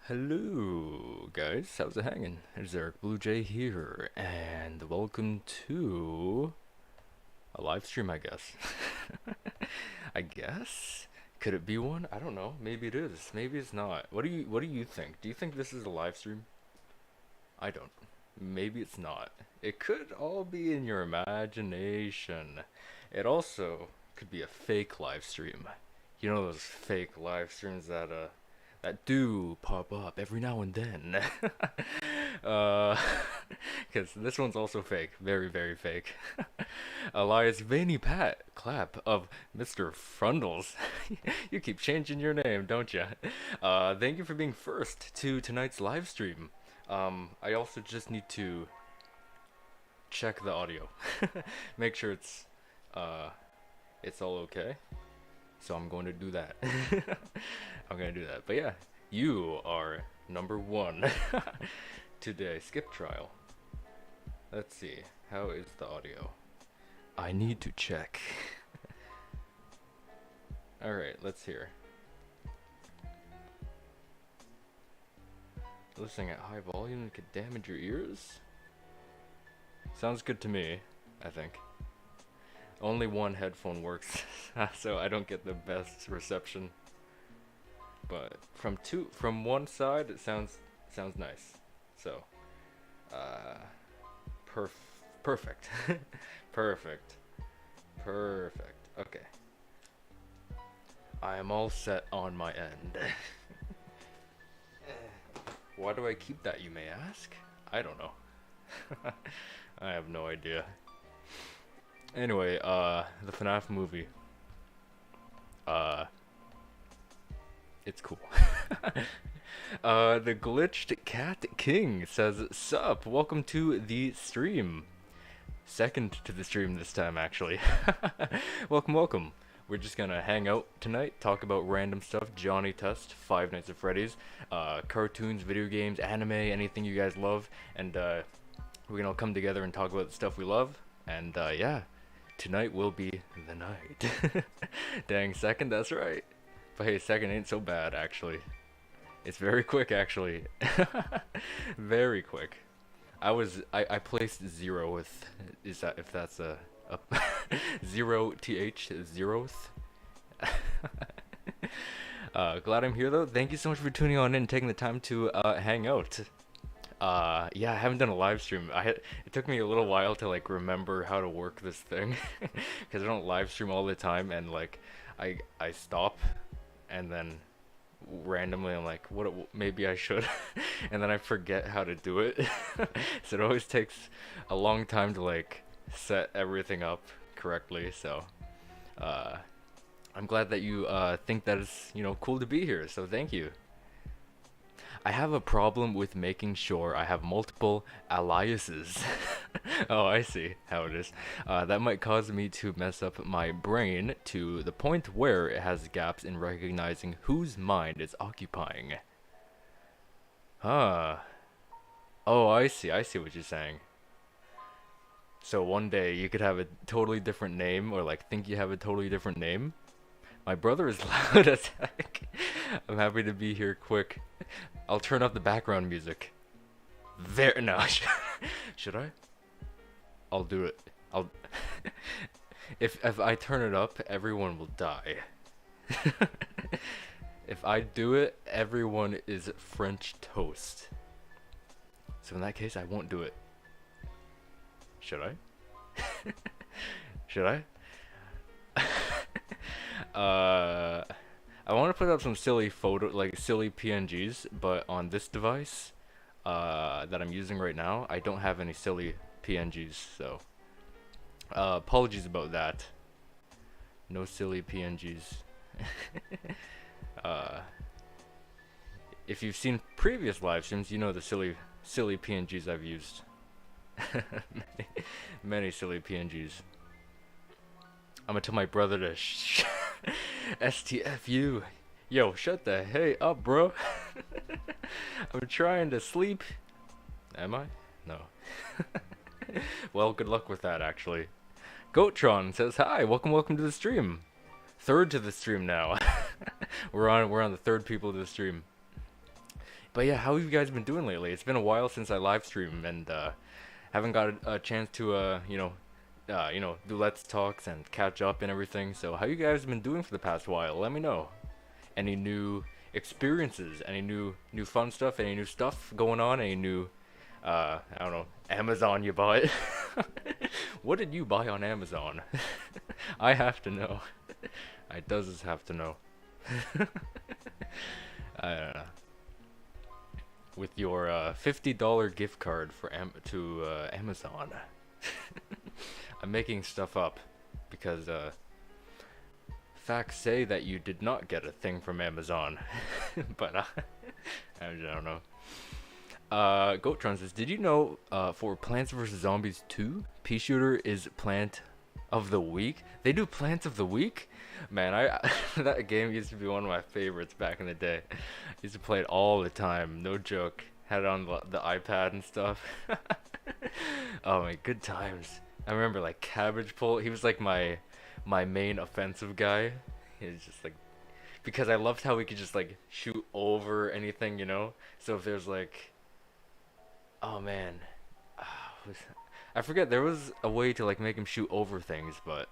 Hello, guys. How's it hanging? It's Eric Blue Jay here, and welcome to a live stream, I guess. I guess? Could it be one? I don't know. Maybe it is. Maybe it's not. What do you think? Do you think this is a live stream? I don't. Maybe it's not. It could all be in your imagination. It also could be a fake live stream. You know those fake live streams that do pop up every now and then. uh, because this one's also fake, very very fake. Elias Veiny Pat Clap of Mr. Frundles. You keep changing your name, don't you? Thank you for being first to tonight's live stream. I also just need to check the audio, make sure it's all okay. So I'm going to do that. I'm gonna do that. But yeah, you are number one today. Skip trial. Let's see. How is the audio? I need to check. Alright, let's hear. Listening at high volume could damage your ears? Sounds good to me, I think. Only one headphone works, so I don't get the best reception. But from one side, it sounds nice. So, uh, perfect, perfect, perfect. Okay, I am all set on my end. Why do I keep that, you may ask? I don't know. I have no idea. Anyway, the FNAF movie. It's cool. The Glitched Cat King says, "Sup, welcome to the stream." Second to the stream this time, actually. Welcome, welcome. We're just gonna hang out tonight, talk about random stuff, Johnny Test, Five Nights at Freddy's, cartoons, video games, anime, anything you guys love, and we're gonna all come together and talk about the stuff we love, and yeah. Tonight will be the night. Dang, second, that's right. But hey, second ain't so bad, actually. It's very quick, actually. Very quick. I placed zero with, if that's a zero th, zeroth? Glad I'm here though. Thank you so much for tuning on in and taking the time to hang out. Yeah, I haven't done a live stream. It took me a little while to like remember how to work this thing, because I don't live stream all the time, and like I stop, and then randomly I'm like, maybe I should, and then I forget how to do it. So it always takes a long time to like set everything up correctly. So I'm glad that you think that it's cool to be here. So thank you. I have a problem with making sure I have multiple aliases. Oh, I see how it is. That might cause me to mess up my brain to the point where it has gaps in recognizing whose mind it's occupying. Huh. Oh, I see what you're saying. So one day you could have a totally different name, or like think you have a totally different name. My brother is loud as heck. I'm happy to be here quick. I'll turn up the background music. There, no, should I? I'll do it. If I turn it up, everyone will die. If I do it, everyone is French toast. So in that case, I won't do it. Should I? Should I? I want to put up some silly silly PNGs, but on this device that I'm using right now, I don't have any silly PNGs, so apologies about that. No silly PNGs. If you've seen previous live streams, you know the silly PNGs I've used. many silly PNGs. I'm gonna tell my brother to STFU. Yo, shut the hey up, bro. I'm trying to sleep. Am I? No. Well, good luck with that, actually. Goatron says hi. Welcome to the stream. Third to the stream now. we're on the third people to the stream. But yeah, how have you guys been doing lately? It's been a while since I live stream and haven't got a chance to do let's talks and catch up and everything. So how you guys been doing for the past while? Let me know. Any new experiences? Any new fun stuff? Any new stuff going on? Any new I don't know, Amazon you bought? What did you buy on Amazon? I have to know. I does just have to know. I don't know. With your $50 gift card for Amazon. I'm making stuff up because facts say that you did not get a thing from Amazon, but I don't know. Goattron says, did you know for Plants vs Zombies 2, Pea Shooter is Plant of the Week? They do Plants of the Week? Man, that game used to be one of my favorites back in the day. I used to play it all the time, no joke. Had it on the iPad and stuff. Oh my, good times. I remember like Cabbage Pull. He was like my main offensive guy. He was just like, because I loved how he could just like shoot over anything, you know. So if there's like, oh man, I forget, there was a way to like make him shoot over things, but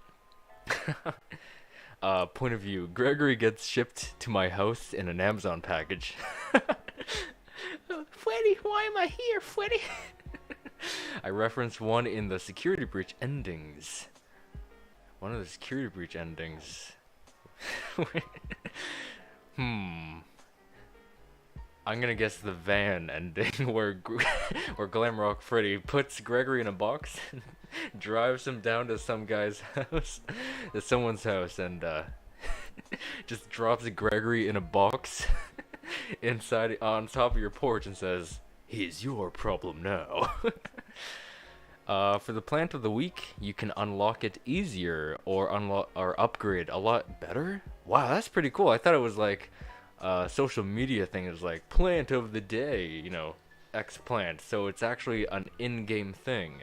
point of view, Gregory gets shipped to my house in an Amazon package. Freddy, why am I here, Freddy? I referenced one in the security breach endings. One of the security breach endings. I'm gonna guess the van ending where Glamrock Freddy puts Gregory in a box and drives him down to some guy's house, to someone's house, and just drops Gregory in a box inside on top of your porch and says, "He's your problem now." For the plant of the week, you can unlock it easier or unlock or upgrade a lot better. Wow, that's pretty cool. I thought it was like social media thing is like plant of the day, you know, X plant. So it's actually an in-game thing,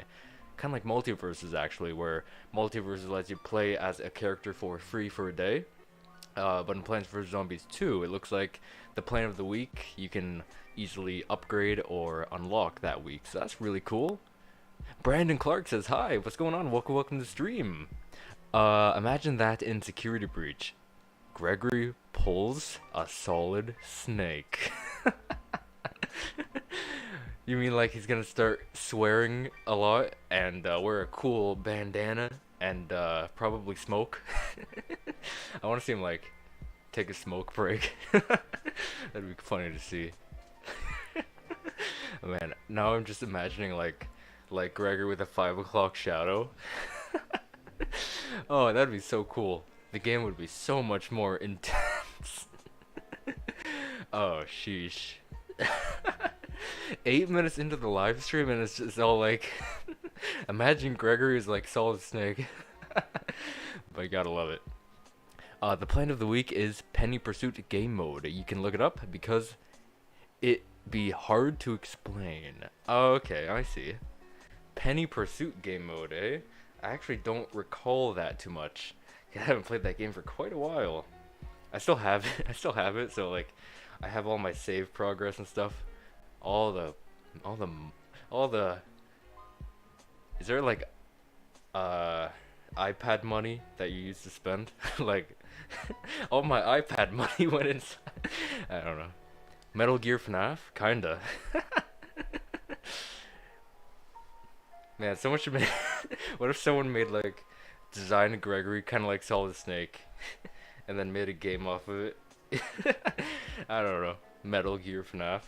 kind of like Multiverses actually, where Multiverses lets you play as a character for free for a day. But in Plants vs Zombies 2, it looks like the plant of the week you can easily upgrade or unlock that week. So that's really cool. Brandon Clark says, hi, what's going on? Welcome to the stream. Imagine that in Security Breach. Gregory pulls a solid snake. You mean like he's gonna start swearing a lot and wear a cool bandana and probably smoke? I want to see him like take a smoke break. That'd be funny to see. Man, now I'm just imagining like Gregory with a 5 o'clock shadow. Oh, that'd be so cool. The game would be so much more intense. Oh, sheesh. 8 minutes into the live stream and it's just all like, imagine Gregory is like Solid Snake. But you gotta love it. The plan of the week is Penny Pursuit game mode. You can look it up because it be hard to explain. Okay, I see. Penny Pursuit game mode, eh? I actually don't recall that too much. I haven't played that game for quite a while. I still have it. So like, I have all my save progress and stuff. All the. Is there like, iPad money that you used to spend? Like, all my iPad money went inside. I don't know. Metal Gear FNAF, kinda. Man, someone should make. What if someone made like, designed Gregory kind of like Solid Snake, and then made a game off of it? I don't know. Metal Gear FNAF.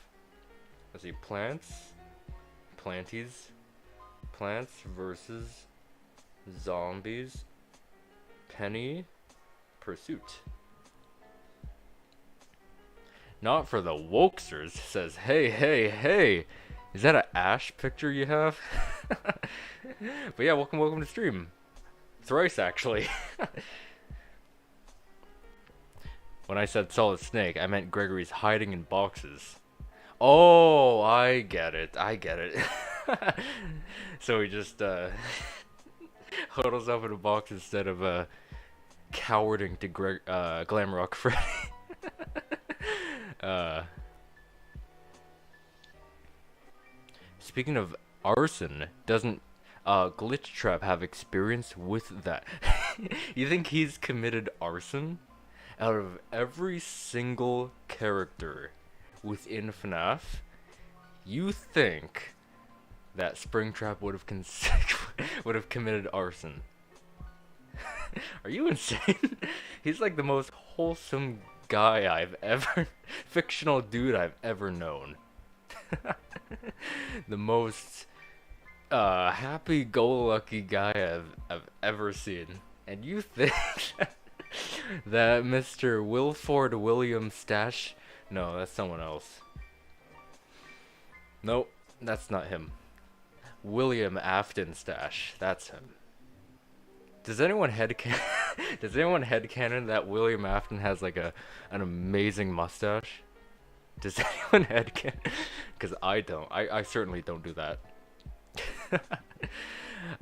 Let's see. Planties versus Zombies. Penny Pursuit. Not for the wokesters. Says, hey. Is that an Ash picture you have? But yeah, welcome to stream. Thrice, actually. When I said Solid Snake, I meant Gregory's hiding in boxes. Oh, I get it. So he just huddles up in a box instead of cowarding to Glamrock Freddy. speaking of arson, doesn't Glitch Trap have experience with that? You think he's committed arson? Out of every single character within FNAF, you think that Springtrap would have would have committed arson? Are you insane? He's like the most wholesome guy I've ever, fictional dude I've ever known. The most happy-go-lucky guy I've ever seen. And you think that Mr. Wilford William Stash? No, that's someone else. Nope, that's not him. William Afton Stash, that's him. Does anyone headcanon that William Afton has like an amazing mustache? Does anyone headcanon? Because I don't. I certainly don't do that.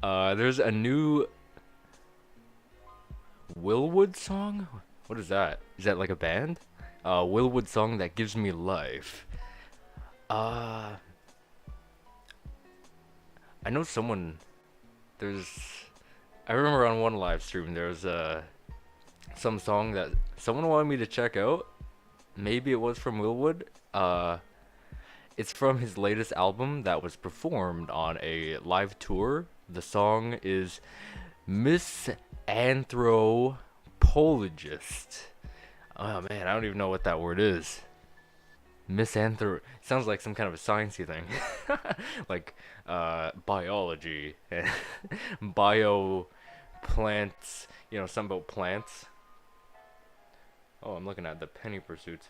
There's a new Willwood song? What is that? Is that like a band? Willwood song that gives me life. I know someone. I remember on one live stream there was some song that someone wanted me to check out. Maybe it was from Willwood. It's from his latest album that was performed on a live tour. The song is Misanthropologist. Oh man, I don't even know what that word is. Sounds like some kind of a sciencey thing. Like biology and bio plants, something about plants. Oh, I'm looking at the penny pursuits.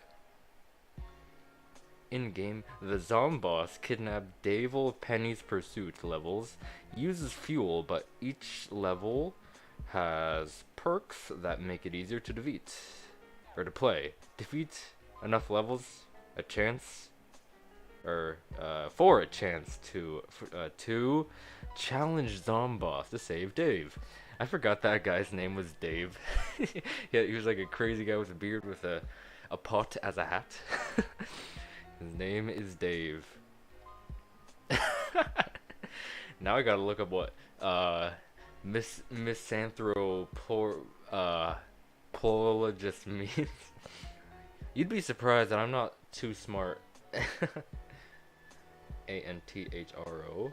In-game, the Zomboss kidnapped Davil Penny's pursuit levels, uses fuel, but each level has perks that make it easier to defeat, or to play. Defeat enough levels, a chance, or for a chance to challenge Zomboss to save Dave. I forgot that guy's name was Dave. Yeah, he was like a crazy guy with a beard with a pot as a hat. His name is Dave. Now I gotta look up what misanthropologist means. You'd be surprised that I'm not too smart. Anthro.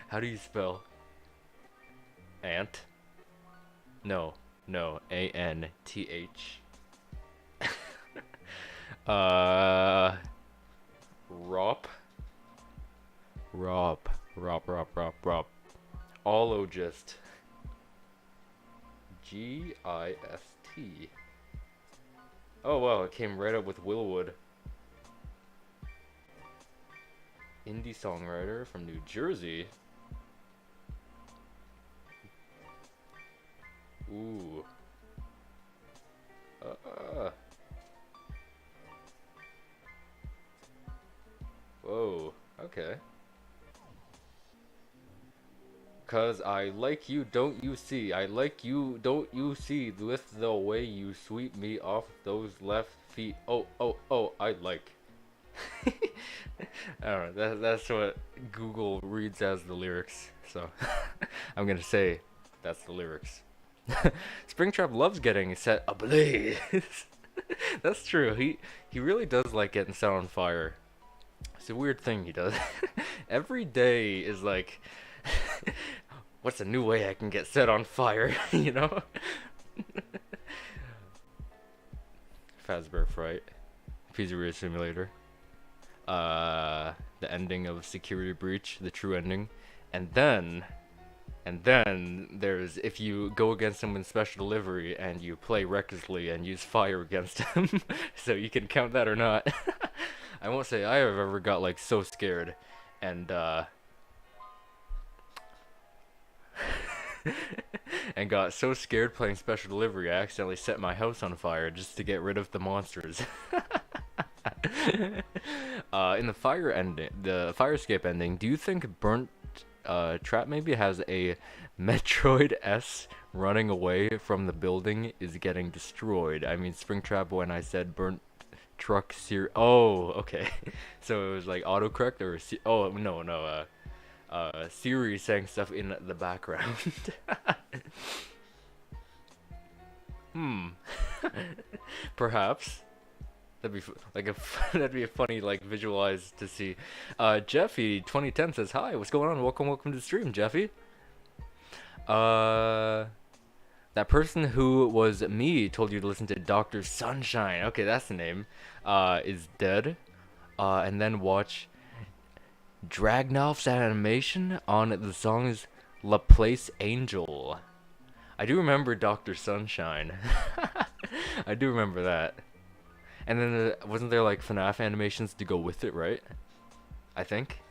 How do you spell ant? No, A-N-T-H. Rop. Ologist. G-I-S-T. Oh wow, it came right up with Willwood. Indie songwriter from New Jersey. Ooh. Whoa, okay. 'Cause I like you, don't you see? I like you, don't you see? With the way you sweep me off those left feet. Oh, I like. I don't know, that's what Google reads as the lyrics, so I'm gonna say that's the lyrics. Springtrap loves getting set ablaze. That's true. He really does like getting set on fire. It's a weird thing he does. Every day is like, what's a new way I can get set on fire? Fazbear Fright, Pizzeria Simulator. The ending of Security Breach, the true ending, and then there's if you go against him in special delivery and you play recklessly and use fire against him. So you can count that or not. I won't say I have ever got like so scared and and got so scared playing special delivery I accidentally set my house on fire just to get rid of the monsters. In the the fire escape ending, do you think Burnt Trap maybe has a Metroid S running away from the building is getting destroyed? I mean, Springtrap, when I said Burnt truck series. Oh, okay. So it was like autocorrect or oh no no Siri saying stuff in the background. Hmm. Perhaps. That'd be like a that'd be a funny like visualize to see. Jeffy 2010 says hi. What's going on? Welcome to the stream, Jeffy. Uh, that person who was me told you to listen to Doctor Sunshine. Okay, that's the name. Is dead. And then watch Dragnolf's animation on the songs La Place Angel. I do remember Doctor Sunshine. I do remember that. And then wasn't there like FNAF animations to go with it, right? I think.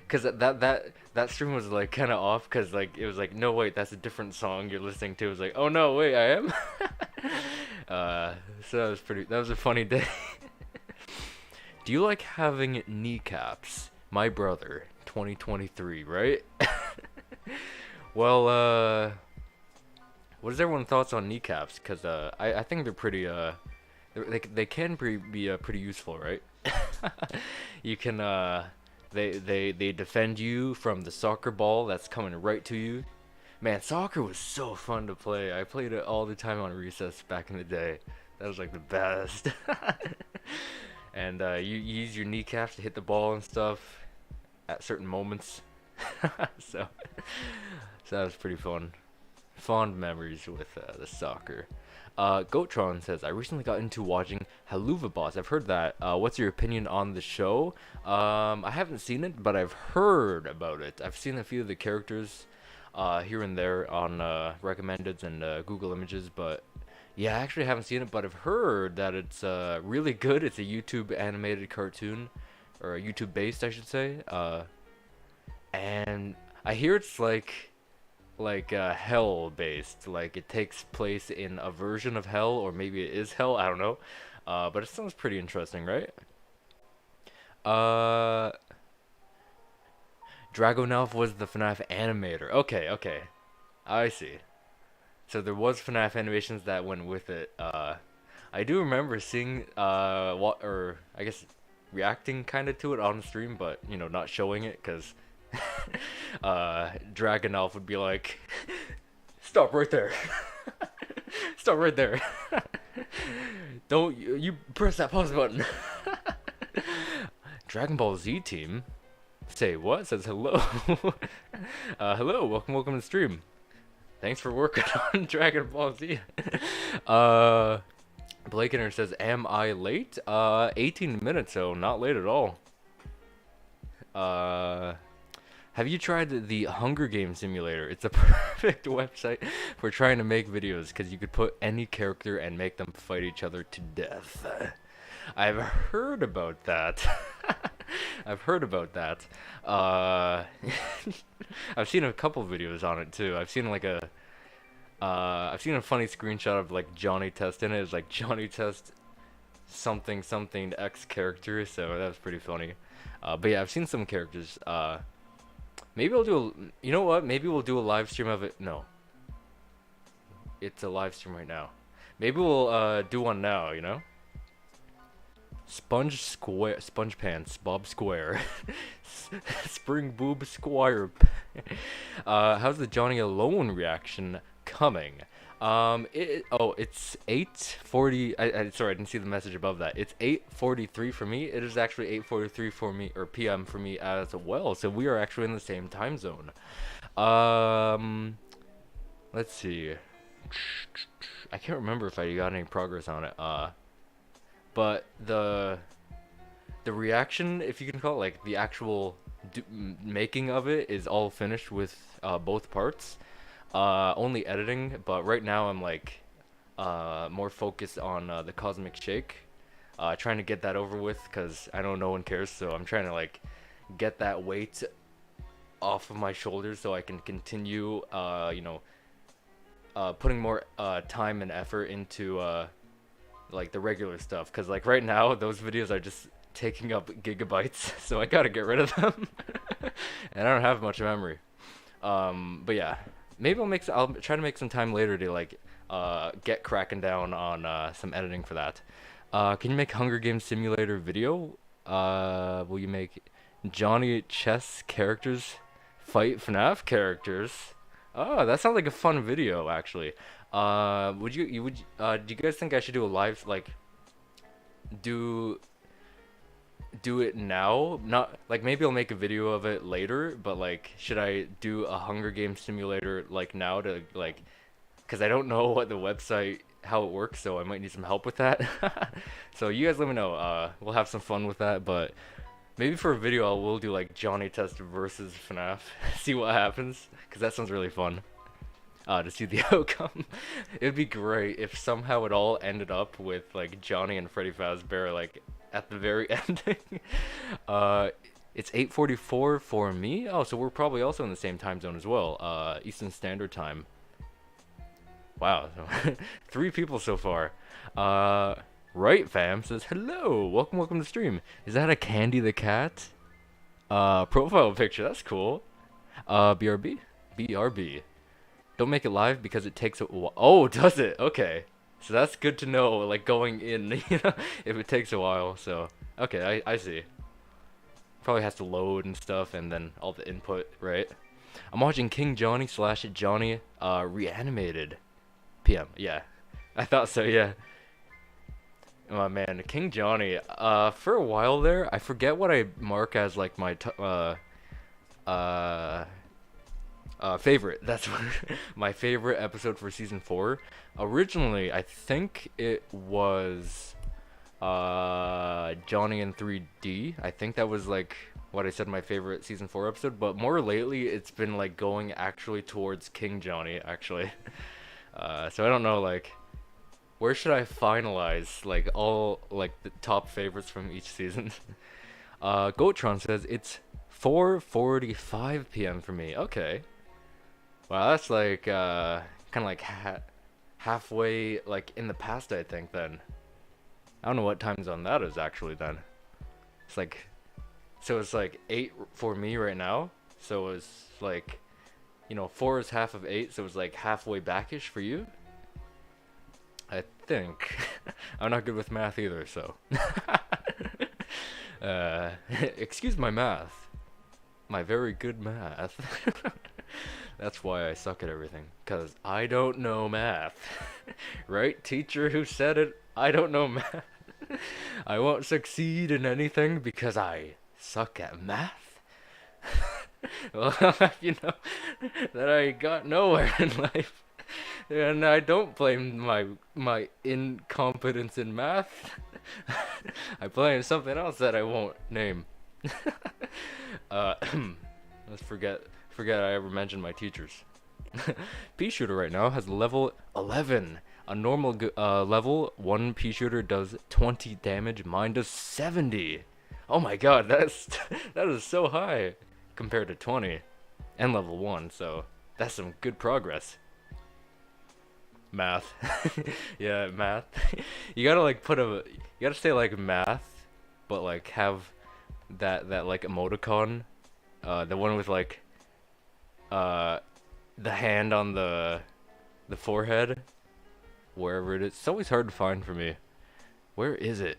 Cause that stream was like kind of off, cause like it was like, no wait, that's a different song you're listening to. It was like, oh no wait, I am. So that was a funny day. Do you like having kneecaps? My brother, 2023, right? Well, what is everyone's thoughts on kneecaps? Cause I think they're pretty they can be pretty useful, right? You can they defend you from the soccer ball that's coming right to you. Man, soccer was so fun to play. I played it all the time on recess back in the day. That was like the best. And you use your kneecaps to hit the ball and stuff at certain moments. so so that was pretty fun. Fond memories with the soccer. Goatron says, I recently got into watching Haluva Boss. I've heard that. What's your opinion on the show? I haven't seen it, but I've heard about it. I've seen a few of the characters here and there on recommendeds and Google Images, but yeah, I actually haven't seen it, but I've heard that it's really good. It's a YouTube animated cartoon, or a YouTube based, I should say. And I hear it's like hell based, like it takes place in a version of hell, or maybe it is hell, I don't know. But it sounds pretty interesting, right? Dragonelf was the FNAF animator. Okay, I see. So there was FNAF animations that went with it. I do remember seeing or I guess reacting kind of to it on stream, but you know, not showing it because Dragonelf would be like, stop right there. Stop right there. Don't you press that pause button. Dragon Ball Z team. Say what? Says hello. Hello, welcome to the stream. Thanks for working on Dragon Ball Z. Blakener says, am I late? 18 minutes, so not late at all. Have you tried the Hunger Games simulator? It's a perfect website for trying to make videos, because you could put any character and make them fight each other to death. I've heard about that. I've heard about that. I've seen a couple videos on it too. I've seen like I've seen a funny screenshot of like Johnny Test in it. It's like Johnny Test something X character, so that was pretty funny. But yeah, I've seen some characters. Maybe I'll do you know what? Maybe we'll do a live stream of it. No. It's a live stream right now. Maybe we'll do one now, you know? Sponge Pants, Bob Square. Spring Boob Squire. How's the Johnny Alone reaction coming? It's 8:40. Sorry, I didn't see the message above that. It's 8:43 for me. It is actually 8:43 for me, or PM for me as well. So we are actually in the same time zone. Let's see. I can't remember if I got any progress on it. But the reaction, if you can call it, like the actual making of it, is all finished with both parts. Only editing, but right now I'm like more focused on the Cosmic Shake, trying to get that over with, because I know no one cares, so I'm trying to like get that weight off of my shoulders so I can continue putting more time and effort into like the regular stuff, because like right now those videos are just taking up gigabytes, so I gotta get rid of them. And I don't have much memory. But yeah, maybe I'll try to make some time later to like get cracking down on some editing for that. Can you make Hunger Games Simulator video? Will you make Johnny chess characters fight FNAF characters? Oh, that sounds like a fun video, actually. Do you guys think I should do a live, like, do do it now? Not like maybe I'll make a video of it later, but like, should I do a Hunger Games Simulator like now to like, because I don't know what the website how it works, so I might need some help with that. So you guys let me know. We'll have some fun with that, but maybe for a video I will do like Johnny Test versus FNAF, see what happens, because that sounds really fun. To see the outcome. It'd be great if somehow it all ended up with like Johnny and Freddy Fazbear like at the very ending. uh, it's 8:44 for me. Oh, so we're probably also in the same time zone as well. Eastern Standard Time. Wow, three people so far. Right, fam says hello, welcome to stream. Is that a Candy the cat? Profile picture. That's cool. BRB, BRB. Don't make it live because it takes a while. Oh, does it? Okay. So that's good to know, like going in, if it takes a while. So, okay, I see. Probably has to load and stuff and then all the input, right? I'm watching King Johnny slash Johnny reanimated PM. Yeah. I thought so, yeah. Oh man, King Johnny. For a while there, I forget what I mark as like my favorite. That's what my favorite episode for season 4. Originally, I think it was Johnny in 3D. I think that was like what I said my favorite season 4 episode, but more lately it's been like going actually towards King Johnny actually. So I don't know, like where should I finalize like all like the top favorites from each season? Goatron says it's 4:45 p.m. for me. Okay. Wow, that's like kind of like halfway like in the past, I think. Then I don't know what time zone that is actually. Then it's like, so it's like 8 for me right now. So it's like, 4 is half of 8, so it's like halfway backish for you. I think. I'm not good with math either, so. Excuse my math. My very good math. That's why I suck at everything, cause I don't know math. Right, teacher who said it? I don't know math. I won't succeed in anything because I suck at math. Well, you know that I got nowhere in life, and I don't blame my incompetence in math. I blame something else that I won't name. Let's forget I ever mentioned my teachers. Pea shooter right now has level 11. A normal level 1 pea shooter does 20 damage. Mine does 70. Oh my god, that is so high compared to 20 and level 1. So that's some good progress. Math. Yeah, math. You gotta like you gotta say like math, but like have that like emoticon, the one with like the hand on the forehead, wherever it is. It's always hard to find for me. Where is it?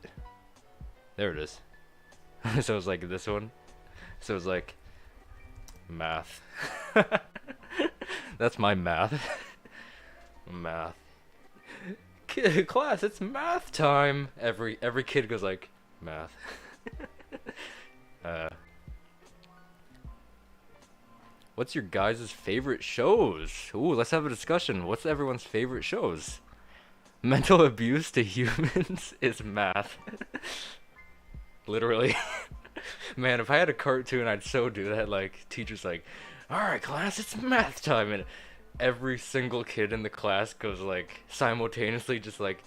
There it is. So it's like this one. So it's like math. That's my math. Math. Class, it's math time. Every kid goes like math. What's your guys' favorite shows? Ooh, let's have a discussion. What's everyone's favorite shows? Mental abuse to humans is math. Literally. Man, if I had a cartoon, I'd so do that. Like, teacher's like, alright, class, it's math time. And every single kid in the class goes, like, simultaneously, just like,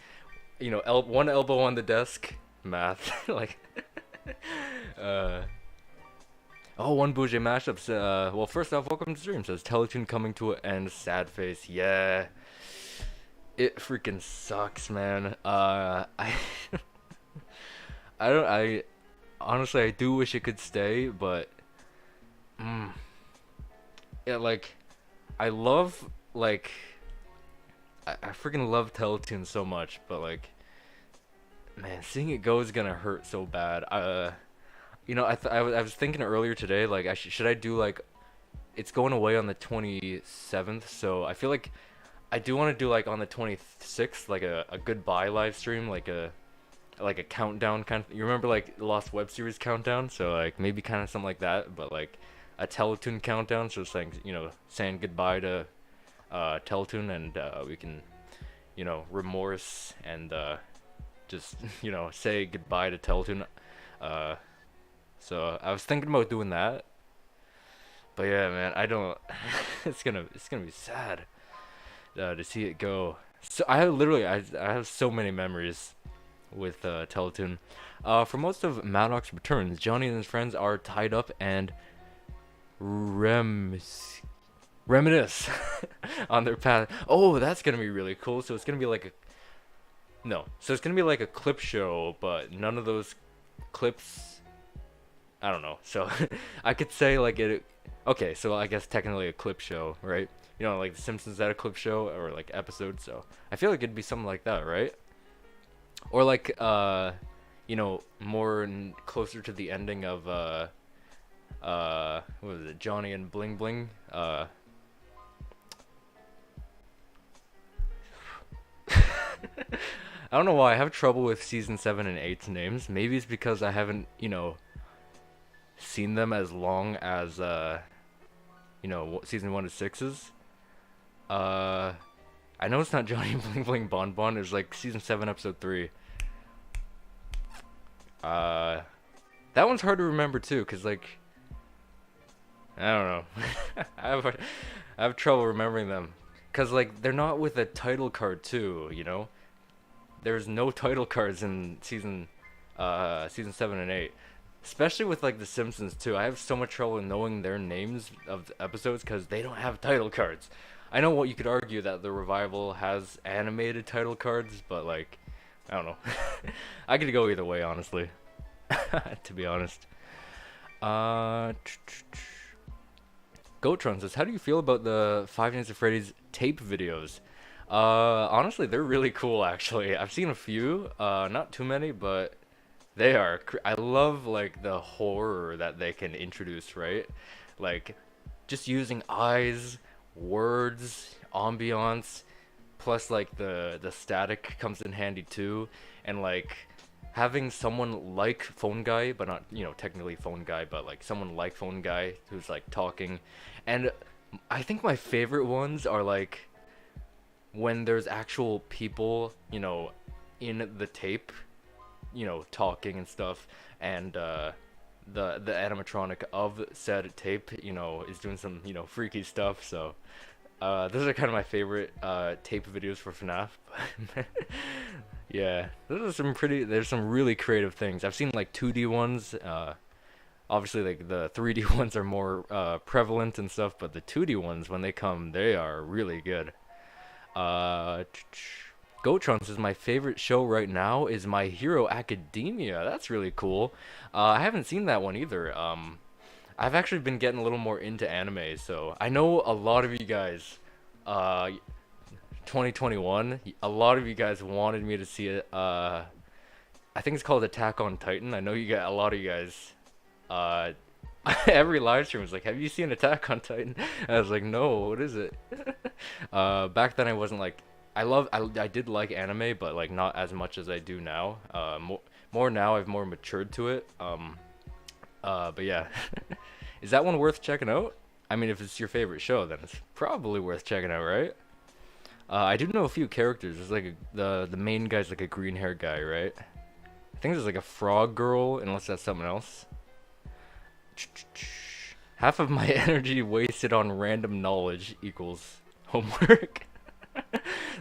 one elbow on the desk, math. Like, oh, one Bougie mashup. Well, first off, welcome to stream. Says Teletoon coming to an end. Sad face. Yeah, it freaking sucks, man. I honestly, I do wish it could stay, but yeah, like, I love I freaking love Teletoon so much, but like, Man, seeing it go is gonna hurt so bad. I was thinking earlier today, like, should I do like it's going away on the 27th, so I feel like I do want to do like on the 26th, like a goodbye live stream, like a countdown kind of. You remember like the Lost Web Series countdown? So like maybe kind of something like that, but like a Teletoon countdown. So saying saying goodbye to Teletoon, and we can remorse and just say goodbye to Teletoon. Uh, so I was thinking about doing that, but yeah, man, I don't. It's gonna be sad to see it go. So I have so many memories with Teletoon. For most of Maddox's returns, Johnny and his friends are tied up and reminisce on their past. Oh, that's gonna be really cool. So it's gonna be like so it's gonna be like a clip show, but none of those clips. I don't know. So I could say like it. Okay, so I guess technically a clip show, right? Like The Simpsons had a clip show or like episode. So I feel like it'd be something like that, right? Or like more closer to the ending of what was it, Johnny and Bling Bling. I don't know why I have trouble with season 7 and 8's names. Maybe it's because I haven't seen them as long as season 1 to 6's. I know it's not Johnny and Bling Bling Bon Bon. It's like season 7 episode 3. That one's hard to remember too, cause like I don't know. I have trouble remembering them, cause like they're not with a title card too. There's no title cards in season 7 and 8, especially with like The Simpsons too. I have so much trouble knowing their names of the episodes because they don't have title cards. I know what you could argue that the revival has animated title cards, but like I don't know. I could go either way, honestly. To be honest. Gotron says, how do you feel about the Five Nights at Freddy's tape videos? Honestly, they're really cool, actually. I've seen a few, not too many, but they are. I love, like, the horror that they can introduce, right? Like, just using eyes, words, ambiance, plus, like, the static comes in handy, too. And, like, having someone like Phone Guy, but not, technically Phone Guy, but, like, someone like Phone Guy who's, like, talking. And I think my favorite ones are, like, when there's actual people, in the tape, talking and stuff, and the animatronic of said tape, is doing some, freaky stuff. So those are kind of my favorite tape videos for FNAF. Yeah, there's some really creative things. I've seen like 2D ones. Obviously, like the 3D ones are more prevalent and stuff, but the 2D ones, when they come, they are really good. Gotron says, my favorite show right now is My Hero Academia. That's really cool. I haven't seen that one either. I've actually been getting a little more into anime, so I know a lot of you guys, 2021, a lot of you guys wanted me to see it. I think it's called Attack on Titan. I know you got a lot of you guys. Every live stream was like, have you seen Attack on Titan? And I was like, no, what is it? Back then I wasn't like, I did like anime, but like not as much as I do now. More now, I've more matured to it. But yeah. Is that one worth checking out? I mean, if it's your favorite show, then it's probably worth checking out, right? I do know a few characters. There's like the main guy's like a green hair guy, right? I think there's like a frog girl, unless that's something else. Half of my energy wasted on random knowledge equals homework.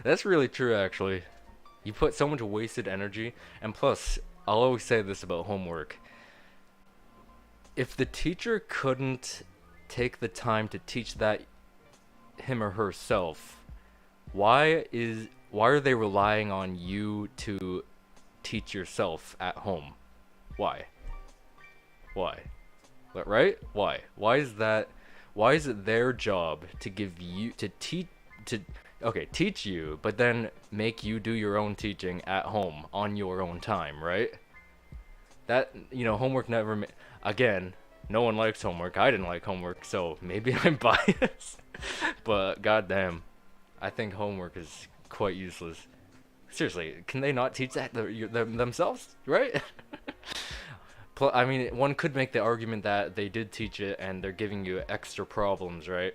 That's really true, actually. You put so much wasted energy, and plus, I'll always say this about homework. If the teacher couldn't take the time to teach that him or herself, why are they relying on you to teach yourself at home? Why? Right? Why is that? Why is it their job to give you to okay, teach you, but then make you do your own teaching at home on your own time, right? That, homework never again, no one likes homework. I didn't like homework, so maybe I'm biased. But goddamn, I think homework is quite useless. Seriously, can they not teach that themselves, right? I mean, one could make the argument that they did teach it and they're giving you extra problems, right?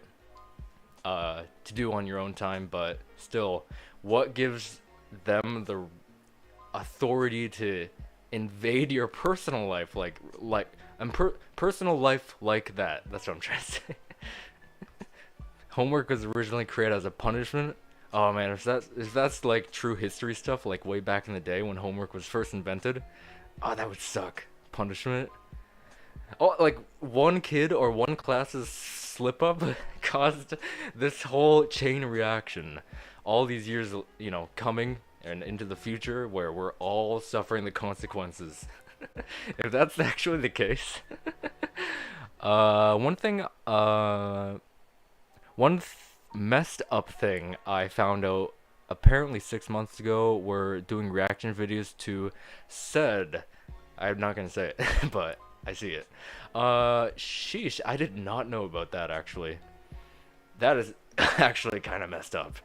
To do on your own time, but still, what gives them the authority to invade your personal life personal life like that? That's what I'm trying to say. Homework was originally created as a punishment. Oh man, if that's like true history stuff, like way back in the day when homework was first invented, oh that would suck. Punishment. Oh, like one kid or one class's slip up caused this whole chain reaction. All these years, coming and into the future where we're all suffering the consequences. If that's actually the case. One thing, one messed up thing I found out apparently 6 months ago were doing reaction videos to said. I'm not gonna say it, but I see it. Sheesh, I did not know about that actually. That is actually kind of messed up.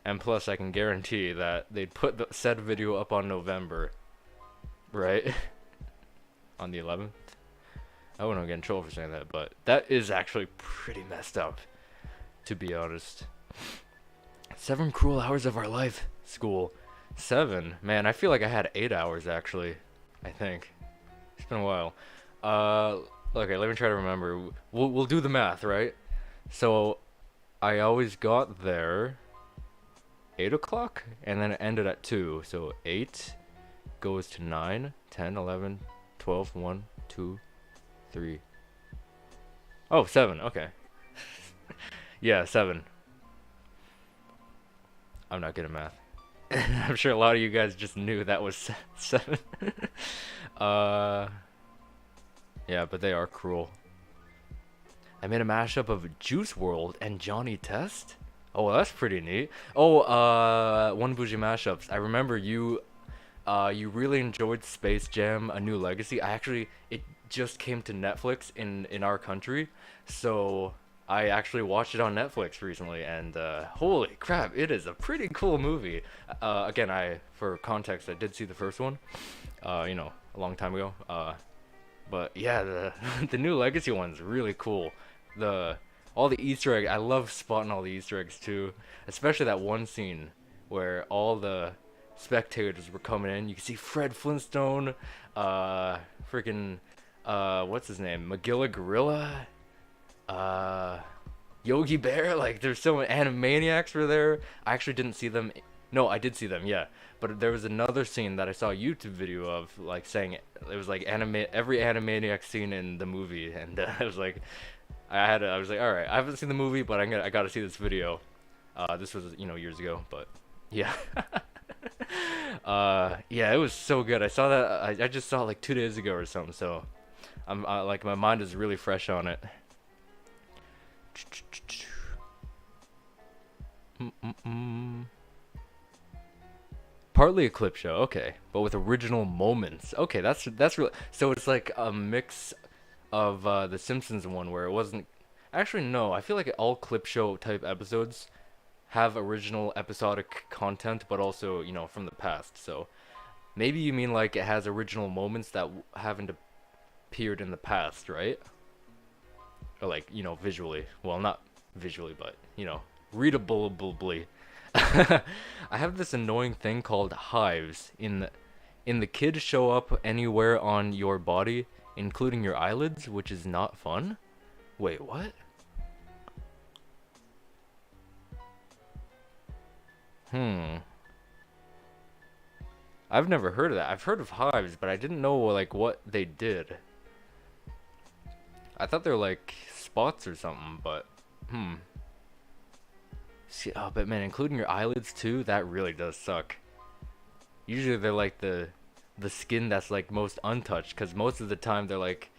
And plus, I can guarantee that they'd put the said video up on November, right? On the 11th. I wouldn't get in trouble for saying that, but that is actually pretty messed up, to be honest. 7 cruel hours of our life, school. 7? Man, I feel like I had 8 hours actually. I think. It's been a while. Okay, let me try to remember. We'll do the math, right? So, I always got there 8 o'clock, and then it ended at 2. So 8 goes to 9, 10, 11, 12, 1, 2, 3. Oh, 7, okay. Yeah, 7. I'm not good at math. I'm sure a lot of you guys just knew that was 7. Yeah, but they are cruel. I made a mashup of Juice World and Johnny Test. Oh, that's pretty neat. Oh, One Bougie Mashups. I remember you really enjoyed Space Jam: A New Legacy. It just came to Netflix in our country, so I actually watched it on Netflix recently, and holy crap, it is a pretty cool movie. Again, for context, I did see the first one, a long time ago. But yeah, the New Legacy one's really cool. All the Easter egg, I love spotting all the Easter eggs too, especially that one scene where all the spectators were coming in. You can see Fred Flintstone, freaking, what's his name, Magilla Gorilla, Yogi Bear. Like, there's so many Animaniacs were there. I actually didn't see them. No, I did see them, yeah. But there was another scene that I saw a YouTube video of, like, saying it was like every Animaniac scene in the movie, and I was like, I was like, all right, I haven't seen the movie, but I gotta see this video. This was years ago, but yeah. Yeah, it was so good. I saw that. I just saw it like 2 days ago or something. So I'm like, my mind is really fresh on it. Partly a clip show, okay, but with original moments. Okay, that's real. So it's like a mix of the Simpsons one where it wasn't. Actually, no. I feel like all clip show type episodes have original episodic content, but also from the past. So maybe you mean like it has original moments that haven't appeared in the past, right? Or like visually. Well, not visually, but readably. I have this annoying thing called hives in the kids show up anywhere on your body, including your eyelids, which is not fun. Wait, what? I've never heard of that. I've heard of hives, but I didn't know like what they did. I thought they were like spots or something, but See, oh, but man, including your eyelids too, that really does suck. Usually they're like the skin that's like most untouched, because most of the time they're like,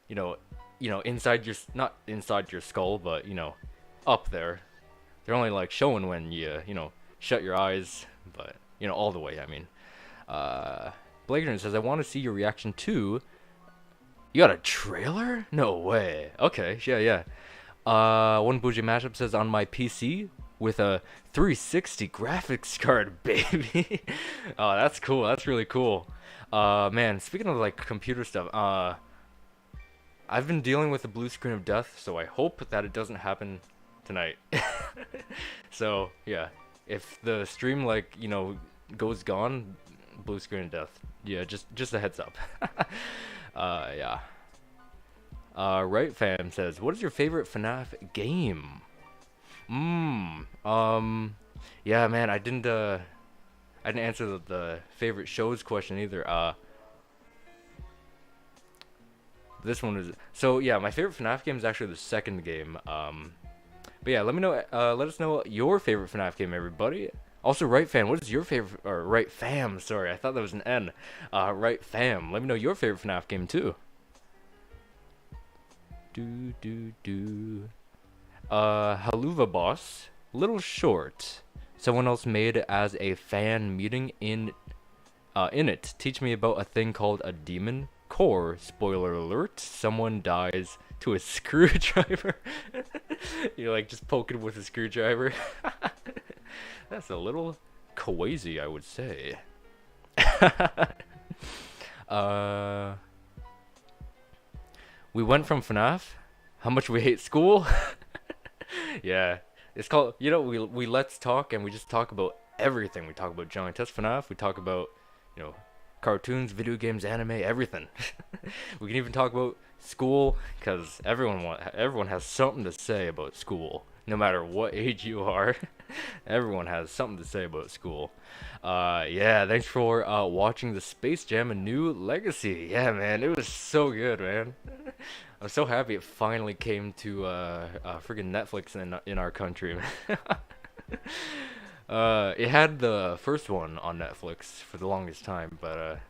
inside your not inside your skull, but up there, They're only like showing when you know, shut your eyes, but you know, all the way. I mean, uh, Blakener says, I want to see your reaction to. You got a trailer? No way. Okay, yeah, yeah. One bougie mashup says on my PC with a 360 graphics card, baby. Oh, that's cool. That's really cool. Man, speaking of like computer stuff, I've been dealing with the blue screen of death, so I hope that it doesn't happen tonight. So yeah, if the stream like you know goes gone, blue screen of death. Yeah, just a heads up. Yeah. Right fam says, what is your favorite FNAF game? Yeah, man, I didn't answer the favorite shows question either. This one is so yeah. My favorite FNAF game is actually the second game. But yeah, let me know. Let us know your favorite FNAF game, everybody. Also, right fam, what is your favorite? Or right fam, sorry, I thought that was an N. Right fam, let me know your favorite FNAF game too. Haluva Boss, little short. Someone else made as a fan meeting in it. Teach me about a thing called a demon core. Spoiler alert: someone dies to a screwdriver. You're like just poking with a screwdriver. That's a little crazy, I would say. We went from FNAF. How much we hate school. Yeah, it's called. You know, we let's talk and we just talk about everything. We talk about Giant Test FNAF. We talk about, you know, cartoons, video games, anime, everything. We can even talk about school because everyone has something to say about school. No matter what age you are, everyone has something to say about school. Yeah, thanks for watching the Space Jam: A New Legacy. Yeah, man, it was so good, man. I'm so happy it finally came to friggin' Netflix in our country. It had the first one on Netflix for the longest time, but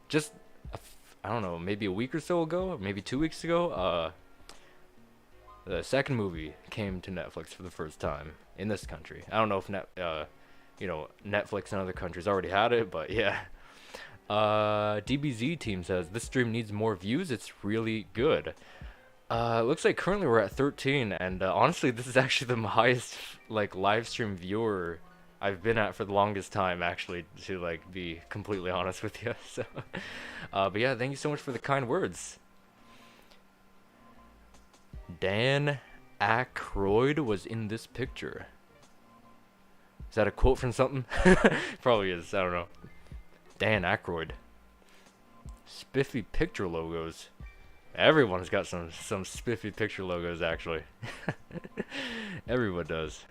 just I don't know, maybe a week or so ago, or maybe 2 weeks ago, the second movie came to Netflix for the first time in this country. I don't know if you know, Netflix in other countries already had it, but yeah. DBZ team says this stream needs more views. It's really good. Looks like currently we're at 13, and honestly, this is actually the highest like live stream viewer I've been at for the longest time, actually, to like be completely honest with you. So, but yeah, thank you so much for the kind words. Dan Aykroyd was in this picture. Is that a quote from something? Probably is. I don't know. Dan Aykroyd. Spiffy picture logos. Everyone's got some spiffy picture logos, actually. Everyone does.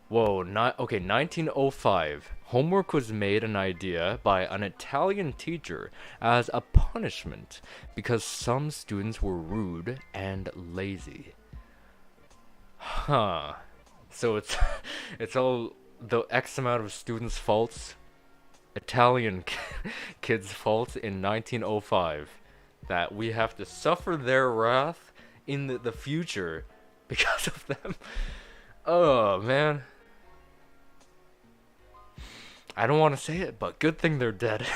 Whoa, okay, 1905. Homework was made an idea by an Italian teacher as a punishment because some students were rude and lazy. Huh. So it's all the X amount of students' faults, Italian kids' faults in 1905, that we have to suffer their wrath in the future because of them. Oh, man. I don't want to say it, but good thing they're dead.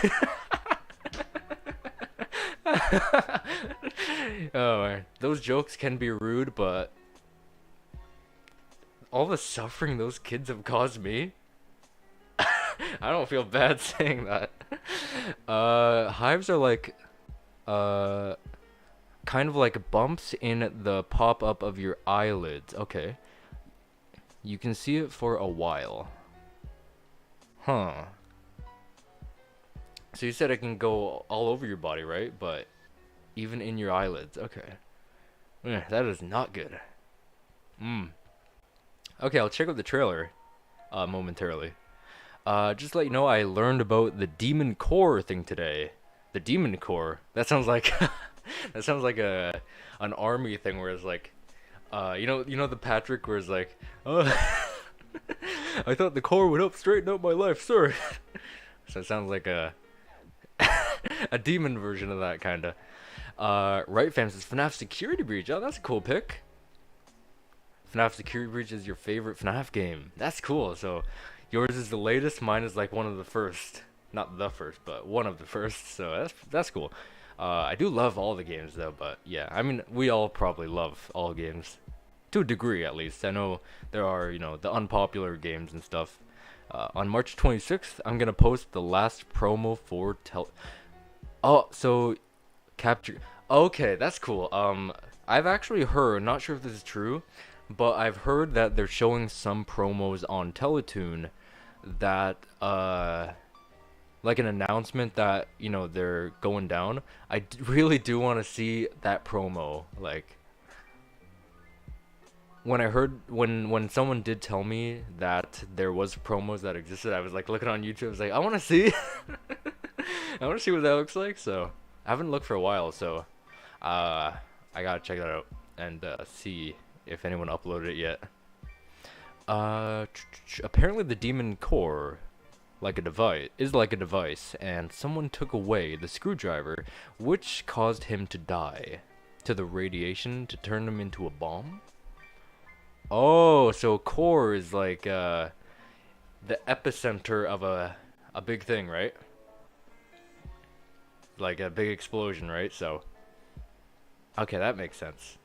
Oh, man. Those jokes can be rude, but all the suffering those kids have caused me, I don't feel bad saying that. Hives are like, kind of like bumps in the pop-up of your eyelids. Okay. You can see it for a while. Huh. So you said it can go all over your body, right? But even in your eyelids. Okay. That is not good. Okay, I'll check out the trailer momentarily. Just to let you know, I learned about the Demon Core thing today. The Demon Core. That sounds like that sounds like an army thing where it's like, you know the Patrick where it's like, oh, I thought the core would help straighten out my life, sir. So it sounds like a A demon version of that, kinda. Right fam says FNAF Security Breach. Oh, that's a cool pick. FNAF Security Breach is your favorite FNAF game. That's cool. So, yours is the latest. Mine is like one of the first. Not the first, but one of the first. So that's cool. I do love all the games though, but yeah, I mean, we all probably love all games. To a degree, at least. I know there are, the unpopular games and stuff. On March 26th, I'm gonna post the last promo for Oh, so capture. Okay, that's cool. I've actually heard, not sure if this is true, but I've heard that they're showing some promos on Teletoon that, like an announcement that, they're going down. Really do want to see that promo. Like, when someone did tell me that there was promos that existed, I was like looking on YouTube. I was like, I want to see. I want to see what that looks like. So I haven't looked for a while. So I gotta check that out and see if anyone uploaded it yet. Apparently the demon core is like a device, and someone took away the screwdriver, which caused him to die to the radiation to turn him into a bomb. Oh, so core is like the epicenter of a big thing, right? Like a big explosion, right? So okay, that makes sense.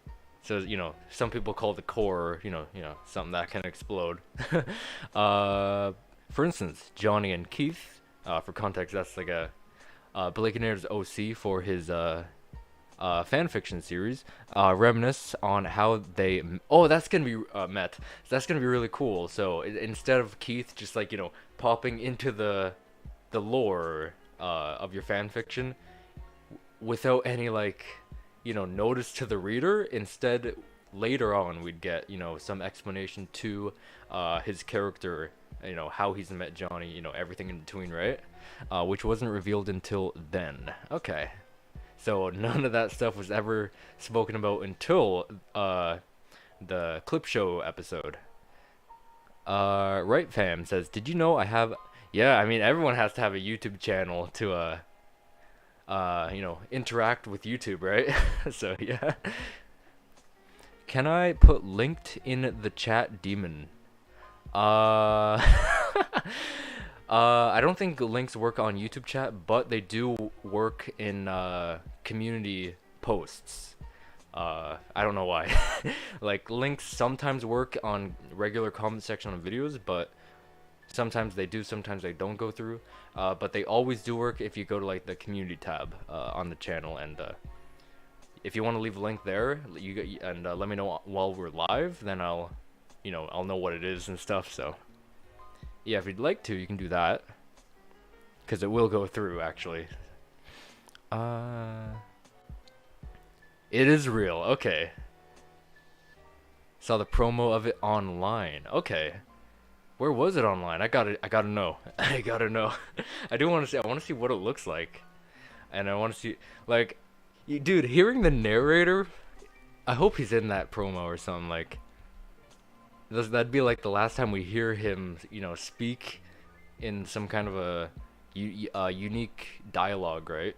So, some people call the core, something that can explode. For instance, Johnny and Keith, for context, that's like a Blake and Air's OC for his fanfiction series, reminisce on how they. Oh, that's gonna be met. That's gonna be really cool. So instead of Keith just like popping into the lore of your fanfiction without any like notice to the reader, instead later on we'd get some explanation to his character, how he's met Johnny, everything in between, right? Which wasn't revealed until then. Okay. So none of that stuff was ever spoken about until the clip show episode. Right fam says, did you know I have? Yeah, I mean everyone has to have a YouTube channel to interact with YouTube, right? So yeah. Can I put linked in the chat, demon? I don't think links work on YouTube chat, but they do work in community posts. I don't know why. Like links sometimes work on regular comment section on videos, but sometimes they do, sometimes they don't go through. But they always do work if you go to like the community tab on the channel, and if you want to leave a link there, let me know while we're live. Then I'll know what it is and stuff. So yeah, if you'd like to, you can do that, because it will go through actually. It is real. Okay. Saw the promo of it online. Okay. Where was it online? I gotta know. I gotta know. I do want to see. I want to see what it looks like, and I want to see like, dude, hearing the narrator. I hope he's in that promo or something. Like, that'd be like the last time we hear him, speak in some kind of a unique dialogue, right?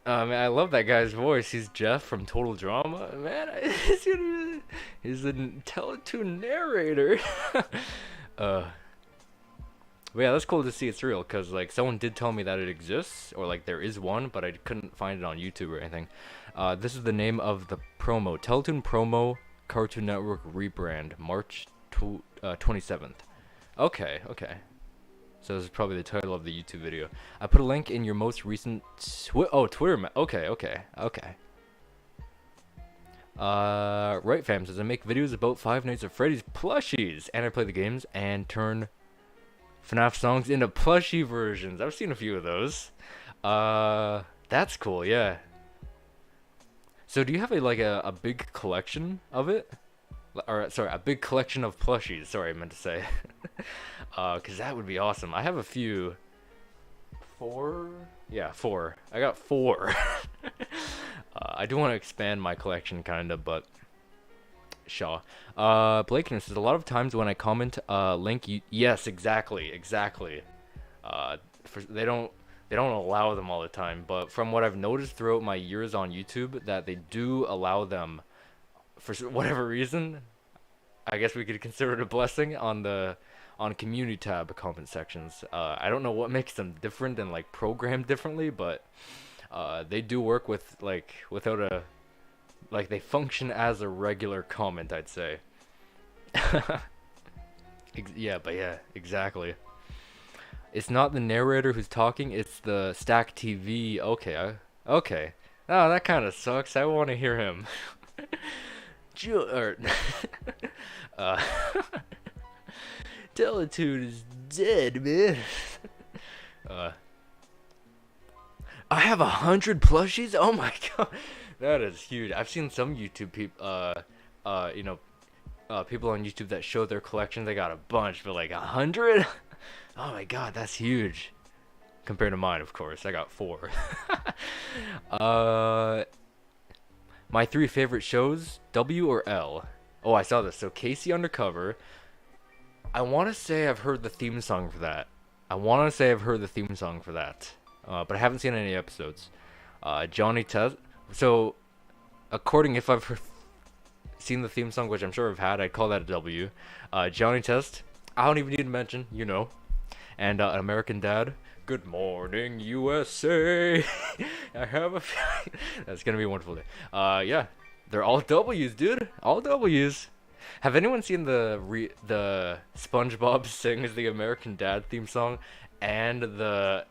Man, I love that guy's voice. He's Jeff from Total Drama. Man, he's a Teletoon narrator. But yeah, that's cool to see it's real, because like someone did tell me that it exists, or like there is one, but I couldn't find it on YouTube or anything. This is the name of the promo. Teletoon promo, Cartoon Network rebrand, March 27th. Okay. So this is probably the title of the YouTube video. I put a link in your most recent Twitter. Okay. Right fam says I make videos about Five Nights at Freddy's plushies, and I play the games and turn FNAF songs into plushie versions. I've seen a few of those. That's cool. Yeah. So do you have a big collection of it? Or sorry, a big collection of plushies. Sorry, I meant to say. Cause that would be awesome. I have a few. 4? Yeah, 4. I got 4. I do want to expand my collection, kinda, but Shaw. Blakeness says a lot of times when I comment link, yes, exactly. They don't they don't allow them all the time, but from what I've noticed throughout my years on YouTube, that they do allow them for whatever reason. I guess we could consider it a blessing on the on community tab comment sections. I don't know what makes them different and like programmed differently, but they do work with like without a like they function as a regular comment, I'd say. Yeah, but yeah, exactly. It's not the narrator who's talking, it's the Stack TV. Okay, okay. Oh, that kind of sucks. I want to hear him. Or, uh, Telitude is dead, man. Uh, I have 100 plushies. Oh my god, that is huge. I've seen some YouTube people, you know, people on YouTube that show their collection. They got a bunch, but like 100. Oh my god, that's huge. Compared to mine, of course. I got 4. uh, my 3 favorite shows, W or L? Oh, I saw this. So Casey Undercover. I want to say I've heard the theme song for that. But I haven't seen any episodes. Johnny Test. So, according if I've seen the theme song, which I'm sure I've had, I'd call that a W. Johnny Test. I don't even need to mention. You know. And American Dad. Good morning, USA. I have a feeling that's gonna be a wonderful day. Yeah, they're all W's, dude. All W's. Have anyone seen the SpongeBob sings the American Dad theme song, and the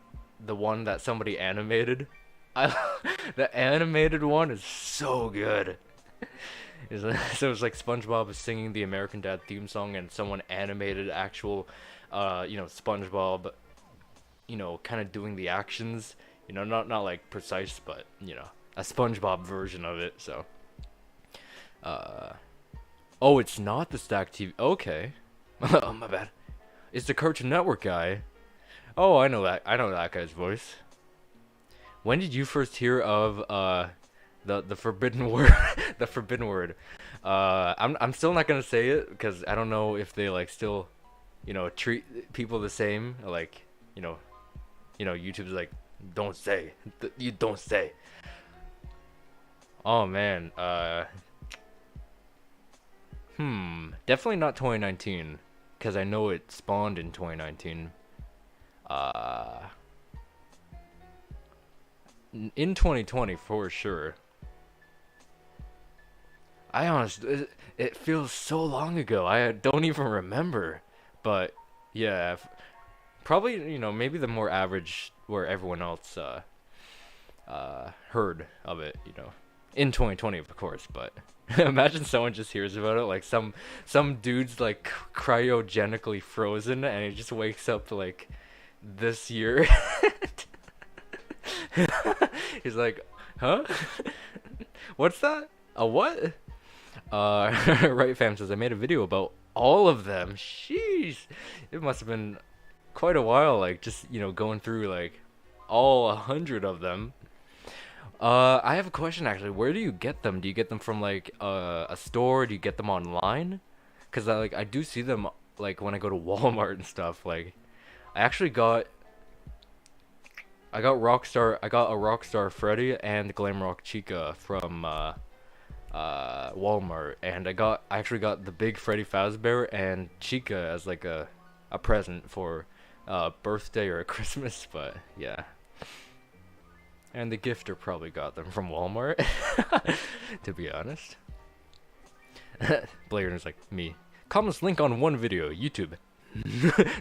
one that somebody animated? The animated one is so good. So it's like SpongeBob is singing the American Dad theme song, and someone animated actual, you know, SpongeBob, you know, kind of doing the actions, you know, not like precise, but you know, a SpongeBob version of it. So, oh, it's not the Stack TV. Okay, oh my bad. It's the Cartoon Network guy. Oh, I know that. I know that guy's voice. When did you first hear of the forbidden word? The forbidden word. I'm still not gonna say it because I don't know if they like still, you know, treat people the same. Like, you know, YouTube's like, don't say. You don't say. Oh man. Definitely not 2019, because I know it spawned in 2019. In 2020 for sure. I honestly, it feels so long ago. I don't even remember. But yeah, probably, you know, maybe the more average where everyone else heard of it, you know, in 2020 of course. But imagine someone just hears about it, like some dude's like cryogenically frozen, and he just wakes up like this year. He's like, huh? What's that? A what? Right, fam says I made a video about all of them. Sheesh, it must have been quite a while, like just, you know, going through like all 100 of them. I have a question actually. Where do you get them? Do you get them from like a store? Do you get them online? Cause I do see them like when I go to Walmart and stuff. Like I actually I got a Rockstar Freddy and Glamrock Chica from Walmart, and I actually got the big Freddy Fazbear and Chica as like a present for birthday or Christmas. But yeah, and the gifter probably got them from Walmart. To be honest. Blair is like me. Comments link on one video, YouTube.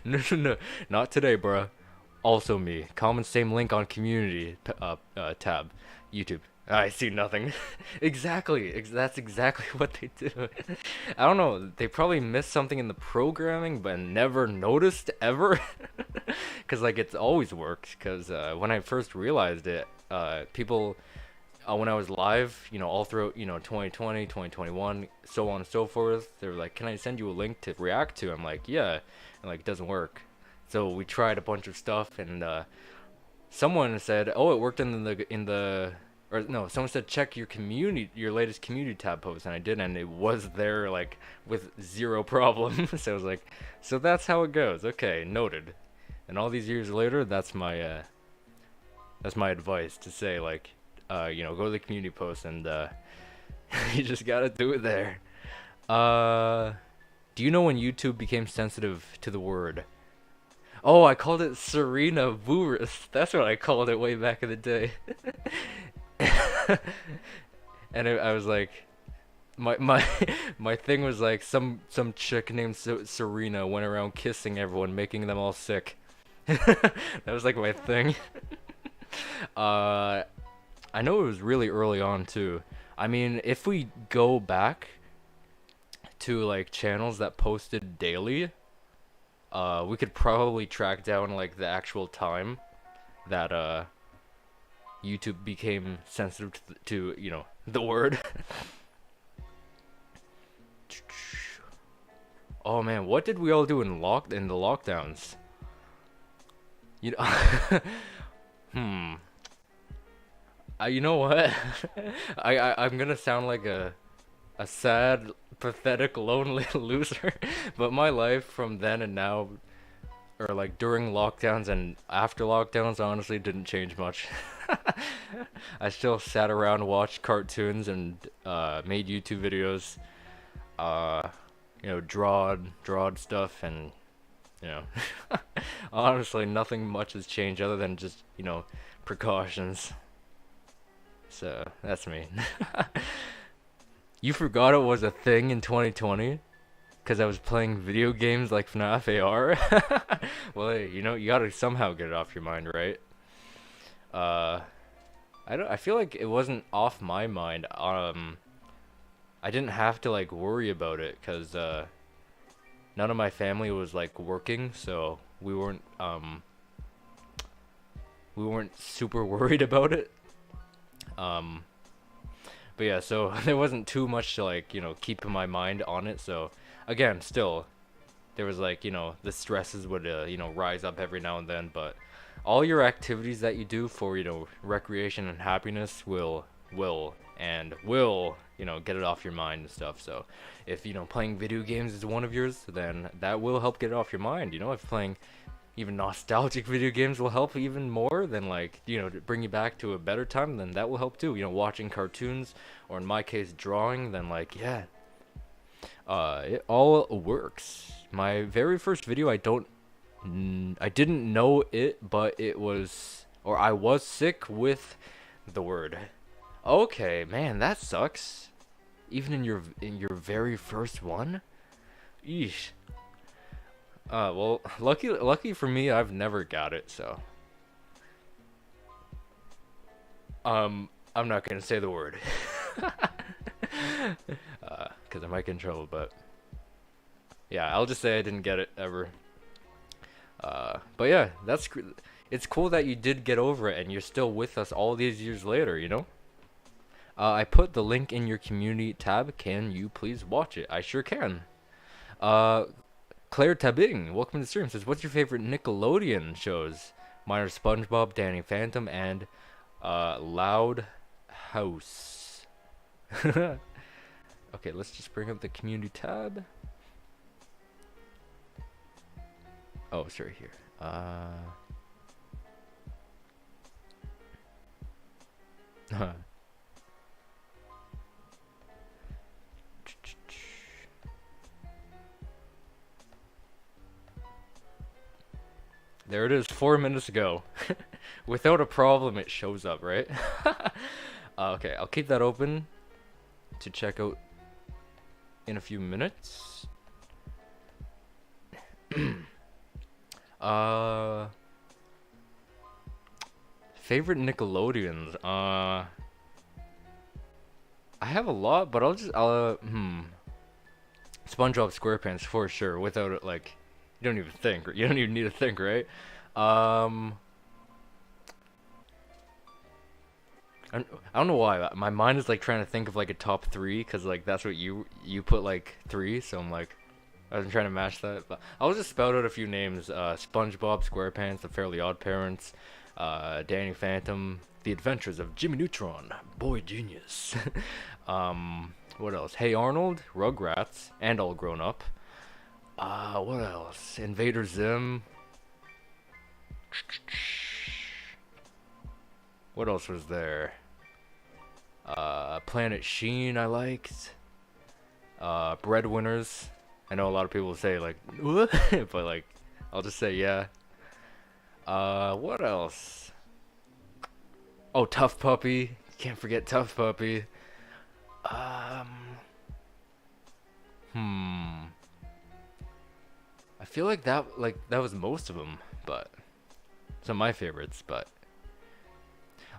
No, not today, bruh. Also me. Comment same link on community tab, YouTube. I see nothing. Exactly. That's exactly what they do. I don't know. They probably missed something in the programming, but never noticed ever. Cause like it's always worked. Cause when I first realized it, people, when I was live, you know, all throughout, you know, 2020, 2021, so on and so forth, they were like, "Can I send you a link to react to?" I'm like, "Yeah," and like it doesn't work. So we tried a bunch of stuff, and someone said, "Oh, it worked in the." Or no, someone said check your latest community tab post, and I did, and it was there like with zero problem. So I was like, so that's how it goes. Okay, noted. And all these years later, that's my That's my advice to say, like, go to the community post and you just gotta do it there. Uh, do you know when YouTube became sensitive to the word? Oh, I called it Serena Bourus. That's what I called it way back in the day. And I was like, my my thing was like some chick named Serena went around kissing everyone, making them all sick. That was like my thing. Uh, I know it was really early on too. I mean, if we go back to like channels that posted daily, we could probably track down like the actual time that YouTube became sensitive to the word. Oh man, what did we all do in the lockdowns? You know, hmm. You know what? I'm gonna sound like a sad, pathetic, lonely loser, but my life from then and now, or like during lockdowns and after lockdowns, honestly didn't change much. I still sat around, watched cartoons, and made YouTube videos. Drawed stuff, and you know, honestly, nothing much has changed other than just precautions. So that's me. You forgot it was a thing in 2020 because I was playing video games like FNAF AR. Well, hey, you gotta somehow get it off your mind, right? Uh, I feel like it wasn't off my mind. I didn't have to like worry about it because none of my family was like working, so we weren't super worried about it. Um, but yeah, so there wasn't too much to like keep in my mind on it. So again, still there was like the stresses would rise up every now and then, but all your activities that you do for recreation and happiness will get it off your mind and stuff. So if playing video games is one of yours, then that will help get it off your mind. If playing even nostalgic video games will help even more, then like to bring you back to a better time, then that will help too. Watching cartoons, or in my case drawing, then like yeah, it all works. My very first video, I didn't know it, but it was, or I was sick with the word. Okay, man, that sucks. Even in your very first one? Eesh. Well, lucky for me, I've never got it, so. I'm not gonna say the word. 'Cause I might get in trouble, but. Yeah, I'll just say I didn't get it ever. But yeah, it's cool that you did get over it and you're still with us all these years later. I put the link in your community tab. Can you please watch it? I sure can. Uh, Claire Tabing, welcome to the stream. Says, what's your favorite Nickelodeon shows? Mine are SpongeBob, Danny Phantom, and Loud House. Okay, let's just bring up the community tab. Oh, it's right here. There it is, 4 minutes ago. Without a problem, it shows up, right? Okay, I'll keep that open to check out in a few minutes. Favorite Nickelodeons. I have a lot, but SpongeBob SquarePants for sure. Without it, like, you don't even think. You don't even need to think, right? I don't know why. My mind is like trying to think of like a top three, because like that's what you put like three. So I'm like, I was trying to match that. But I'll just spout out a few names: SpongeBob SquarePants, The Fairly Odd Parents, Danny Phantom, The Adventures of Jimmy Neutron, Boy Genius. What else? Hey Arnold, Rugrats, and All Grown Up. What else? Invader Zim. What else was there? Planet Sheen I liked. Breadwinners. I know a lot of people say like, what? But like, I'll just say yeah. What else? Oh, Tough Puppy. Can't forget Tough Puppy. Um, hmm. I feel like that was most of them, but some of my favorites. But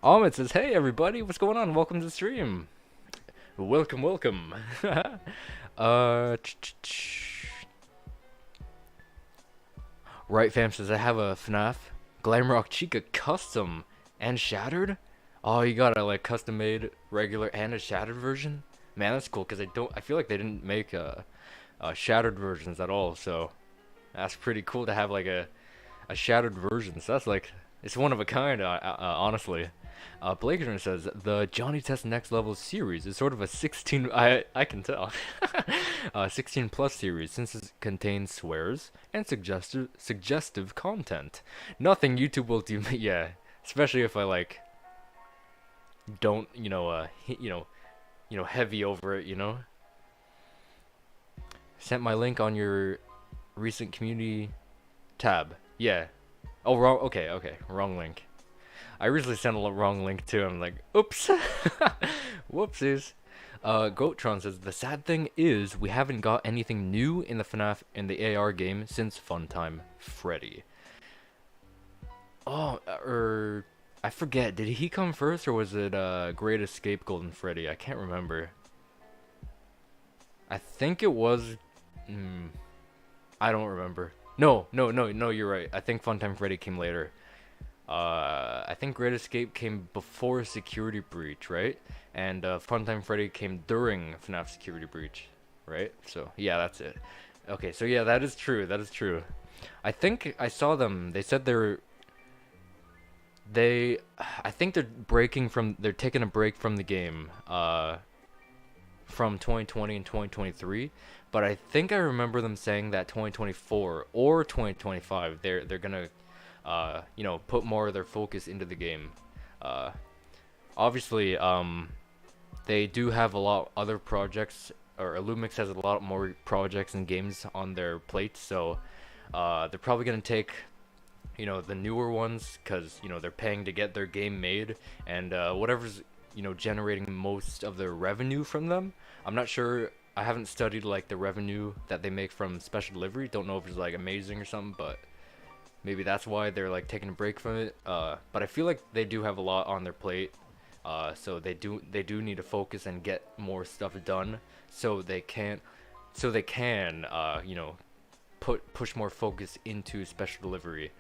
Ahmed says, "Hey everybody, what's going on? Welcome to the stream. Welcome, welcome." uh, right fam says, "I have a FNAF Glamrock Chica custom and shattered. Oh, you got a like custom made regular and a shattered version. Man, that's cool because I feel like they didn't make shattered versions at all. So that's pretty cool to have like a shattered version. So that's like it's one of a kind, honestly." Blakener says the Johnny Test Next Level series is sort of a 16. I can tell. 16 plus series since it contains swears and suggestive content. Nothing YouTube will do. Yeah, especially if I like don't heavy over it. Sent my link on your recent community tab. Yeah. Oh, wrong. Okay, wrong link. I recently sent a wrong link too. I'm like, oops. Whoopsies. Goattron says, the sad thing is we haven't got anything new in the FNAF in the AR game since Funtime Freddy. Oh, I forget. Did he come first or was it Great Escape Golden Freddy? I can't remember. I think it was. I don't remember. No, you're right. I think Funtime Freddy came later. I think Great Escape came before Security Breach, right? And Funtime Freddy came during FNAF Security Breach, right? So yeah, that's it. Okay, so yeah, that is true. That is true. I think I saw them. They said I think they're taking a break from the game, from 2020 and 2023. But I think I remember them saying that 2024 or 2025, they're gonna put more of their focus into the game. Obviously, they do have a lot other projects, or Illumix has a lot more projects and games on their plate, so they're probably gonna take, the newer ones, because, they're paying to get their game made, and whatever's, generating most of their revenue from them. I'm not sure. I haven't studied, like, the revenue that they make from special delivery. Don't know if it's, like, amazing or something, but maybe that's why they're like taking a break from it. But I feel like they do have a lot on their plate, so they do need to focus and get more stuff done, so they can push more focus into special delivery,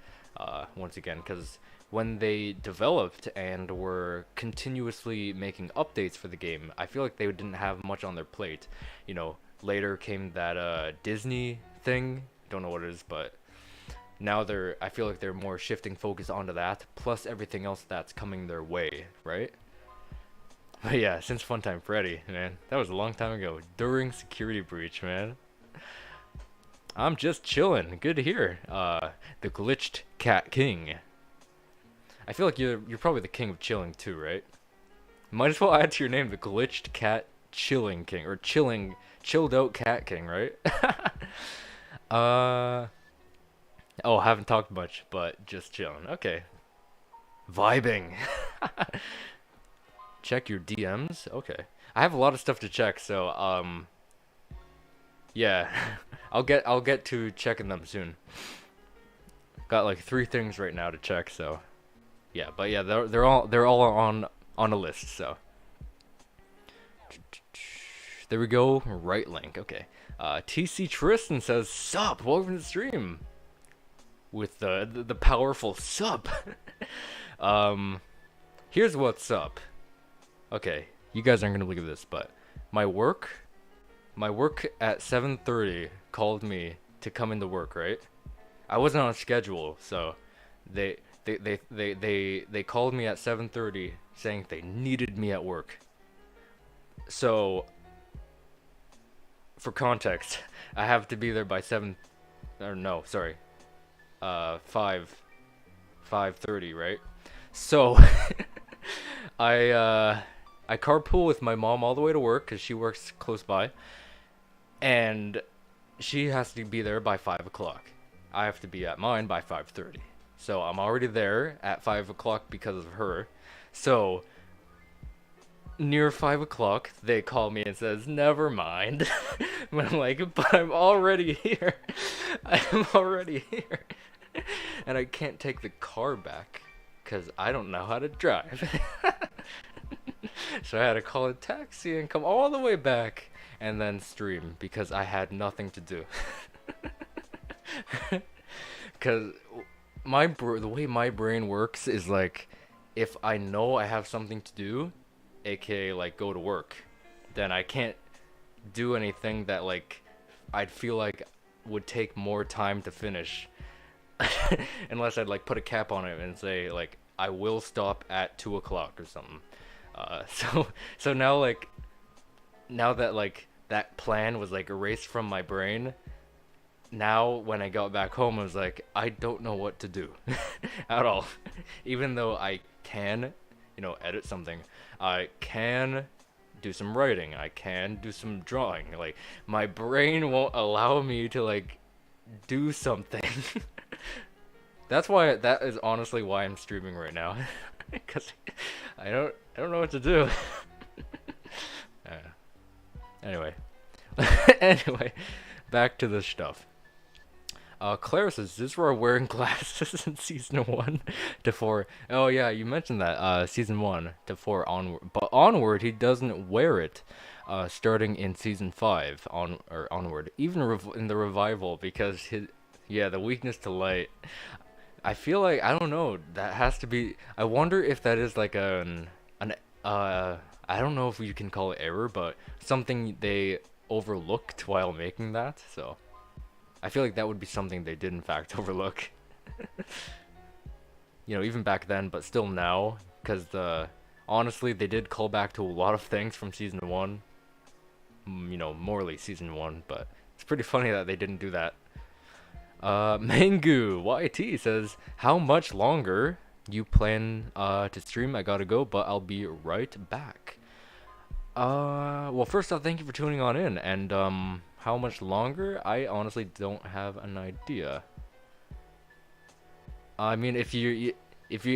once again, because when they developed and were continuously making updates for the game, I feel like they didn't have much on their plate. Later came that Disney thing. Don't know what it is, but now I feel like they're more shifting focus onto that, plus everything else that's coming their way, right? But yeah, since Funtime Freddy, man, that was a long time ago, during Security Breach, man. I'm just chilling. Good to hear. The Glitched Cat King. I feel like you're probably the king of chilling too, right? Might as well add to your name the Glitched Cat Chilling King, or chilled out Cat King, right? Oh, haven't talked much, but just chilling. Okay. Vibing. Check your DMs? Okay. I have a lot of stuff to check, so yeah. I'll get to checking them soon. Got like 3 things right now to check, so yeah, but yeah, they're all on a list, so there we go. Right link. Okay. TC Tristan says, "Sup, welcome to the stream." With the powerful sup. Here's what's up. Okay, you guys aren't gonna believe this, but my work at 7:30 called me to come into work, right? I wasn't on schedule, so they called me at 7:30 saying they needed me at work. So for context, I have to be there by 5:30, right? So I uh I carpool with my mom all the way to work because she works close by, and she has to be there by 5 o'clock. I have to be at mine by 5:30. So I'm already there at 5 o'clock because of her. So near 5 o'clock, they call me and says, "Never mind." But I'm like, "But I'm already here. I'm already here, and I can't take the car back because I don't know how to drive." So I had to call a taxi and come all the way back and then stream because I had nothing to do. Because the way my brain works is like, if I know I have something to do, aka like go to work, then I can't do anything that like I'd feel like would take more time to finish. Unless I'd like put a cap on it and say like I will stop at 2 o'clock or something. So now like now that like that plan was like erased from my brain, now when I got back home I was like, I don't know what to do at all. Even though I can, edit something, I can do some writing, I can do some drawing. Like my brain won't allow me to like do something. That is honestly why I'm streaming right now. Because I don't know what to do. Anyway. Anyway, back to the stuff. Claire says, "Is this where I'm wearing glasses in season 1 to 4?" Oh yeah, you mentioned that. Season 1 to 4 onward, but onward he doesn't wear it. Starting in season 5 onward, even in the revival, because the weakness to light. I feel like, I don't know. That has to be. I wonder if that is like I don't know if you can call it error, but something they overlooked while making that. So I feel like that would be something they did in fact overlook. Even back then, but still now, because honestly, they did call back to a lot of things from season 1. Morely season 1, but it's pretty funny that they didn't do that. Mangu YT says, "How much longer you plan to stream? I gotta go, but I'll be right back." Well, first off, thank you for tuning on in, and how much longer? I honestly don't have an idea. I mean, if you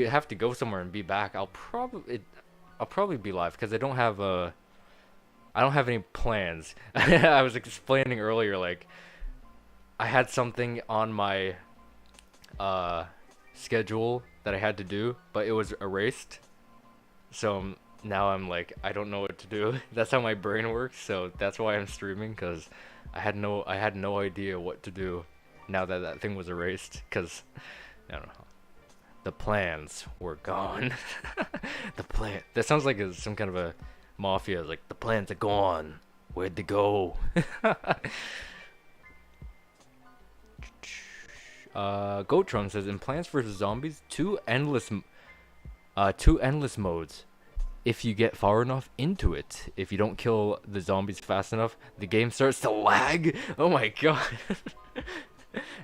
have to go somewhere and be back, I'll probably be live because I don't have any plans. I was explaining earlier, like I had something on my schedule that I had to do, but it was erased. So now I'm like, I don't know what to do. That's how my brain works. So that's why I'm streaming, because I had no idea what to do now that that thing was erased. Because I don't know, the plans were gone. That sounds like some kind of a mafia. Like, the plans are gone. Where'd they go? Goatron says, "In Plants vs Zombies, two endless modes. If you get far enough into it, if you don't kill the zombies fast enough, the game starts to lag." Oh my god.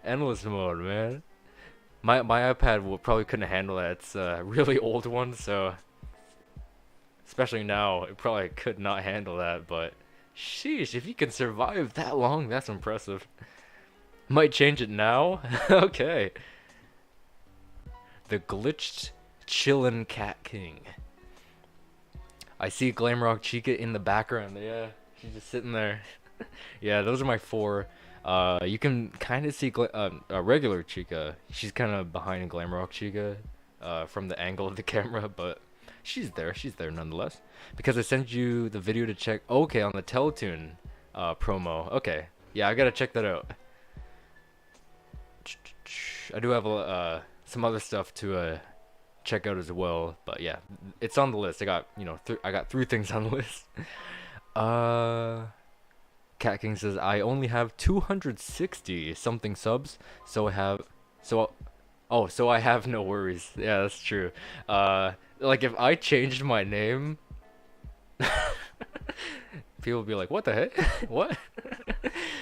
Endless mode, man. My iPad probably couldn't handle that. It's a really old one, so especially now, it probably could not handle that. But sheesh, if you can survive that long, that's impressive. Might change it now. Okay. The glitched chillin' cat king. I see Glamrock Chica in the background. Yeah, she's just sitting there. Yeah, those are my 4. You can kind of see a regular Chica. She's kind of behind Glamrock Chica from the angle of the camera, but she's there. She's there nonetheless. Because I sent you the video to check. Okay, on the Teletoon promo. Okay, yeah, I gotta check that out. I do have some other stuff to check out as well, but yeah, it's on the list. I got I got 3 things on the list. Cat King says, "I only have 260 something subs, so I have no worries." Yeah, that's true. Like, if I changed my name, people would be like, "What the heck? What?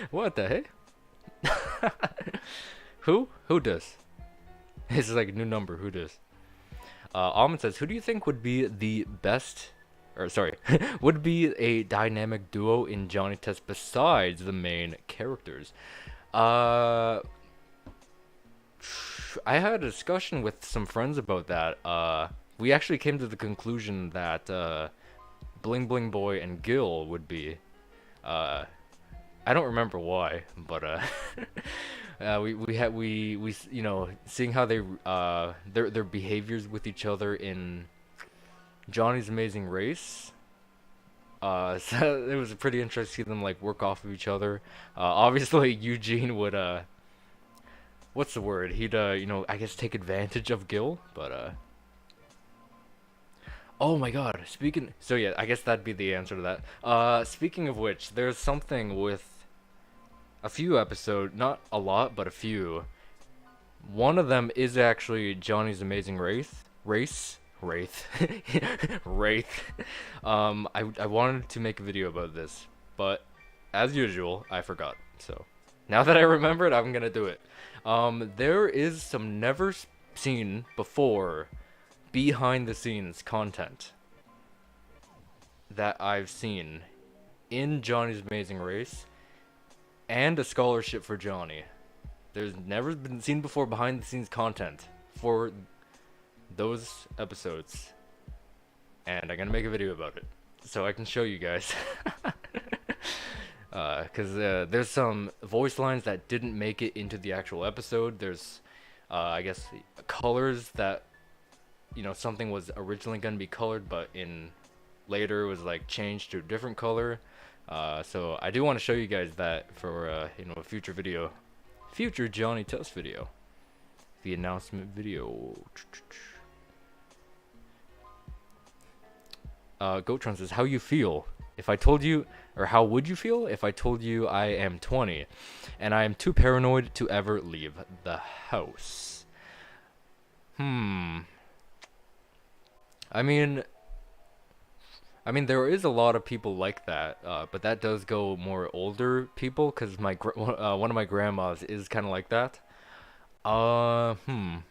What the heck?" Who does? This is like a new number. Who does? Almond says, who do you think would be the best, or sorry, would be a dynamic duo in Johnny Test besides the main characters? Uh, I had a discussion with some friends about that. We actually came to the conclusion that Bling Bling Boy and Gil would be. Uh, I don't remember why, but we you know, seeing how they their behaviors with each other in Johnny's Amazing Race. So it was pretty interesting to see them like work off of each other. Obviously Eugene would what's the word? He'd you know, I guess take advantage of Gil, but oh my god, speaking so yeah, I guess that'd be the answer to that. Speaking of which, there's something with a few episodes, not a lot, but a few. One of them is actually Johnny's Amazing Wraith. Wraith. I wanted to make a video about this, but as usual, I forgot. So now that I remember it, I'm gonna do it. There is some never seen before behind the scenes content that I've seen in Johnny's Amazing Race and a scholarship for Johnny. There's never been seen before behind the scenes content for those episodes, and I'm gonna make a video about it so I can show you guys. Because there's some voice lines that didn't make it into the actual episode. There's I guess colors that, you know, something was originally gonna be colored, but in later it was like changed to a different color. So I do want to show you guys that for you know, a future video, future Johnny Test video, the announcement video. Goatron says, how you feel if I told you, or how would you feel if I told you I am 20 and I am too paranoid to ever leave the house? I mean, there is a lot of people like that, but that does go more older people, because one of my grandmas is kind of like that. And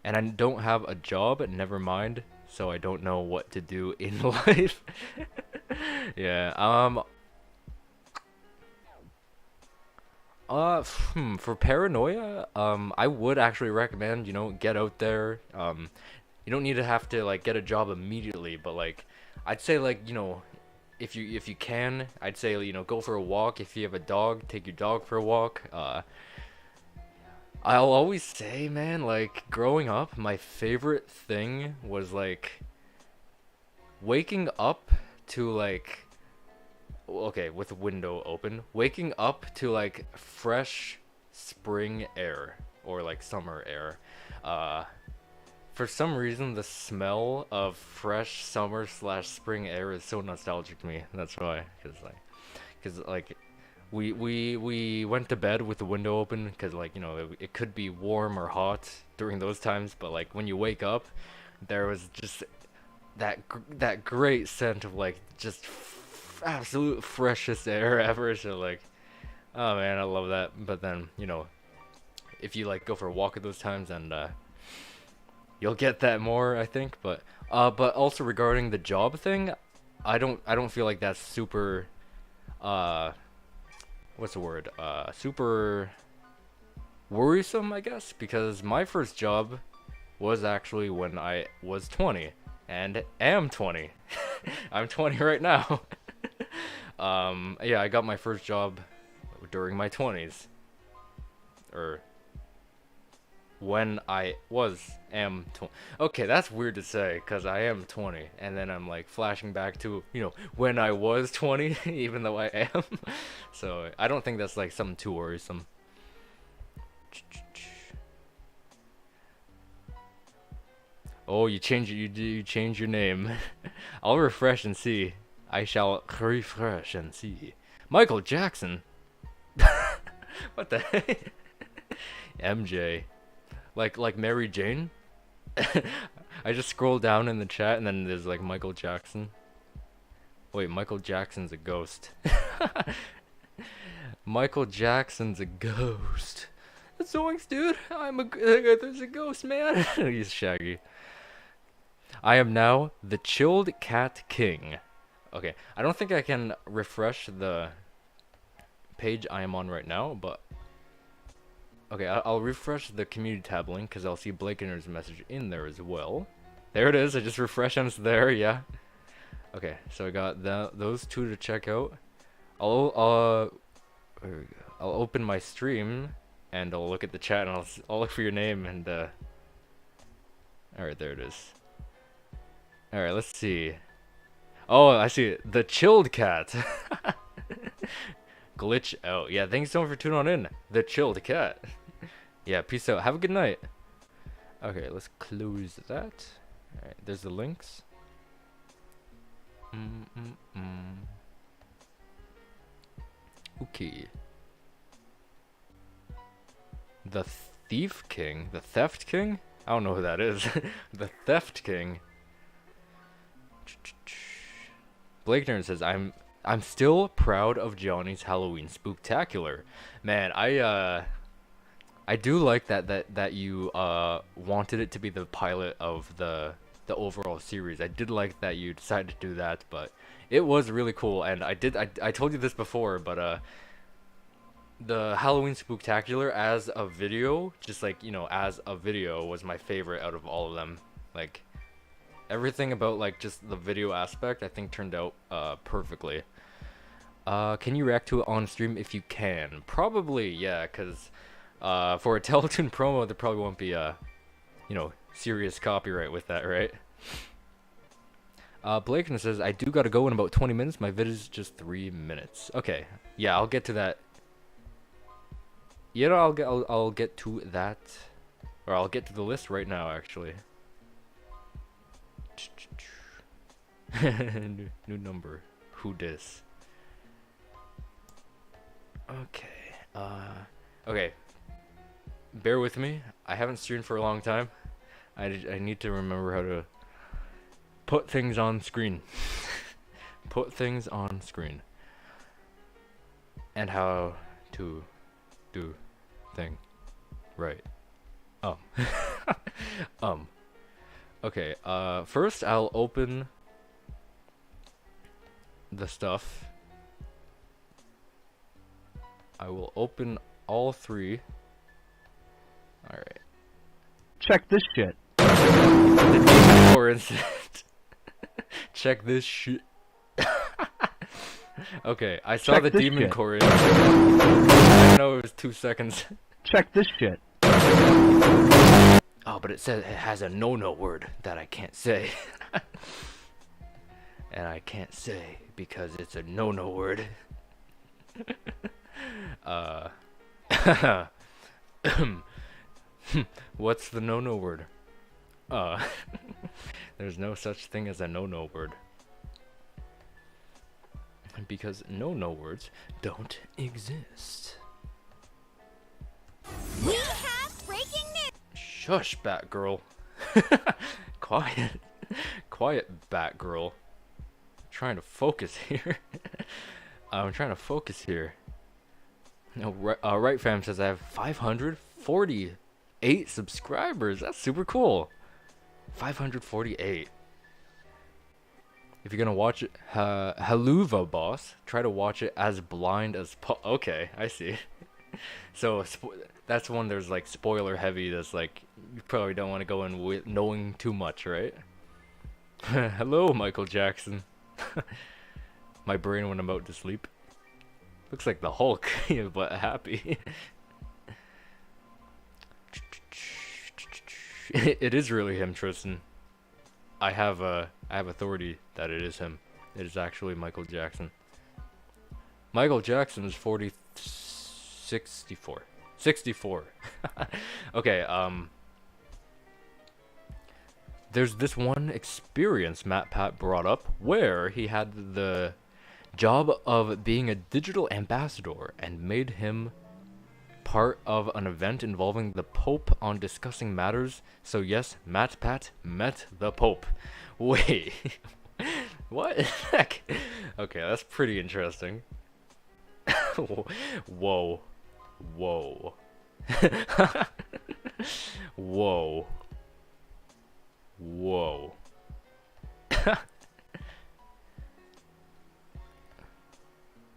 I don't have a job, never mind, so I don't know what to do in life. Yeah, for paranoia, I would actually recommend, you know, get out there. You don't need to have to like get a job immediately, but like I'd say, like, you know, if you can, I'd say, you know, go for a walk. If you have a dog, take your dog for a walk. I'll always say, man, like, growing up, my favorite thing was like waking up to like, okay, with the window open, waking up to like fresh spring air or like summer air. For some reason, the smell of fresh summer / spring air is so nostalgic to me. That's why, cause like we went to bed with the window open, because, like, you know, it could be warm or hot during those times, but like when you wake up, there was just that great scent of like just absolute freshest air ever. So like, oh man, I love that. But then, you know, if you like go for a walk at those times, and you'll get that more, I think. But also regarding the job thing, I don't feel like that's super what's the word? Super worrisome, I guess, because my first job was actually when I was 20 and am 20. I'm 20 right now. Yeah, I got my first job during my 20s, or when I am 20. Okay, that's weird to say, because I am 20, and then I'm like flashing back to, you know, when I was 20, even though I am. So I don't think that's like something too worrisome. Oh, you change your name. I'll refresh and see. I shall refresh and see. Michael Jackson. What the heck? MJ. Like Mary Jane? I just scroll down in the chat and then there's like Michael Jackson. Wait, Michael Jackson's a ghost. Michael Jackson's a ghost. Zoinks, dude! There's a ghost, man! He's Shaggy. I am now the Chilled Cat King. Okay, I don't think I can refresh the page I am on right now, but... Okay, I'll refresh the community tab link, because I'll see Blakener's message in there as well. There it is, I just refreshed and it's there, yeah. Okay, so I got those two to check out. I'll open my stream, and I'll look at the chat, and I'll look for your name, and alright, there it is. Alright, let's see. Oh, I see it. The Chilled Cat. Glitch out. Yeah, thanks so much for tuning on in. The Chilled Cat. Yeah, peace out. Have a good night. Okay, let's close that. Alright, there's the links. Okay. The Thief King? The Theft King? I don't know who that is. The Theft King. Blakener says, I'm still proud of Johnny's Halloween Spooktacular. Man, I do like that you wanted it to be the pilot of the overall series. I did like that you decided to do that, but it was really cool. And I told you this before, but the Halloween Spooktacular as a video, just like, you know, as a video, was my favorite out of all of them. Like, everything about, like, just the video aspect, I think turned out perfectly. Can you react to it on stream if you can? Probably, yeah, because for a Teletoon promo, there probably won't be you know, serious copyright with that, right? Blaken says, I do gotta go in about 20 minutes. My vid is just 3 minutes. Okay, yeah, I'll get to that. You know, I'll get to that, or I'll get to the list right now, actually. New number. Who dis? Okay. Okay. Bear with me. I haven't streamed for a long time. I need to remember how to put things on screen. Put things on screen. And how to do thing right. Okay, first I'll open the stuff. I will open all three. Alright. Check this shit. The Demon Core incident. Check this shit. Okay, I saw the Demon Core incident. I know it was 2 seconds. Check this shit. Oh, but it says it has a no-no word that I can't say. And I can't say because it's a no-no word. What's the no-no word? There's no such thing as a no-no word. Because no-no words don't exist. We have breaking news! Shush, Batgirl. Quiet. Quiet, Batgirl. Trying to focus here. I'm trying to focus here. No, right fam says I have 548 subscribers. That's super cool. 548. If you're gonna watch it, Haluva boss, try to watch it as blind as okay, I see. So that's one there's like spoiler heavy. That's like you probably don't want to go in with knowing too much, right? Hello, Michael Jackson. My brain went about to sleep. Looks like the Hulk, but happy. It is really him, Tristan. I have authority that it is him. It is actually Michael Jackson. Michael Jackson is 64. Okay, there's this one experience Matt Pat brought up where he had the job of being a digital ambassador and made him part of an event involving the Pope on discussing matters. So yes, Matt Pat met the Pope. Wait, what the heck? Okay, that's pretty interesting. Whoa. Whoa. Whoa.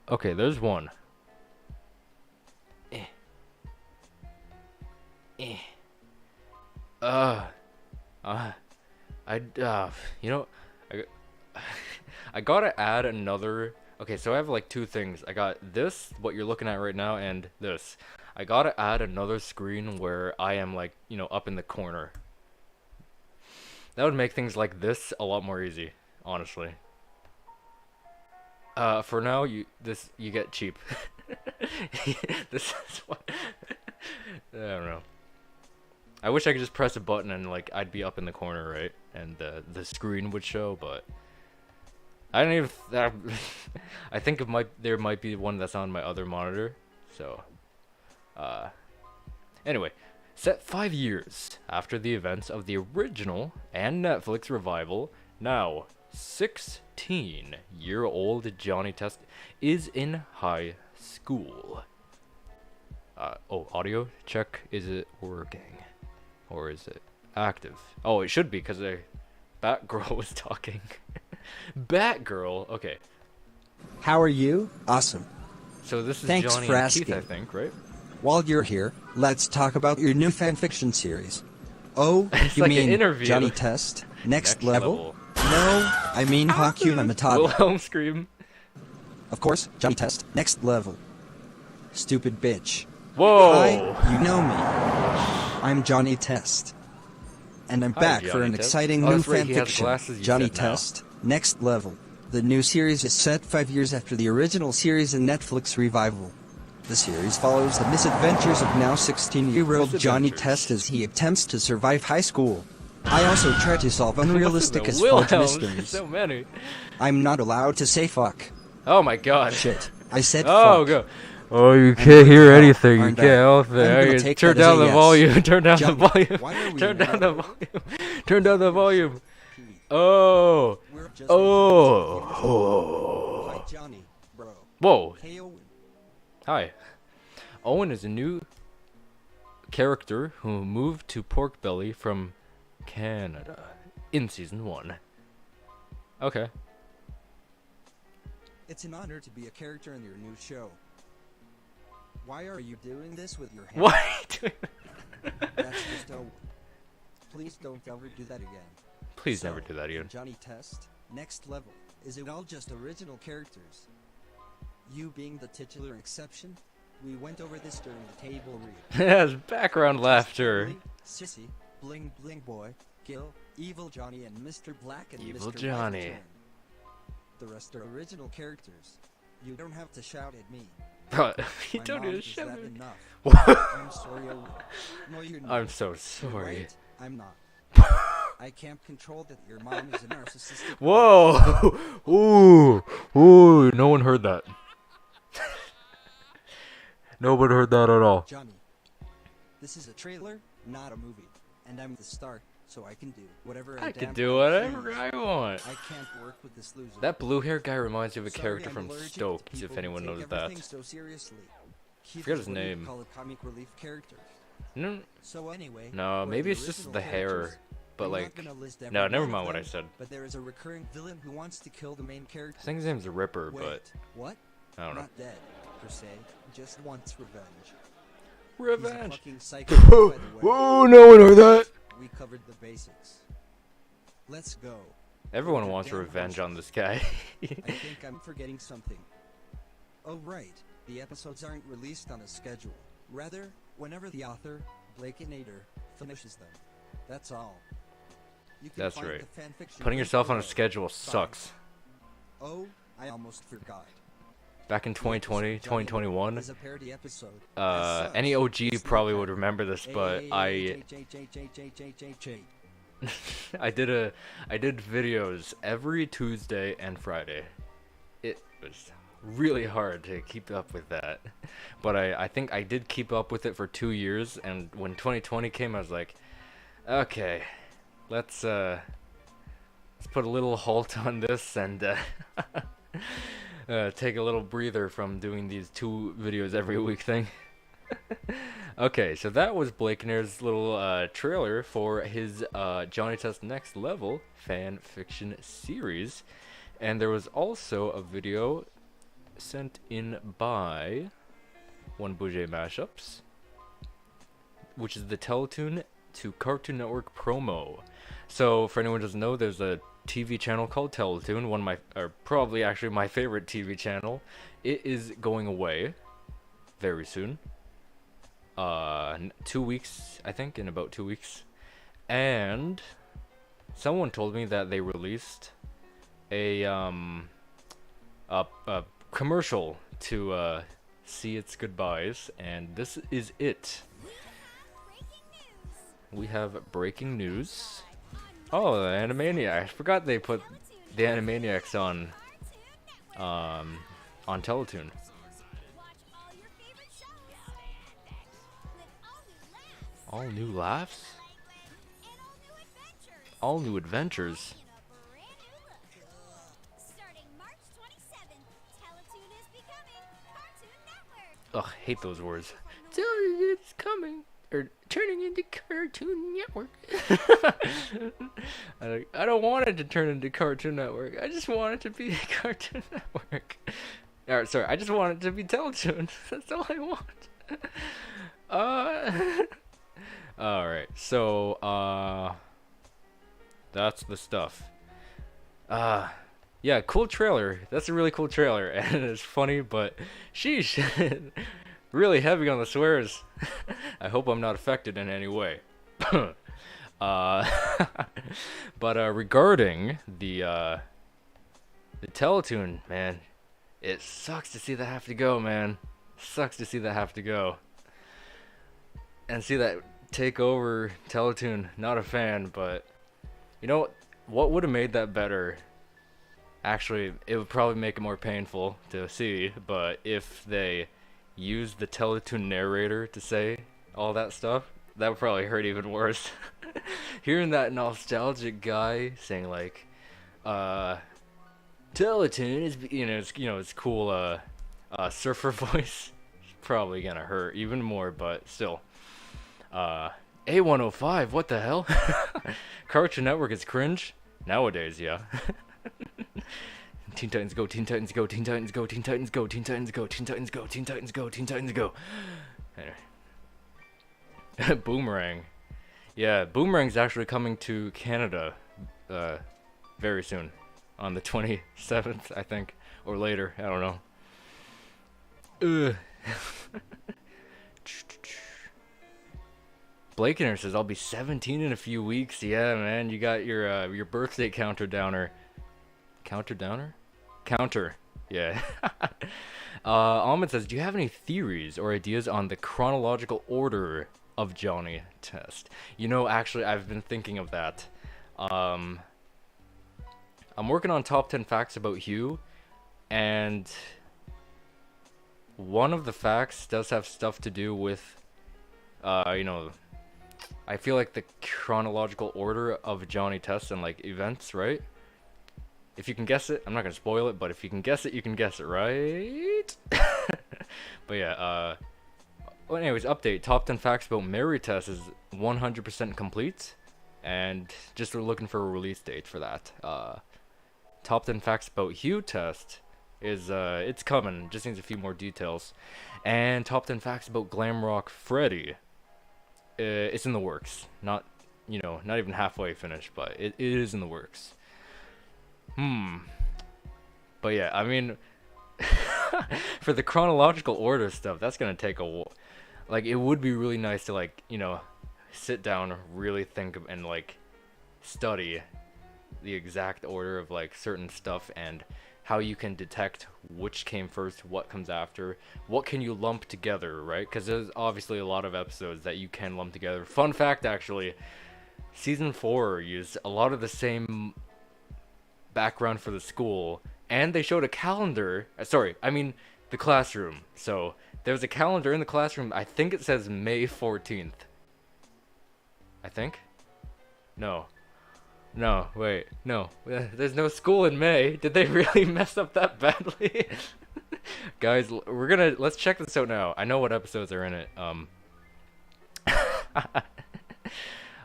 Okay, there's one. Eh. Eh. Uh. You know, I, I gotta add another. Okay, so I have like two things. I got this, what you're looking at right now, and this. I gotta add another screen where I am like, you know, up in the corner. That would make things like this a lot more easy, honestly. For now, you get cheap. This is what I don't know. I wish I could just press a button and like I'd be up in the corner, right? And the screen would show, but I don't even. I think there might be one that's on my other monitor. So, anyway, set 5 years after the events of the original and Netflix revival, now 16-year-old Johnny Test is in high school. Oh, audio check. Is it working? Or is it active? Oh, it should be because a Batgirl was talking. Batgirl? Okay. How are you? Awesome. So this is Thanks Johnny for and Keith, asking. I think, right? While you're here, let's talk about your new fanfiction series. Oh, It's you like an mean interview. Johnny Test? Next level? No, I mean Hakuna Matata. Wilhelm scream. Of course, Johnny Test. Next level. Stupid bitch. Whoa! Hi, you know me. I'm Johnny Test. And I'm Hi, back for Johnny an Test. exciting Oh, new that's right, he has fanfiction. glasses, you Johnny said now. Test. Next level. The new series is set 5 years after the original series and Netflix revival. The series follows the misadventures of now 16-year-old Johnny Misadventures. Test as he attempts to survive high school. I also try to solve unrealistic What's as the fudge Wilhelms? mysteries. So many. I'm not allowed to say fuck. Oh my god. Shit. I said Oh, fuck. go. Oh, you I'm can't good hear to help, anything. You aren't can't I? help I'm gonna it. take Turn that as down a the yes. volume. Turn down the Johnny, volume. why are we Turn down not- the volume. Turn down the volume. Oh. We're just Oh. Hi, Johnny, bro. Whoa. Hey, Owen. Hi. Owen is a new character who moved to Pork Belly from Canada in season 1. Okay. It's an honor to be a character in your new show. Why are you doing this with your hands? What? That's just Owen. Please don't ever do that again. Please So, never do that again. Johnny Test, next level. Is it all just original characters? You being the titular exception? We went over this during the table read. Yes, background laughter. Billy, Sissy, Bling Bling Boy, Gil, Evil Johnny, and Mr. Black and Evil Mr. Johnny. White return. The rest are original characters. You don't have to shout at me. Bro, you My don't mom need to is shut that me. enough. What? I'm sorry, Owen. No, you're not. I'm so You're sorry. right, I'm not. I can't control that your mom is a narcissistic. Whoa! Ooh! Ooh! No one heard that. No one heard that at all. Johnny, this is a trailer, not a movie, and I'm the star, so I can do whatever I damn can do well whatever please. I want. I can't work with this loser. That blue hair guy reminds me of a Sorry, character I'm from allergic to Stoked, people if who anyone take knows that. everything so seriously. Keith Forget is his what you'd name. Call a comic relief character. No, So anyway, no, for maybe the it's just original the hair. characters, But I'm like, not gonna list every no, never one of mind what I them, said. But there is a recurring villain who wants to kill the main character. I think his name's Ripper, Wait, but what? I don't know. Not dead, per se. Just wants revenge. He's a Revenge. fucking psycho, by the way. Whoa! No one heard that. We covered the basics. Let's go. Everyone You're wants damn revenge on horses. this guy. I think I'm forgetting something. Oh right, the episodes aren't released on a schedule. Rather, whenever the author, Blakeinator, finishes them. That's all. You can That's find right. the fanfiction Putting link yourself on a below. schedule Fine. sucks. Oh, I almost forgot. Back in The 2020, episode Johnny 2021, is a parody episode. As such, any OG it's probably not would canon. remember this, but I I did videos every Tuesday and Friday. It was really hard to keep up with that, but I think I did keep up with it for 2 years, and when 2020 came I was like, okay, let's put a little halt on this and take a little breather from doing these 2 videos every week thing. Okay, so that was Blake Nair's little trailer for his Johnny Test Next Level fan fiction series. And there was also a video sent in by One Bouget Mashups, which is the Teletoon to Cartoon Network promo. So, for anyone who doesn't know, there's a TV channel called Teletoon, one of my, or probably actually my favorite TV channel. It is going away very soon. 2 weeks, I think, in about 2 weeks. And someone told me that they released a commercial to see its goodbyes, and this is it. We have breaking news. Oh, the Animaniacs. I forgot they put the Animaniacs on Teletoon. All new laughs? All new adventures? Ugh, hate those words. It's coming. Or turning into Cartoon Network. I don't want it to turn into Cartoon Network. I just want it to be Cartoon Network. Alright, sorry. I just want it to be Teletoon. That's all I want. Alright, so, that's the stuff. Yeah, cool trailer. That's a really cool trailer, and it's funny, but sheesh. Really heavy on the swears. I hope I'm not affected in any way. But regarding the Teletoon, man, it sucks to see that have to go, man. Sucks to see that have to go. And see that take over Teletoon. Not a fan, but you know what would have made that better? Actually, it would probably make it more painful to see, but if they used the Teletoon narrator to say all that stuff, that would probably hurt even worse. Hearing that nostalgic guy saying like, Teletoon is, it's cool, surfer voice, it's probably gonna hurt even more, but still. A105, what the hell? Cartoon Network is cringe? Nowadays, yeah. Teen Titans Go, Teen Titans Go, Teen Titans Go, Teen Titans Go, Teen Titans Go, Teen Titans Go, Teen Titans Go, Teen Titans Go. Anyway. Boomerang. Yeah, Boomerang's actually coming to Canada very soon. On the 27th, I think. Or later, I don't know. Ugh. Blakener says, I'll be 17 in a few weeks. Yeah, man, you got your birthday counter downer. Counter downer? Counter. Yeah. Almond says, do you have any theories or ideas on the chronological order of Johnny Test? You know, actually, I've been thinking of that. I'm working on top 10 facts about Hugh, and one of the facts does have stuff to do with, I feel like the chronological order of Johnny Test and like events, right? If you can guess it, I'm not gonna spoil it, but if you can guess it, you can guess it, right? But yeah, well, anyways, update. Top 10 facts about Mary Test is 100% complete, and just looking for a release date for that. Top 10 facts about Hugh Test is, it's coming, just needs a few more details. And top 10 facts about Glamrock Freddy, it's in the works. Not even halfway finished, but it is in the works. But yeah, I mean, for the chronological order stuff, that's gonna take a while. Like, it would be really nice to, like, sit down, really think and, like, study the exact order of, like, certain stuff and how you can detect which came first, what comes after, what can you lump together, right? Because there's obviously a lot of episodes that you can lump together. Fun fact, actually, Season 4 used a lot of the same background for the school, and they showed a calendar, the classroom. So there's a calendar in the classroom. I think it says May 14th. I think? No, wait, no. There's no school in May. Did they really mess up that badly? Guys, let's check this out now. I know what episodes are in it.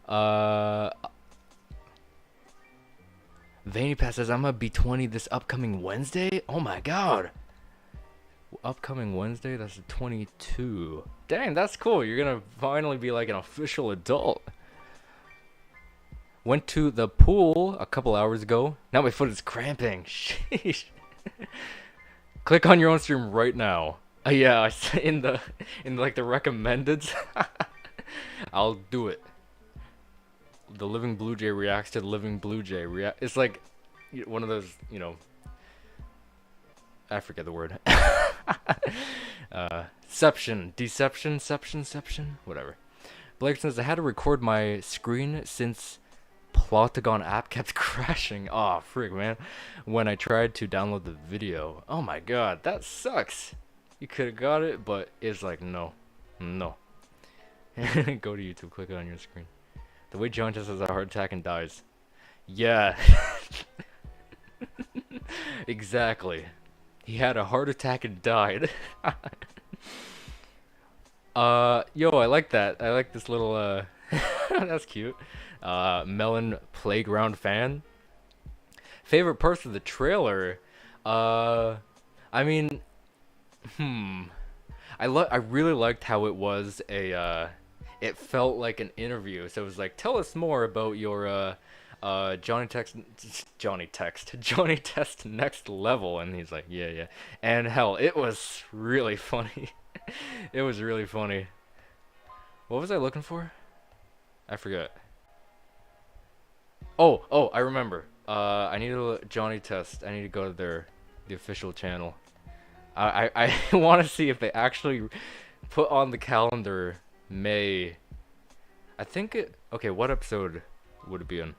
uh, Vanity says I'm gonna be 20 this upcoming Wednesday. Oh my god. Upcoming Wednesday, that's the 22. Dang, that's cool. You're gonna finally be like an official adult. Went to the pool a couple hours ago. Now my foot is cramping. Sheesh. Click on your own stream right now. Yeah, in like the recommendeds. I'll do it. The Living Blue Jay reacts to the Living Blue Jay. It's like one of those, you know. I forget the word. Deception, whatever. Blake says I had to record my screen since Plotagon app kept crashing. Aw, frick, man. When I tried to download the video. Oh my god, that sucks. You could have got it, but it's like, no. No. Go to YouTube, click it on your screen. The way John just has a heart attack and dies. Yeah. Exactly. He had a heart attack and died. Yo, I like that. I like this little, that's cute. Melon Playground fan. Favorite parts of the trailer? I mean, I really liked how it was it felt like an interview. So it was like, tell us more about your, Johnny Test next level. And he's like, yeah. And hell, it was really funny. It was really funny. What was I looking for? I forgot. Oh, I remember. I need to Johnny Test. I need to go to the official channel. I want to see if they actually put on the calendar May. I think it. Okay, what episode would it be in?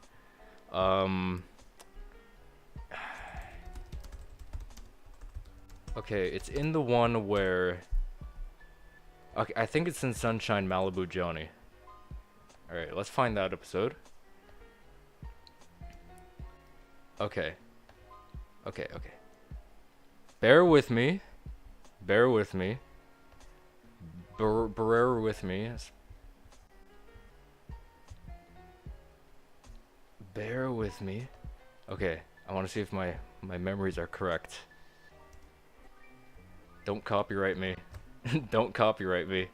Okay, it's in the one where. Okay, I think it's in Sunshine Malibu Johnny. All right, let's find that episode. Okay. Bear with me. Bear with me. Bear with me. Okay, I want to see if my memories are correct. Don't copyright me. Don't copyright me.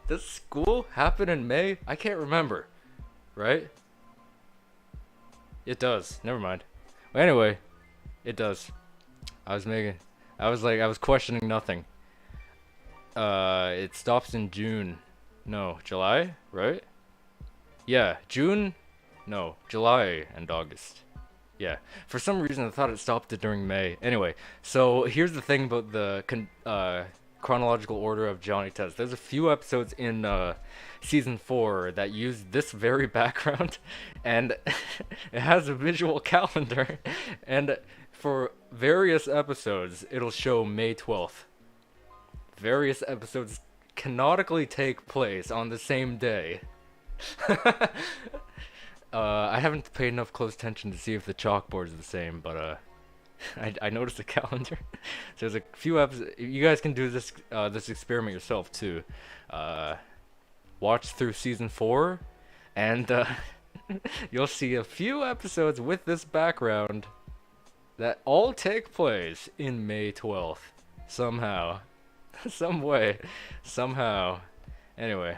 Does school happen in May? I can't remember. Right? It does. Never mind. Well, anyway, it does. I was questioning nothing. It stops in June. No, July, right? Yeah, June? No, July and August. Yeah. For some reason, I thought it stopped it during May. Anyway, so here's the thing about the chronological order of Johnny Test. There's a few episodes in season 4 that use this very background, and it has a visual calendar, and for various episodes, it'll show May 12th. Various episodes canonically take place on the same day. I haven't paid enough close attention to see if the chalkboard is the same, but I noticed the calendar. So there's a few episodes. You guys can do this this experiment yourself too. Watch through season 4, and you'll see a few episodes with this background that all take place in May 12th somehow, some way, somehow. Anyway.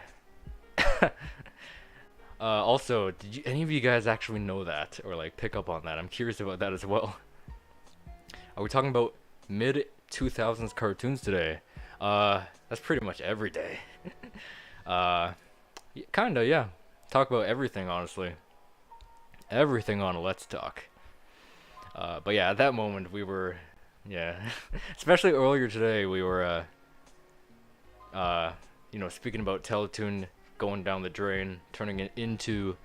Also, did any of you guys actually know that or like pick up on that? I'm curious about that as well. Are we talking about mid 2000s cartoons today? That's pretty much every day. Kinda, yeah. Talk about everything, honestly. Everything on Let's Talk. But yeah, at that moment we were, yeah. Especially earlier today, we were, you know, speaking about Teletoon going down the drain, turning it into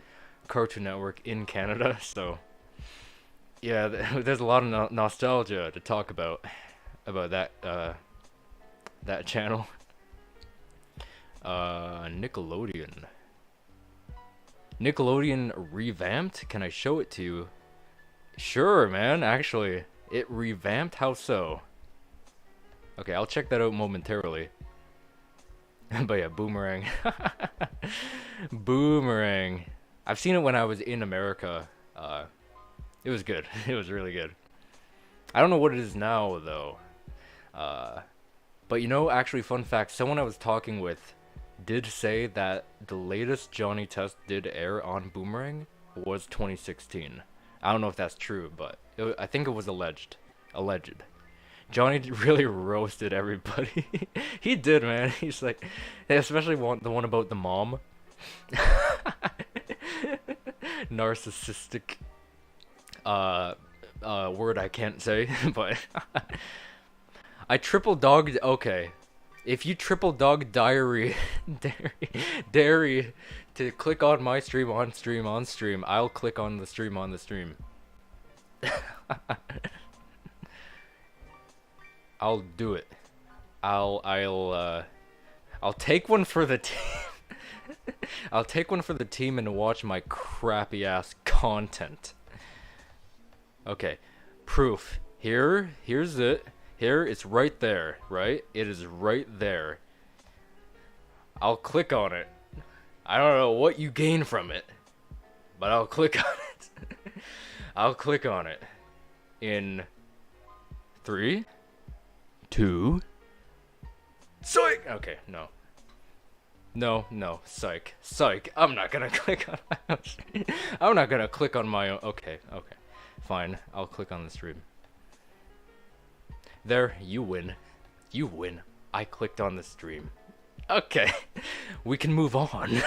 Cartoon Network in Canada. So yeah, there's a lot of nostalgia to talk about that that channel. Nickelodeon. Nickelodeon revamped? Can I show it to you? Sure, man, actually. It revamped? How so? Okay, I'll check that out momentarily. But yeah, Boomerang. Boomerang. I've seen it when I was in America. It was good. It was really good. I don't know what it is now, though. But you know, actually, fun fact, someone I was talking with did say that the latest Johnny test did air on Boomerang was 2016. I don't know if that's true, but I think it was alleged. Alleged. Johnny really roasted everybody. He did, man. He's like, especially the one about the mom. Narcissistic. Word I can't say, but I triple dogged. Okay, if you triple dog dairy to click on my stream on stream, I'll click on the stream on the stream. I'll do it. I'll take one for the team. I'll take one for the team and watch my crappy ass content. Okay, proof. Here's it. Here, it's right there, right? It is right there. I'll click on it. I don't know what you gain from it, but I'll click on it. I'll click on it. In 3, 2, psych! Okay, no. No, psych. Psych. I'm not gonna click on my own stream. I'm not gonna click on my own. Okay. Fine, I'll click on the stream. There, you win. You win. I clicked on the stream. Okay, we can move on.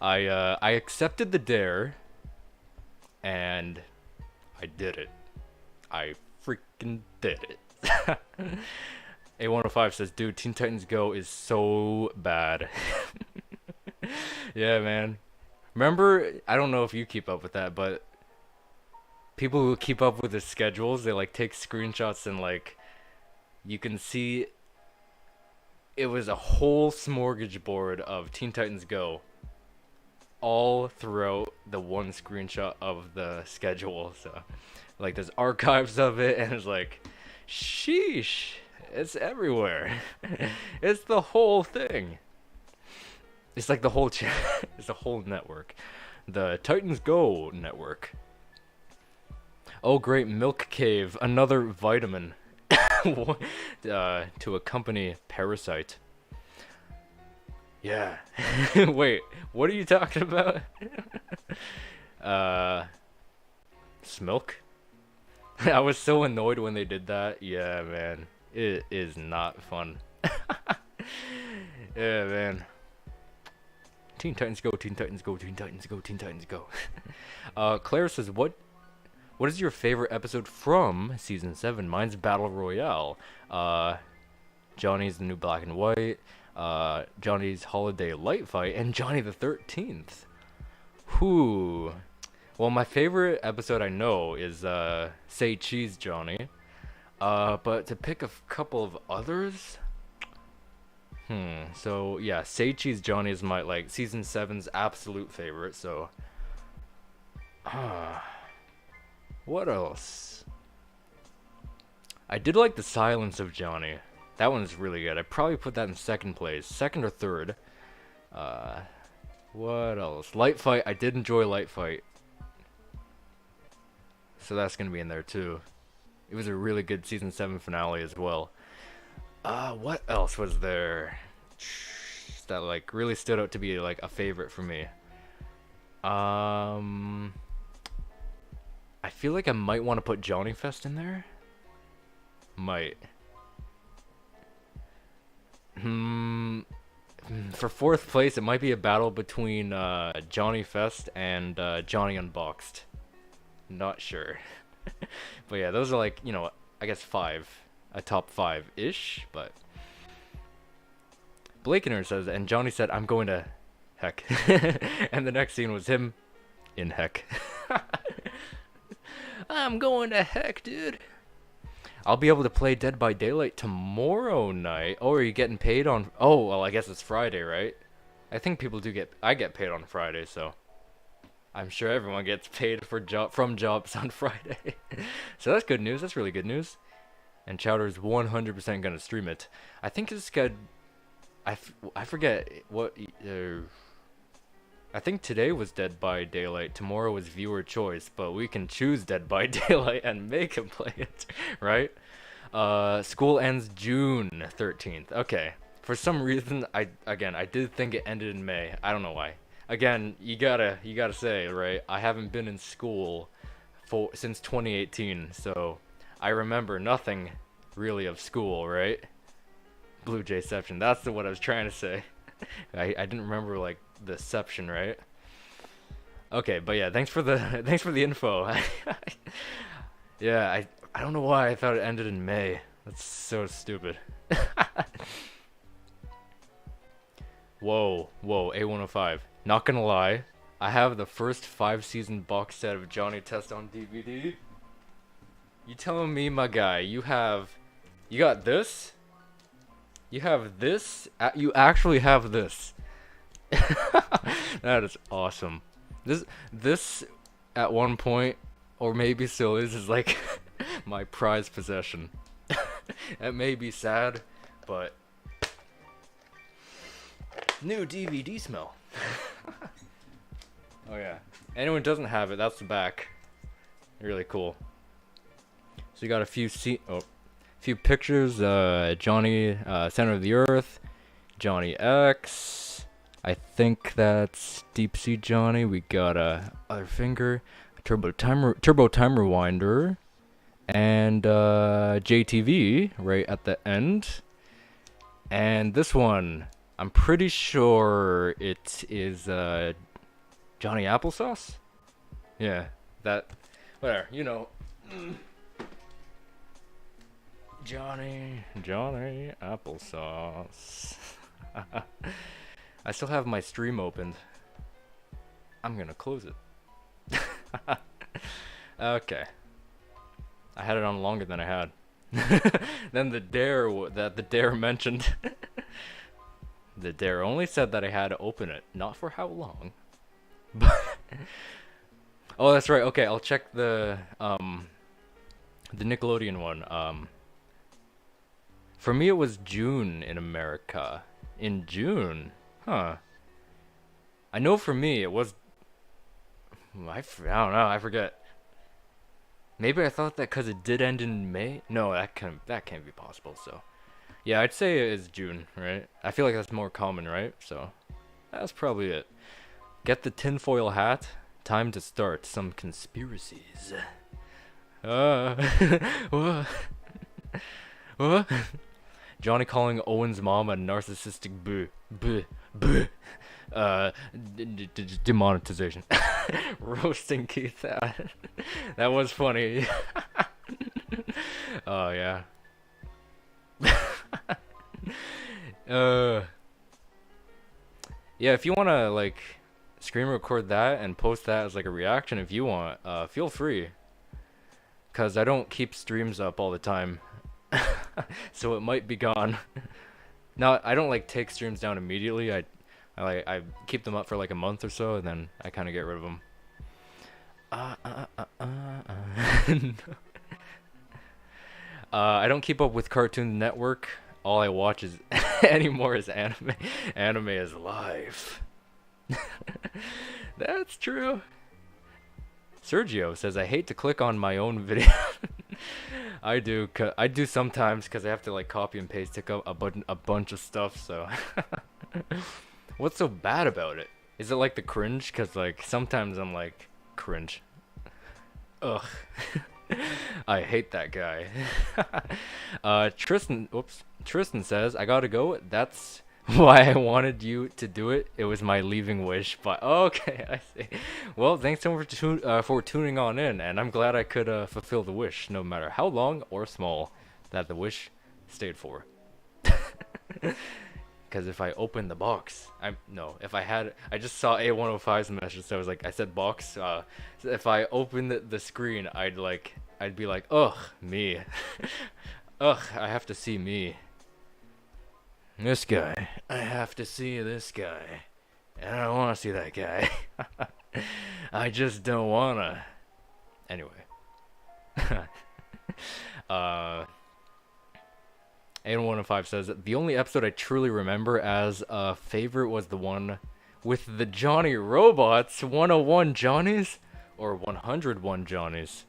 I accepted the dare, and I did it. I freaking did it. A105 says, dude, Teen Titans Go is so bad. Yeah, man. Remember, I don't know if you keep up with that, but people who keep up with the schedules, they like take screenshots and like you can see it was a whole smorgasbord of Teen Titans Go all throughout the one screenshot of the schedule. So like there's archives of it and it's like sheesh, it's everywhere. It's the whole thing. It's like the whole it's the whole network. The Titans Go network. Oh great, Milk Cave, another vitamin to accompany Parasite. Yeah. Wait, what are you talking about? Smilk? I was so annoyed when they did that. Yeah, man. It is not fun. Yeah, man. Teen Titans Go, Teen Titans Go, Teen Titans Go, Teen Titans Go. Claire says, what is your favorite episode from Season 7? Mine's Battle Royale. Johnny's the new Black and White. Johnny's Holiday Light Fight. And Johnny the 13th. Whew. Well, my favorite episode I know is Say Cheese Johnny. But to pick a couple of others... So, yeah, Say Cheese Johnny is my, like, Season 7's absolute favorite, so... What else? I did like the Silence of Johnny. That one's really good. I'd probably put that in second place. Second or third. What else? Light Fight. I did enjoy Light Fight. So that's going to be in there too. It was a really good Season 7 finale as well. What else was there that like really stood out to be like a favorite for me? I feel like I might want to put Johnny Fest in there. Might. For fourth place, it might be a battle between Johnny Fest and Johnny Unboxed. Not sure. But yeah, those are like, you know, I guess a top 5-ish, but... Blakener says, and Johnny said, I'm going to heck. And the next scene was him in heck. I'm going to heck, dude. I'll be able to play Dead by Daylight tomorrow night. Oh, are you getting paid on... Oh, well, I guess it's Friday, right? I think people do I get paid on Friday, so I'm sure everyone gets paid for from jobs on Friday. So that's good news. That's really good news. And Chowder's 100% gonna stream it. I think it's good. I forget what. I think today was Dead by Daylight. Tomorrow was viewer choice, but we can choose Dead by Daylight and make him play it, right? School ends June 13th. Okay. For some reason, I did think it ended in May. I don't know why. Again, you gotta say, right? I haven't been in school since 2018, so I remember nothing really of school, right? Blue Jayception. That's what I was trying to say. I didn't remember like the Ception, right? Okay, but yeah, thanks for the info. Yeah, I don't know why I thought it ended in May. That's so stupid. Whoa, A105. Not gonna lie, I have the first 5-season box set of Johnny Test on DVD. You telling me, my guy, you got this? You have this? You actually have this. That is awesome. This at one point, or maybe still is like my prized possession. It may be sad, but new DVD smell. Oh yeah. Anyone doesn't have it, that's the back. Really cool. So you got a few pictures. Johnny, Center of the Earth. Johnny X. I think that's Deep Sea Johnny. We got a other finger, a turbo time rewinder, and JTV right at the end. And this one, I'm pretty sure it is Johnny Applesauce. Yeah, that. Whatever, you know. Johnny Applesauce. I still have my stream opened. I'm gonna close it. Okay. I had it on longer than I had. Then the dare that the dare mentioned. The dare only said that I had to open it, not for how long. But oh, that's right. Okay, I'll check the Nickelodeon one. For me, it was June in America. In June? Huh. I know for me, it was... I don't know, I forget. Maybe I thought that because it did end in May? No, that can't be possible, so... Yeah, I'd say it is June, right? I feel like that's more common, right? So, that's probably it. Get the tinfoil hat. Time to start some conspiracies. What? What? Johnny calling Owen's mom a narcissistic demonetization. Roasting Keith. That was funny. Oh yeah. Yeah, if you wanna like screen record that and post that as like a reaction if you want, feel free. Cause I don't keep streams up all the time. So it might be gone. Now I don't like take streams down immediately. I keep them up for like a month or so, and then I kind of get rid of them. I don't keep up with Cartoon Network. All I watch is anymore is anime. Anime is life. That's true. Sergio says, I hate to click on my own video. I do sometimes because I have to like copy and paste, take up a bunch of stuff, so. What's so bad about it? Is it like the cringe? Because like sometimes I'm like, cringe. Ugh. I hate that guy. Tristan says, I gotta go. That's why I wanted you to do it. It was my leaving wish. But okay, I see. Well, thanks so much for tuning on in, and I'm glad I could fulfill the wish, no matter how long or small that the wish stayed for. Because if I open the box, I just saw A105's message, so I was like, I said box. So if I open the screen, I'd be like, ugh, me. Ugh, I have to see me. This guy. I have to see this guy. And I don't want to see that guy. I just don't wanna. Anyway. uh, 8115 says, the only episode I truly remember as a favorite was the one with the Johnny Robots, 101 Johnnies, or 101 Johnnies.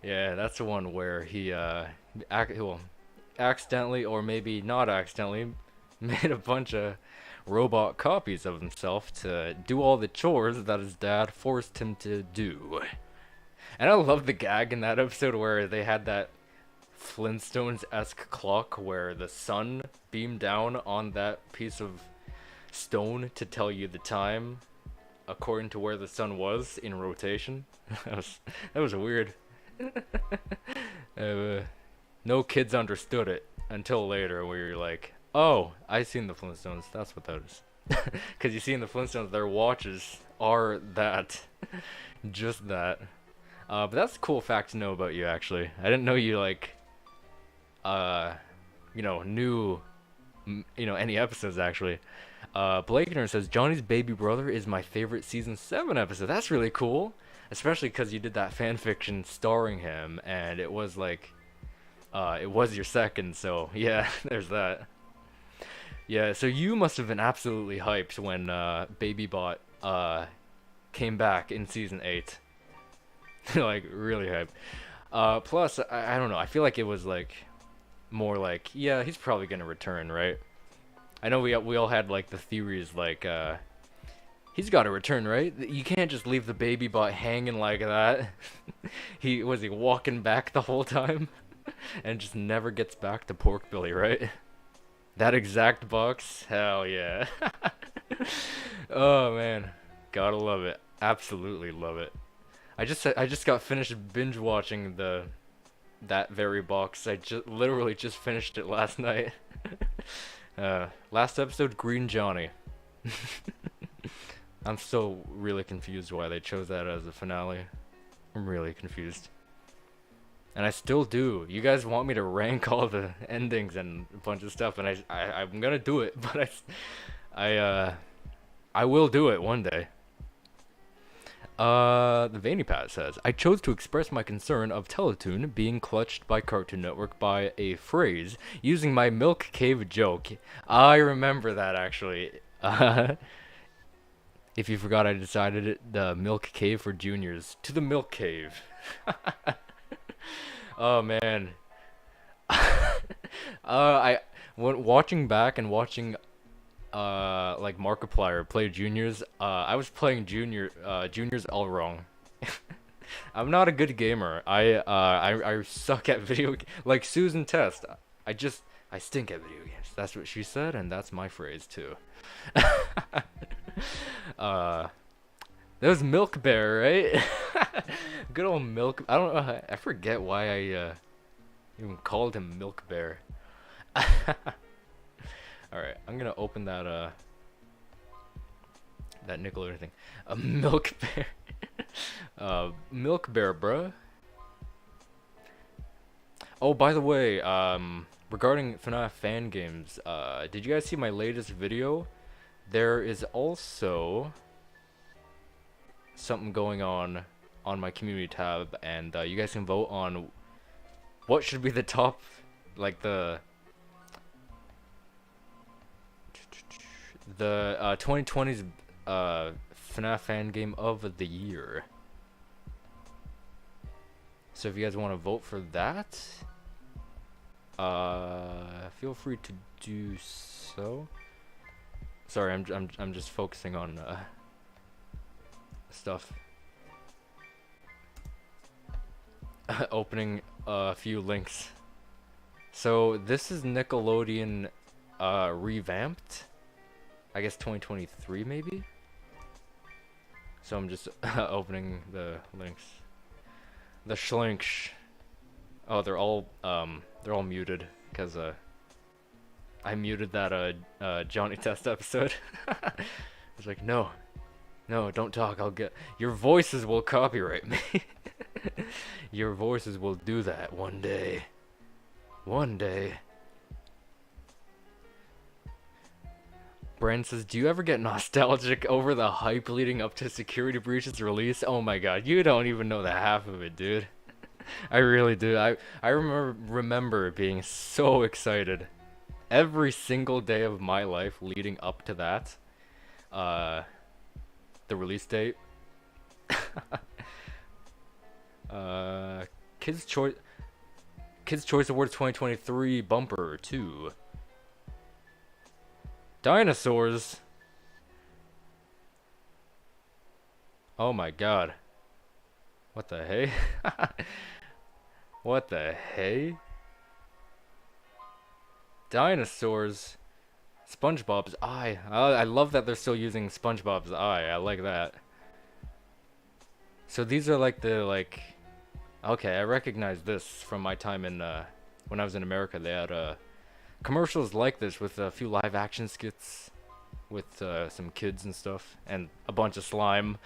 Yeah, that's the one where he, accidentally, or maybe not accidentally, made a bunch of robot copies of himself to do all the chores that his dad forced him to do. And I love the gag in that episode where they had that Flintstones-esque clock where the sun beamed down on that piece of stone to tell you the time according to where the sun was in rotation. that was weird. No kids understood it until later where you're like, oh, I seen the Flintstones, that's what that is. Because you see in the Flintstones, their watches are that. Just that. But that's a cool fact to know about you, actually. I didn't know you, like, knew, any episodes, actually. Blakener says, Johnny's baby brother is my favorite season 7 episode. That's really cool. Especially because you did that fanfiction starring him, and it was, like, it was your second, so, yeah, there's that. Yeah, so you must have been absolutely hyped when, BabyBot, came back in season 8. Like, really hyped. Plus, I don't know, I feel like it was, like, more like, yeah, he's probably gonna return, right? I know we all had, like, the theories, like, he's gotta return, right? You can't just leave the BabyBot hanging like that. Was he walking back the whole time? And just never gets back to Porkbilly, right? That exact box? Hell yeah. Oh, man. Gotta love it. Absolutely love it. I just got finished binge watching that very box. I literally just finished it last night. Last episode, Green Johnny. I'm still really confused why they chose that as the finale. I'm really confused. And I still do. You guys want me to rank all the endings and a bunch of stuff, and I'm gonna do it, but I will do it one day. The VeiniPat says, I chose to express my concern of Teletoon being clutched by Cartoon Network by a phrase using my Milk Cave joke. I remember that, actually. If you forgot, I decided it, the Milk Cave for juniors. To the Milk Cave. Oh, man. Watching back and watching like Markiplier play juniors, I was playing juniors all wrong. I'm not a good gamer. I suck at like Susan Test. I stink at video games. That's what she said, and that's my phrase too. That was Milk Bear, right? Good old Milk. I don't know. I forget why I even called him Milk Bear. Alright, I'm gonna open that that Nickelodeon thing. A Milk Bear. Milk Bear, bruh. Oh, by the way, regarding FNAF fan games, did you guys see my latest video? There is also something going on my community tab, and you guys can vote on what should be the top, like the 2020's FNAF fan game of the year. So if you guys want to vote for that, feel free to do so. Sorry, I'm just focusing on stuff. Opening a few links. So this is Nickelodeon revamped. I guess 2023 maybe. So I'm just opening the links. The schlinks. Oh, they're all muted because I muted that Johnny Test episode. It's like, no, don't talk. Your voices will copyright me. Your voices will do that one day. One day. Brand says, do you ever get nostalgic over the hype leading up to Security Breach's release? Oh my god, you don't even know the half of it, dude. I really do. I remember being so excited every single day of my life leading up to that. The release date. Kids Choice Awards 2023 bumper 2. Dinosaurs. Oh my god. What the hey? What the hey? Dinosaurs. SpongeBob's eye. I love that they're still using SpongeBob's eye. I like that. So these are like the okay, I recognize this from my time in when I was in America. They had commercials like this with a few live action skits with some kids and stuff and a bunch of slime.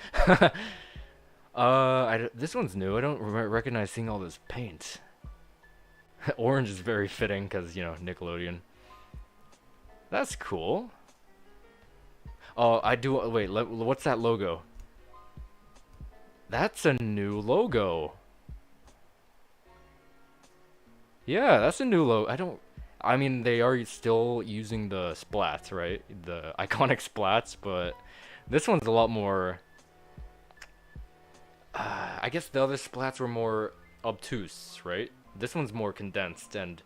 This one's new. I don't recognize seeing all this paint. Orange is very fitting because, you know, Nickelodeon. That's cool. Oh, I do. Wait, what's that logo? That's a new logo. Yeah, that's a new logo. I mean, they are still using the splats, right? The iconic splats, but this one's a lot more. I guess the other splats were more obtuse, right? This one's more condensed, and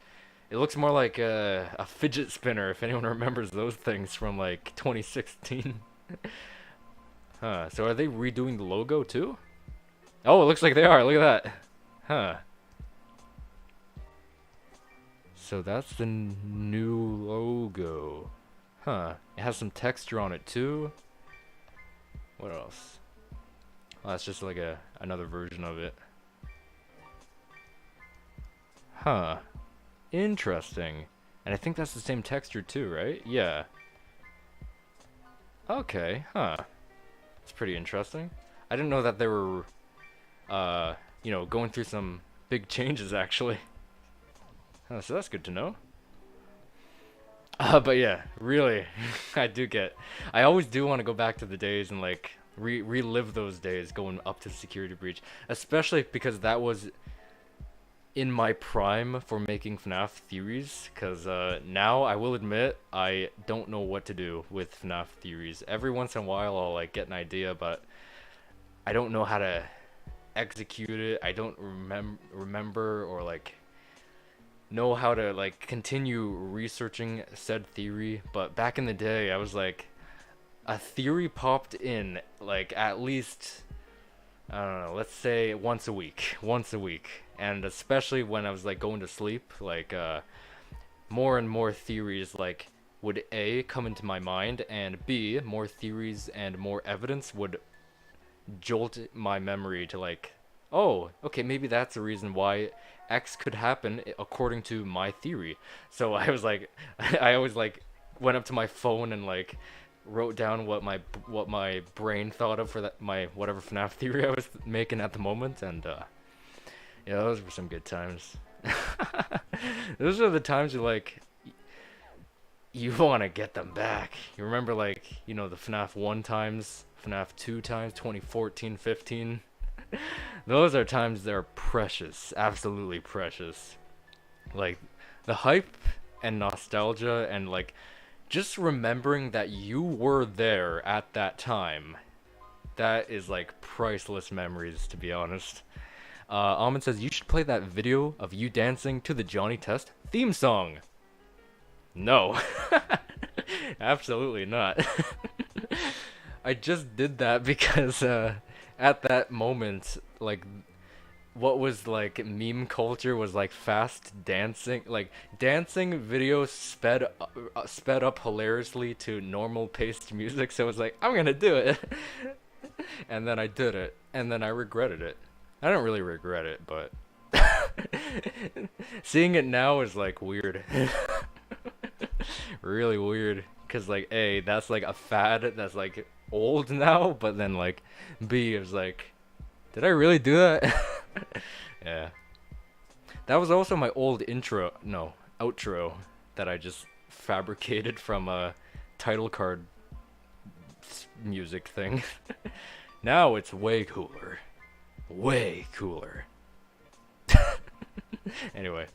it looks more like a fidget spinner, if anyone remembers those things from like 2016. Huh, so are they redoing the logo too? Oh, it looks like they are, look at that. Huh. So that's the new logo. Huh, it has some texture on it too. What else? Oh, that's just like another version of it. Huh. Interesting. And I think that's the same texture too, right? Yeah. Okay, huh. It's pretty interesting. I didn't know that they were, you know, going through some big changes actually. Huh, so that's good to know. But yeah, really, I always do want to go back to the days and like relive those days going up to Security Breach, especially because that was in my prime for making FNAF theories, because now I will admit I don't know what to do with FNAF theories. Every once in a while I'll like get an idea, but I don't know how to execute it. I don't remember or like know how to like continue researching said theory. But back in the day I was like, a theory popped in like at least, I don't know, let's say once a week, and especially when I was like going to sleep, like more and more theories like would A, come into my mind, and B, more theories and more evidence would jolt my memory to like, oh, okay, maybe that's the reason why X could happen according to my theory. So I was like, I always like went up to my phone and like wrote down what my brain thought of for that my whatever FNAF theory I was making at the moment, and yeah, those were some good times. Those are the times you want to get them back. You remember, like, you know, the FNAF 1 times, FNAF 2 times, 2014, 15. Those are times that are precious, absolutely precious. Like the hype and nostalgia and like just remembering that you were there at that time, that is like priceless memories, to be honest. Almond says you should play that video of you dancing to the Johnny Test theme song. No. Absolutely not. I just did that because at that moment, like, what was like meme culture was like fast dancing, like dancing videos sped up hilariously to normal paced music. So it was like, I'm gonna do it. And then I did it, and then I regretted it. I don't really regret it, but seeing it now is like weird. Really weird, cause like A, that's like a fad that's like old now, but then like B is like, did I really do that? Yeah. That was also my old outro that I just fabricated from title card music thing. Now it's way cooler. Way cooler. Anyway.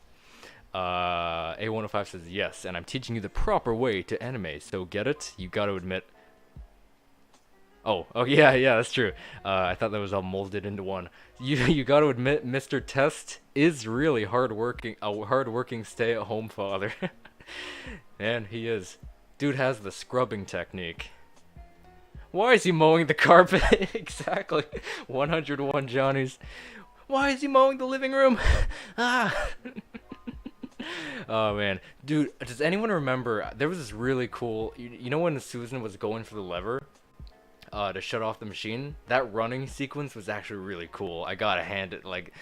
A105 says yes, and I'm teaching you the proper way to anime, so get it? You gotta admit. Oh, yeah, that's true. I thought that was all molded into one. You gotta admit, Mr. Test is really a hardworking stay-at-home father. Man, he is. Dude has the scrubbing technique. Why is he mowing the carpet? Exactly. 101 Johnnies. Why is he mowing the living room? Ah. Oh man, dude, does anyone remember there was this really cool, you know when Susan was going for the lever to shut off the machine? That running sequence was actually really cool. I gotta hand it, like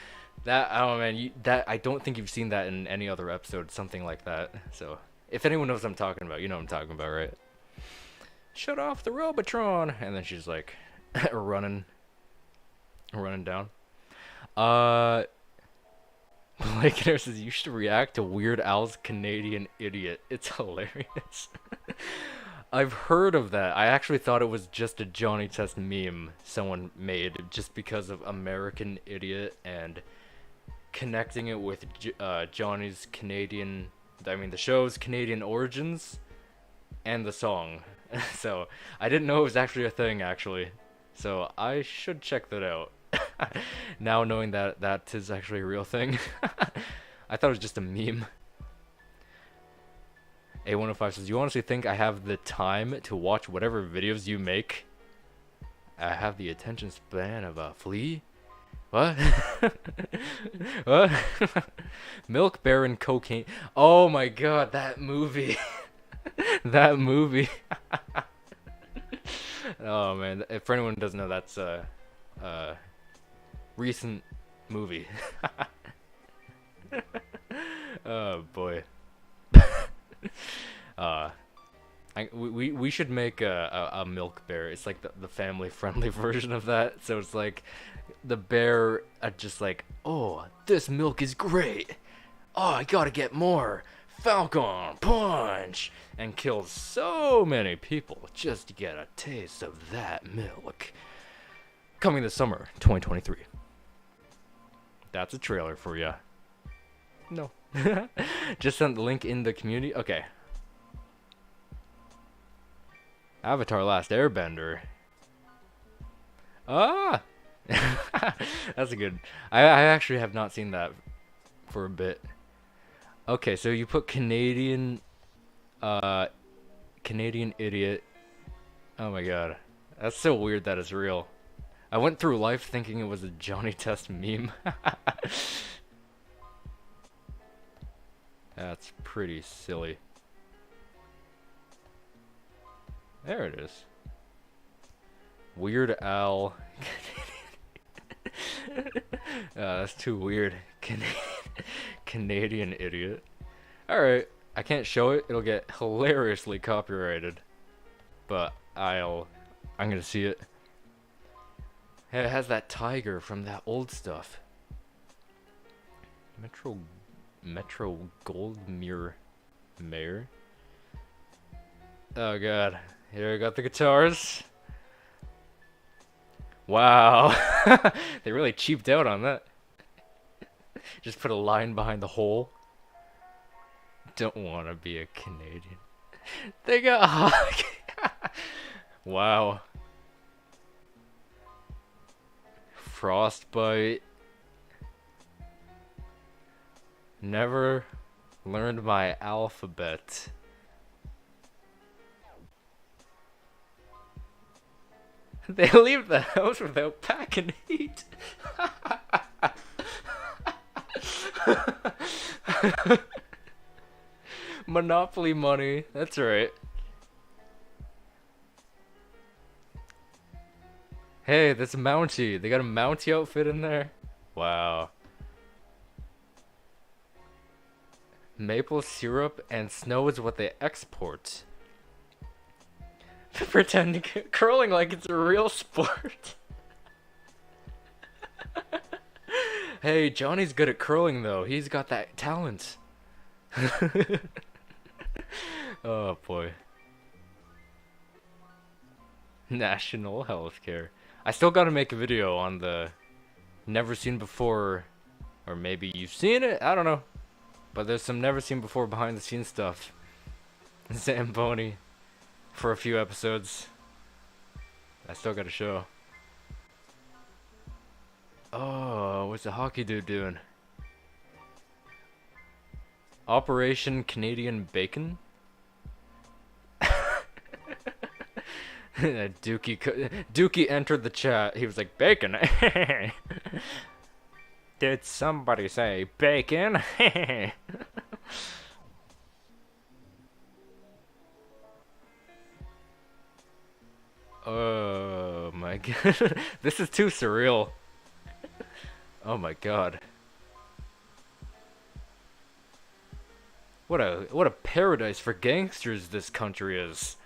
that. Oh man, that I don't think you've seen that in any other episode, something like that. So if anyone knows what I'm talking about, you know what I'm talking about, right? Shut off the Robotron, and then she's like running down. Blakener says you should react to Weird Al's Canadian Idiot. It's hilarious. I've heard of that. I actually thought it was just a Johnny Test meme someone made just because of American Idiot and connecting it with Johnny's Canadian, the show's Canadian origins and the song. So I didn't know it was actually a thing, actually. So I should check that out. Now knowing that is actually a real thing. I thought it was just a meme. A105 says, you honestly think I have the time to watch whatever videos you make? I have the attention span of a flea? What? What? Milk Baron Cocaine. Oh my god, that movie. That movie. Oh man, if for anyone who doesn't know, that's recent movie. Oh boy. We should make a milk bear. It's like the family friendly version of that. So it's like the bear just like, oh, this milk is great. Oh, I gotta get more. Falcon punch, and kills so many people just to get a taste of that milk. Coming this summer, 2023. That's a trailer for ya. No. Just sent the link in the community. Okay. Avatar Last Airbender. Ah! That's a good... I actually have not seen that for a bit. Okay, so you put Canadian Idiot. Oh my god. That's so weird that it's real. I went through life thinking it was a Johnny Test meme. That's pretty silly. There it is. Weird Al. That's too weird. Canadian Idiot. Alright, I can't show it. It'll get hilariously copyrighted. But I'm gonna see it. Hey, it has that tiger from that old stuff. Metro Goldmere Mayor. Oh god. Here I got the guitars. Wow. They really cheaped out on that. Just put a line behind the hole. Don't want to be a Canadian. They got hog. Wow. Frostbite. Never learned my alphabet. They leave the house without packing heat. Monopoly money. That's right. Hey, that's a Mountie. They got a Mountie outfit in there. Wow. Maple syrup and snow is what they export. Pretend curling like it's a real sport. Hey, Johnny's good at curling though. He's got that talent. Oh boy. National healthcare. I still gotta make a video on the never seen before, or maybe you've seen it, I don't know. But there's some never seen before behind the scenes stuff. Zamboni for a few episodes. I still gotta show. Oh, what's the hockey dude doing? Operation Canadian Bacon? Dookie entered the chat. He was like, bacon? Did somebody say bacon? Oh my god. This is too surreal. Oh my god. What a paradise for gangsters this country is.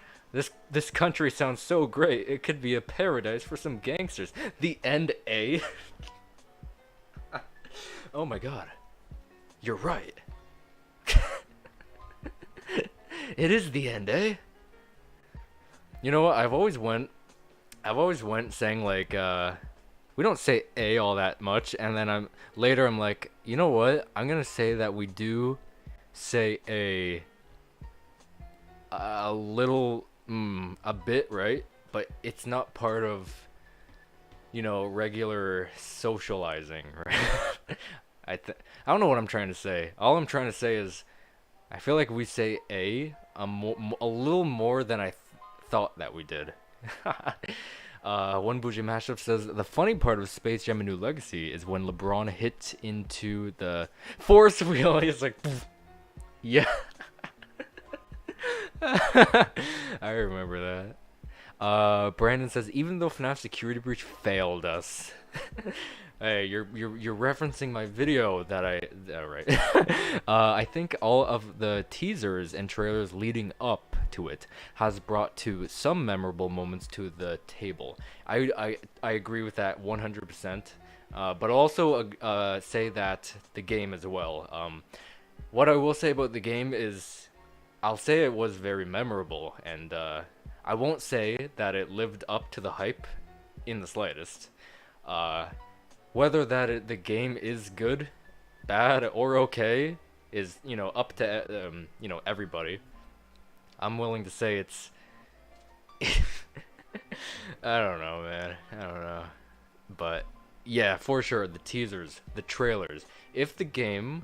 This country sounds so great. It could be a paradise for some gangsters. The end A. Oh my god. You're right. It is the end, eh? You know what? I've always went saying like we don't say A all that much, and then I'm like, you know what? I'm gonna say that we do say a little a bit, right? But it's not part of, you know, regular socializing, right? I don't know what I'm trying to say. All I'm trying to say is I feel like we say a little more than I thought that we did. One Bougie Mashup says the funny part of Space Jam: A New Legacy is when LeBron hits into the force wheel. He's like, poof. Yeah. I remember that. Brandon says even though FNAF security breach failed us. Hey, you're referencing my video that right. I think all of the teasers and trailers leading up to it has brought to some memorable moments to the table. I agree with that 100%. But also say that the game as well. What I will say about the game is I'll say it was very memorable, and I won't say that it lived up to the hype in the slightest. Whether the game is good, bad, or okay is, you know, up to you know, everybody. I'm willing to say it's I don't know, man. I don't know. But yeah, for sure, the teasers, the trailers. If the game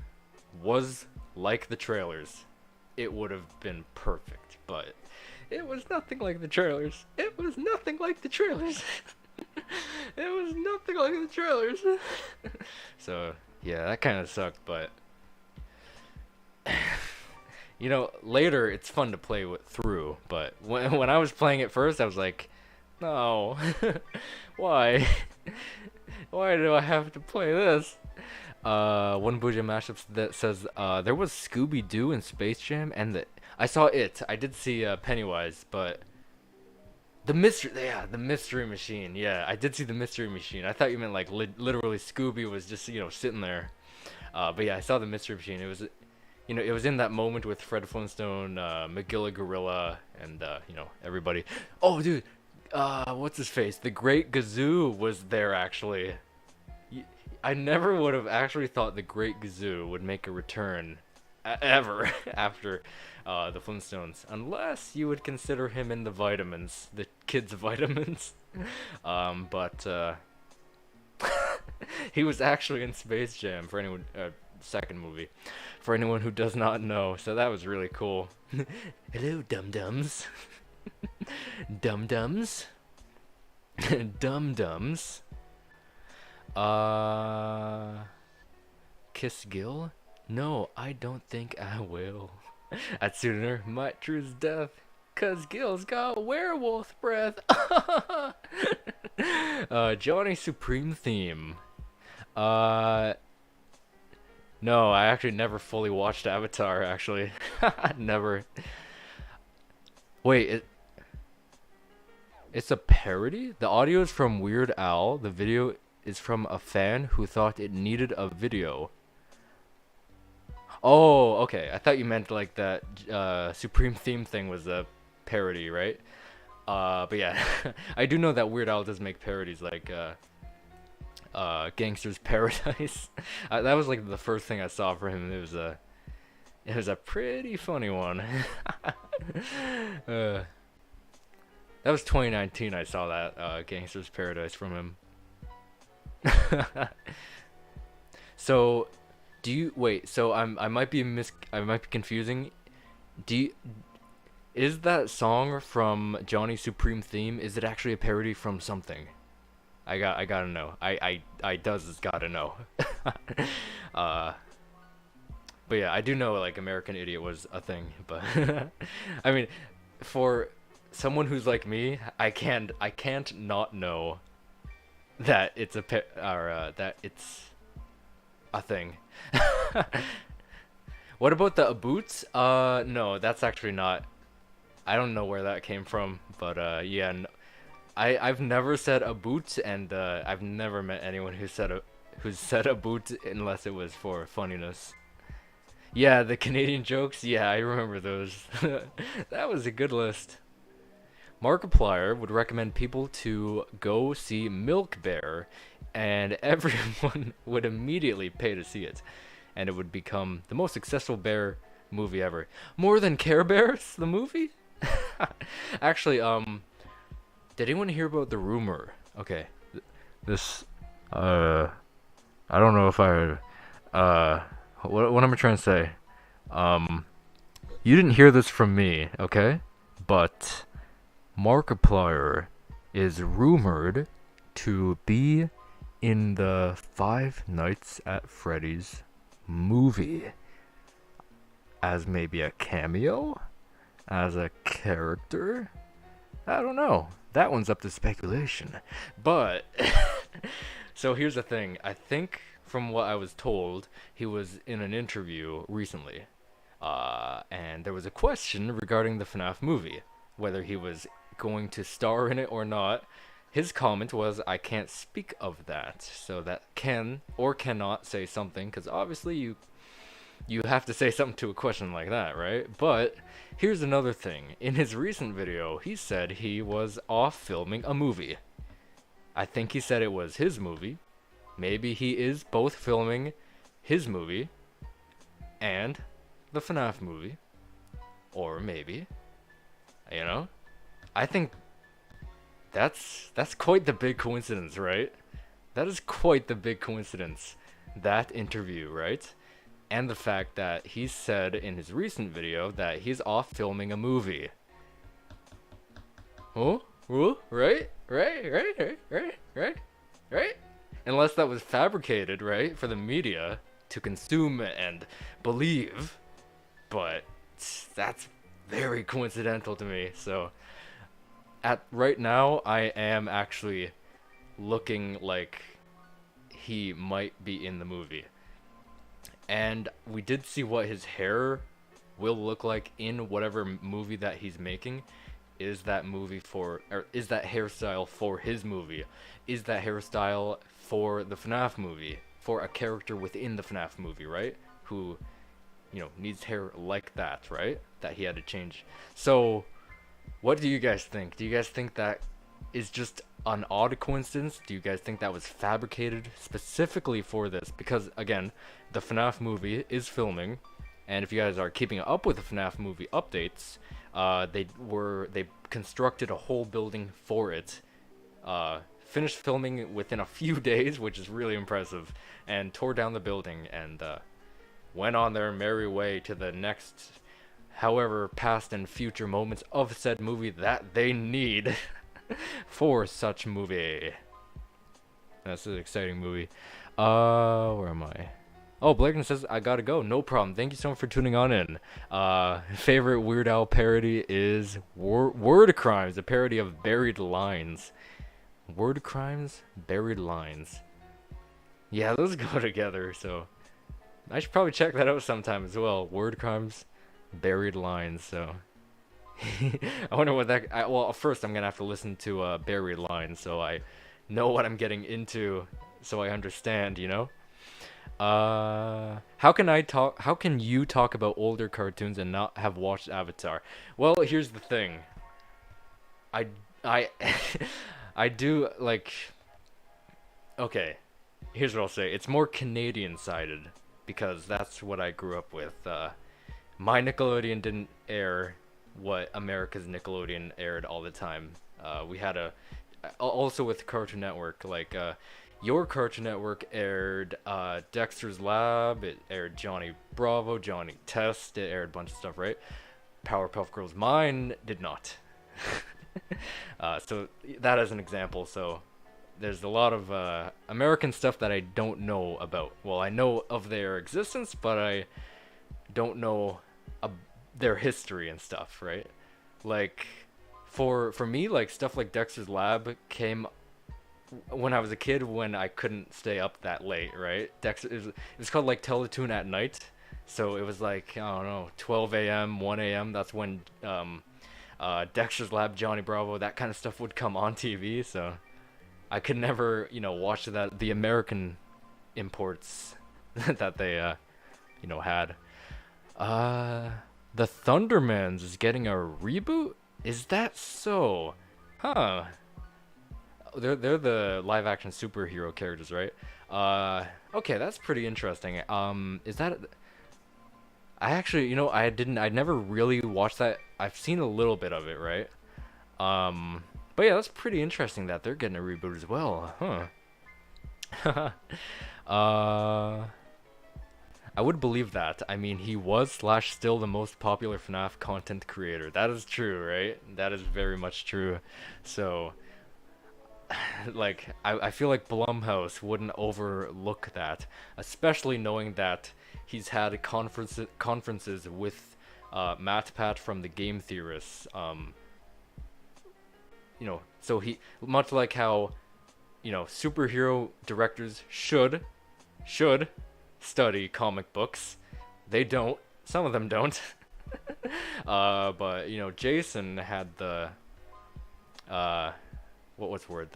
was like the trailers, it would have been perfect. But it was nothing like the trailers. It was nothing like the trailers. It was nothing like the trailers. So yeah, that kind of sucked, but you know, later it's fun to play through. But when I was playing it first, I was like, no, why? Why do I have to play this? One Bougie Mashups that says there was Scooby-Doo in Space Jam, and I saw it. I did see Pennywise, but the mystery machine. Yeah, I did see the mystery machine. I thought you meant like literally Scooby was just, you know, sitting there. But yeah, I saw the mystery machine. It was, you know, it was in that moment with Fred Flintstone, Magilla Gorilla, and you know, everybody. Oh, dude, what's his face? The Great Gazoo was there actually. I never would have actually thought the Great Gazoo would make a return ever after the Flintstones, unless you would consider him in the vitamins, the kids' vitamins. But he was actually in Space Jam for anyone, second movie, for anyone who does not know. So that was really cool. Hello, dum-dums. Dum-dums. Dum-dums. Kiss Gil? No, I don't think I will. I'd sooner might choose death, 'cause Gil's got werewolf breath. Johnny Supreme theme. No, I actually never fully watched Avatar, actually. Never. Wait, it's a parody? The audio is from Weird Al. The video is from a fan who thought it needed a video. Oh, okay. I thought you meant like that Supreme theme thing was a parody, right? But yeah, I do know that Weird Al does make parodies like Gangster's Paradise. That was like the first thing I saw for him. It was a pretty funny one. That was 2019. I saw that Gangster's Paradise from him. So, do you wait? So I might be confusing. Do you, is that song from Johnny Supreme Theme? Is it actually a parody from something? I gotta know. I does gotta know. uh, but yeah, I do know like American Idiot was a thing, but I mean, for someone who's like me, I can't not know that it's that it's a thing. What about the boots? No, that's actually not. I don't know where that came from, but yeah, I've never said a boot, and I've never met anyone who's said a boot unless it was for funniness. Yeah, the Canadian jokes. Yeah, I remember those. That was a good list. Markiplier would recommend people to go see Milk Bear, and everyone would immediately pay to see it, and it would become the most successful bear movie ever. More than Care Bears, the movie? Actually, did anyone hear about the rumor? Okay, this, I don't know if what am I trying to say? You didn't hear this from me, okay? But Markiplier is rumored to be in the Five Nights at Freddy's movie as maybe a cameo, as a character. I don't know. That one's up to speculation. But so here's the thing. I think from what I was told, he was in an interview recently, and there was a question regarding the FNAF movie, whether he was going to star in it or not. His comment was, "I can't speak of that," so that can or cannot say something, because obviously you have to say something to a question like that, right? But here's another thing. In his recent video, he said he was off filming a movie. I think he said it was his movie. Maybe he is both filming his movie and the FNAF movie. Or maybe, you know, I think that's quite the big coincidence, right? That is quite the big coincidence. That interview, right? And the fact that he said in his recent video that he's off filming a movie. Oh, right? Right? Unless that was fabricated, right? For the media to consume and believe. But that's very coincidental to me. So at right now, I am actually looking like he might be in the movie. And we did see what his hair will look like in whatever movie that he's making. Is that hairstyle for his movie? Is that hairstyle for the FNAF movie? For a character within the FNAF movie, right? Who, needs hair like that, right? That he had to change. So, what do you guys think? Do you guys think that is just an odd coincidence? Do you guys think that was fabricated specifically for this? Because again, the FNAF movie is filming, and if you guys are keeping up with the FNAF movie updates, they constructed a whole building for it, finished filming within a few days, which is really impressive, and tore down the building and went on their merry way to the next, however, past and future moments of said movie that they need for such movie. That's an exciting movie. Where am I? Oh, Blakeman says I gotta go. No problem. Thank you so much for tuning on in. Favorite Weird Al parody is Word Crimes, a parody of Buried Lines. Word Crimes, Buried Lines. Yeah, those go together, so I should probably check that out sometime as well. Word Crimes, Buried Lines, so I wonder what that... well, first I'm gonna have to listen to Buried Lines so I know what I'm getting into, so I understand, how can you talk about older cartoons and not have watched Avatar? Well, here's the thing. I I I do like. Okay, here's what I'll say. It's more Canadian sided because that's what I grew up with. My Nickelodeon didn't air what America's Nickelodeon aired all the time. We had also with Cartoon Network, like your Cartoon Network aired Dexter's Lab, it aired Johnny Bravo, Johnny Test, it aired a bunch of stuff, right? Powerpuff Girls. Mine did not. So that as an example. So there's a lot of American stuff that I don't know about. Well, I know of their existence, but I don't know their history and stuff, right? Like for me, like stuff like Dexter's Lab came when I was a kid when I couldn't stay up that late, right? It was called like Teletoon at night. So it was like, I don't know, 12 a.m., 1 a.m. That's when Dexter's Lab, Johnny Bravo, that kind of stuff would come on TV. So I could never, watch the American imports that they, had. The Thundermans is getting a reboot? Is that so? Huh. They're the live action superhero characters, right? Okay, that's pretty interesting. Is that I actually, I never really watched that. I've seen a little bit of it, right? But yeah, that's pretty interesting that they're getting a reboot as well, huh? I would believe that. I mean, he was slash still the most popular FNAF content creator. That is true, right? That is very much true. So, like, I feel like Blumhouse wouldn't overlook that, especially knowing that he's had conferences with Matt Pat from the Game Theorists. So he, much like how, superhero directors should study comic books. They don't. Some of them don't. But Jason had the what's the word,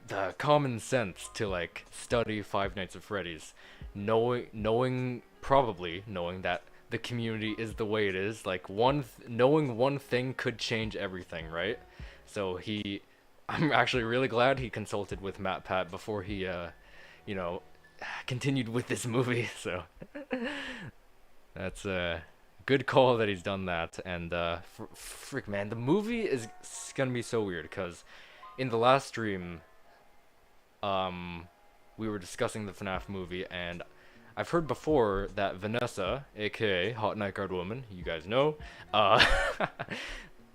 the common sense to like study Five Nights at Freddy's, knowing that the community is the way it is. Like knowing one thing could change everything, right? So I'm actually really glad he consulted with Matt Pat before he continued with this movie. So that's a good call that he's done that. And frick, man, the movie is gonna be so weird because in the last stream, we were discussing the FNAF movie, and I've heard before that Vanessa, aka Hot Night Guard Woman, you guys know,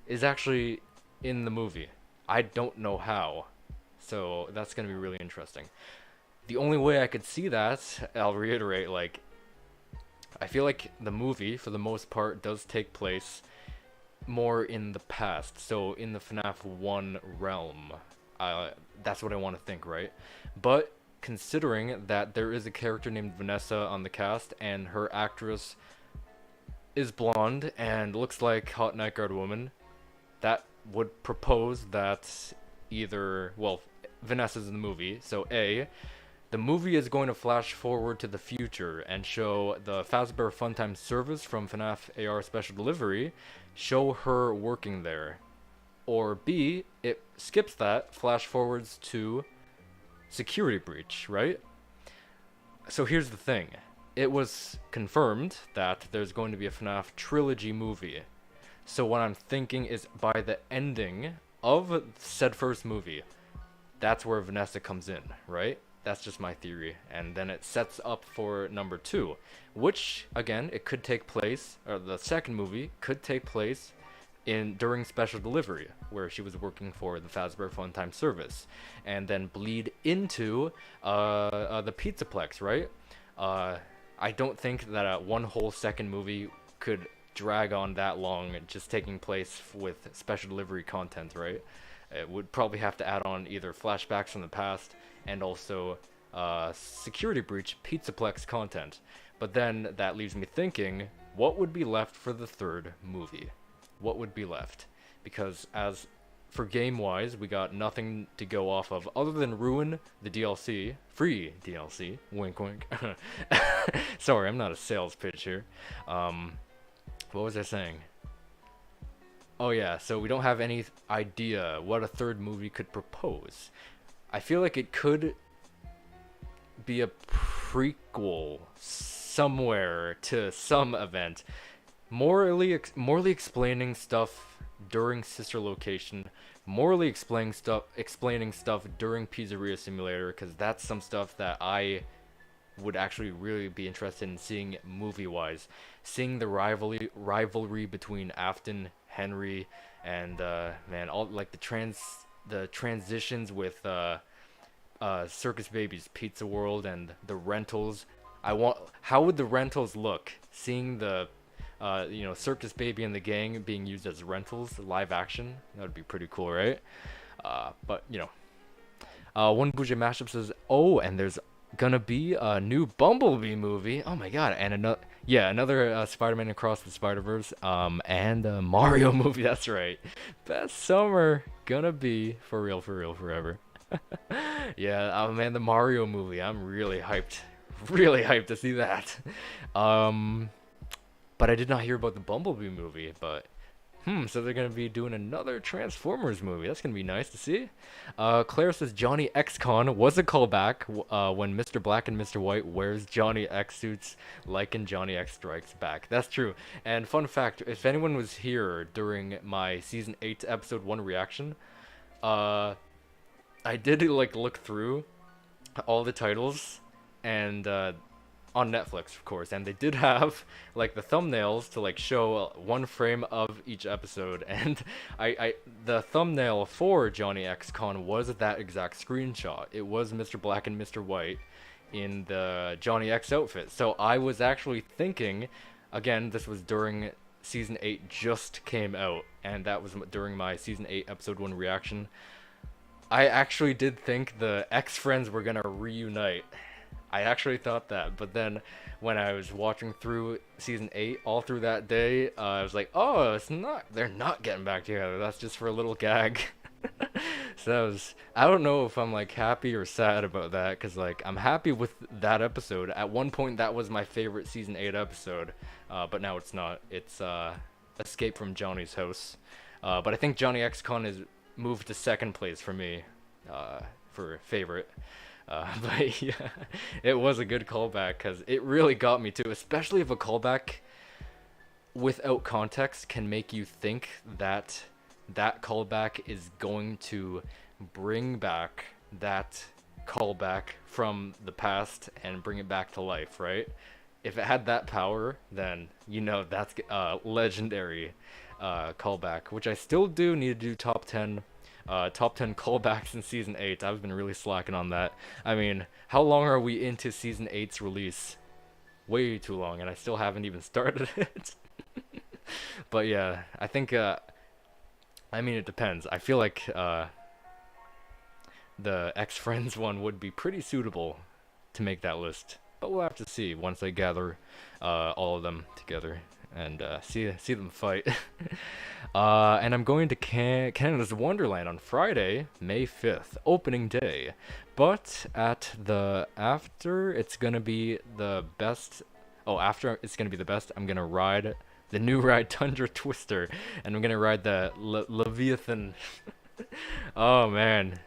is actually in the movie. I don't know how, so that's gonna be really interesting. The only way I could see that, I'll reiterate, like, I feel like the movie, for the most part, does take place more in the past, so in the FNAF 1 realm. That's what I want to think, right? But considering that there is a character named Vanessa on the cast, and her actress is blonde and looks like Hot Night Guard Woman, that would propose that Vanessa's in the movie, so A, the movie is going to flash forward to the future and show the Fazbear Funtime service from FNAF AR Special Delivery, show her working there. Or B, it skips that, flash forwards to Security Breach, right? So here's the thing. It was confirmed that there's going to be a FNAF trilogy movie. So what I'm thinking is by the ending of said first movie, that's where Vanessa comes in, right? That's just my theory. And then it sets up for number 2, which, again, it could take place, or the second movie could take place during Special Delivery, where she was working for the Fazbear Funtime service, and then bleed into the Pizzaplex, right? I don't think that one whole second movie could drag on that long, just taking place with Special Delivery content, right? It would probably have to add on either flashbacks from the past and also Security Breach Pizzaplex content. But then that leaves me thinking, what would be left for the third movie? What would be left? Because as for game-wise, we got nothing to go off of other than Ruin, the DLC, free DLC, wink wink. Sorry, I'm not a sales pitch here. What was I saying? Oh yeah, so we don't have any idea what a third movie could propose. I feel like it could be a prequel somewhere to some event, morally explaining stuff during Sister Location, morally explaining stuff during Pizzeria Simulator, because that's some stuff that I would actually really be interested in seeing movie wise, seeing the rivalry between Afton, Henry, and man, all like the transitions with Circus Baby's Pizza World and the rentals. How would the rentals look? Seeing the Circus Baby and the gang being used as rentals, live action. That would be pretty cool, right? But one Bougie Mashup says, oh, and there's gonna be a new Bumblebee movie. Oh my god, and another Spider-Man Across the Spider-Verse, and a Mario movie. That's right. Best summer gonna be for real, forever. Yeah, oh man, the Mario movie. I'm really hyped to see that. But I did not hear about the Bumblebee movie. But so they're gonna be doing another Transformers movie. That's gonna be nice to see. Claire says Johnny XCon was a callback when Mr. Black and Mr. White wears Johnny X suits like in Johnny X Strikes Back. That's true. And fun fact, if anyone was here during my season 8 episode 1 reaction, I did like look through all the titles and on Netflix, of course, and they did have like the thumbnails to like show one frame of each episode, and the thumbnail for Johnny X Con was that exact screenshot. It was Mr. Black and Mr. White in the Johnny X outfit. So I was actually thinking, again, this was during season 8 just came out, and that was during my season 8 episode 1 reaction. I actually did think the X friends were gonna reunite. I actually thought that, but then when I was watching through season 8 all through that day, I was like, oh, they're not getting back together. That's just for a little gag. So that was, I don't know if I'm like happy or sad about that, because like I'm happy with that episode. At one point that was my favorite season 8 episode, but now it's not. It's Escape from Johnny's House. But I think Johnny X Con is moved to second place for me, for favorite. But yeah, it was a good callback, because it really got me too, especially if a callback without context can make you think that that callback is going to bring back that callback from the past and bring it back to life, right? If it had that power, then that's legendary callback, which I still do need to do top 10 callbacks in season 8. I've been really slacking on that. I mean, how long are we into season 8's release? Way too long, and I still haven't even started it. But yeah, I think I mean, it depends. I feel like the X-Friends one would be pretty suitable to make that list, but we'll have to see once I gather all of them together and see them fight. And I'm going to Canada's Wonderland on Friday, May 5th, opening day. But after it's gonna be the best. Oh, after it's gonna be the best, I'm gonna ride the new ride Tundra Twister, and I'm gonna ride the Leviathan. Oh man,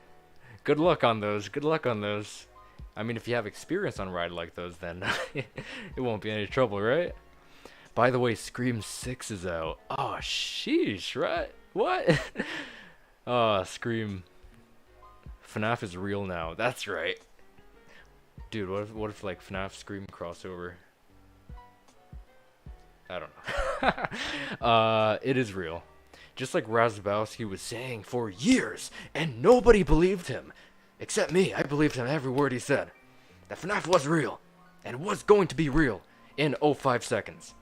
good luck on those. Good luck on those. I mean, if you have experience on ride like those, then it won't be any trouble, right? By the way, Scream 6 is out. Oh, sheesh, right? What? Oh, Scream. FNAF is real now. That's right. Dude, what if like FNAF Scream crossover? I don't know. It is real. Just like Razabowski was saying for years, and nobody believed him. Except me. I believed him every word he said. That FNAF was real, and was going to be real in 05 seconds.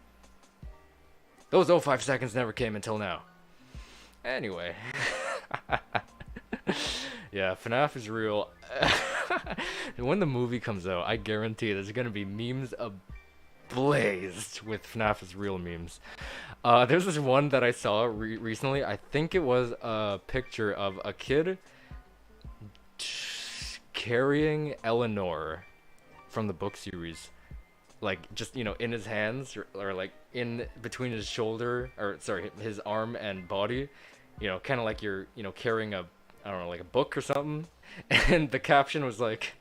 Those 05 seconds never came until now. Anyway. Yeah, FNAF is real. When the movie comes out, I guarantee there's gonna be memes ablaze with FNAF is real memes. There's this one that I saw recently. I think it was a picture of a kid carrying Eleanor from the book series. like just in his hands or like in between his shoulder or sorry his arm and body, kind of like you're carrying a I don't know like a book or something, and the caption was like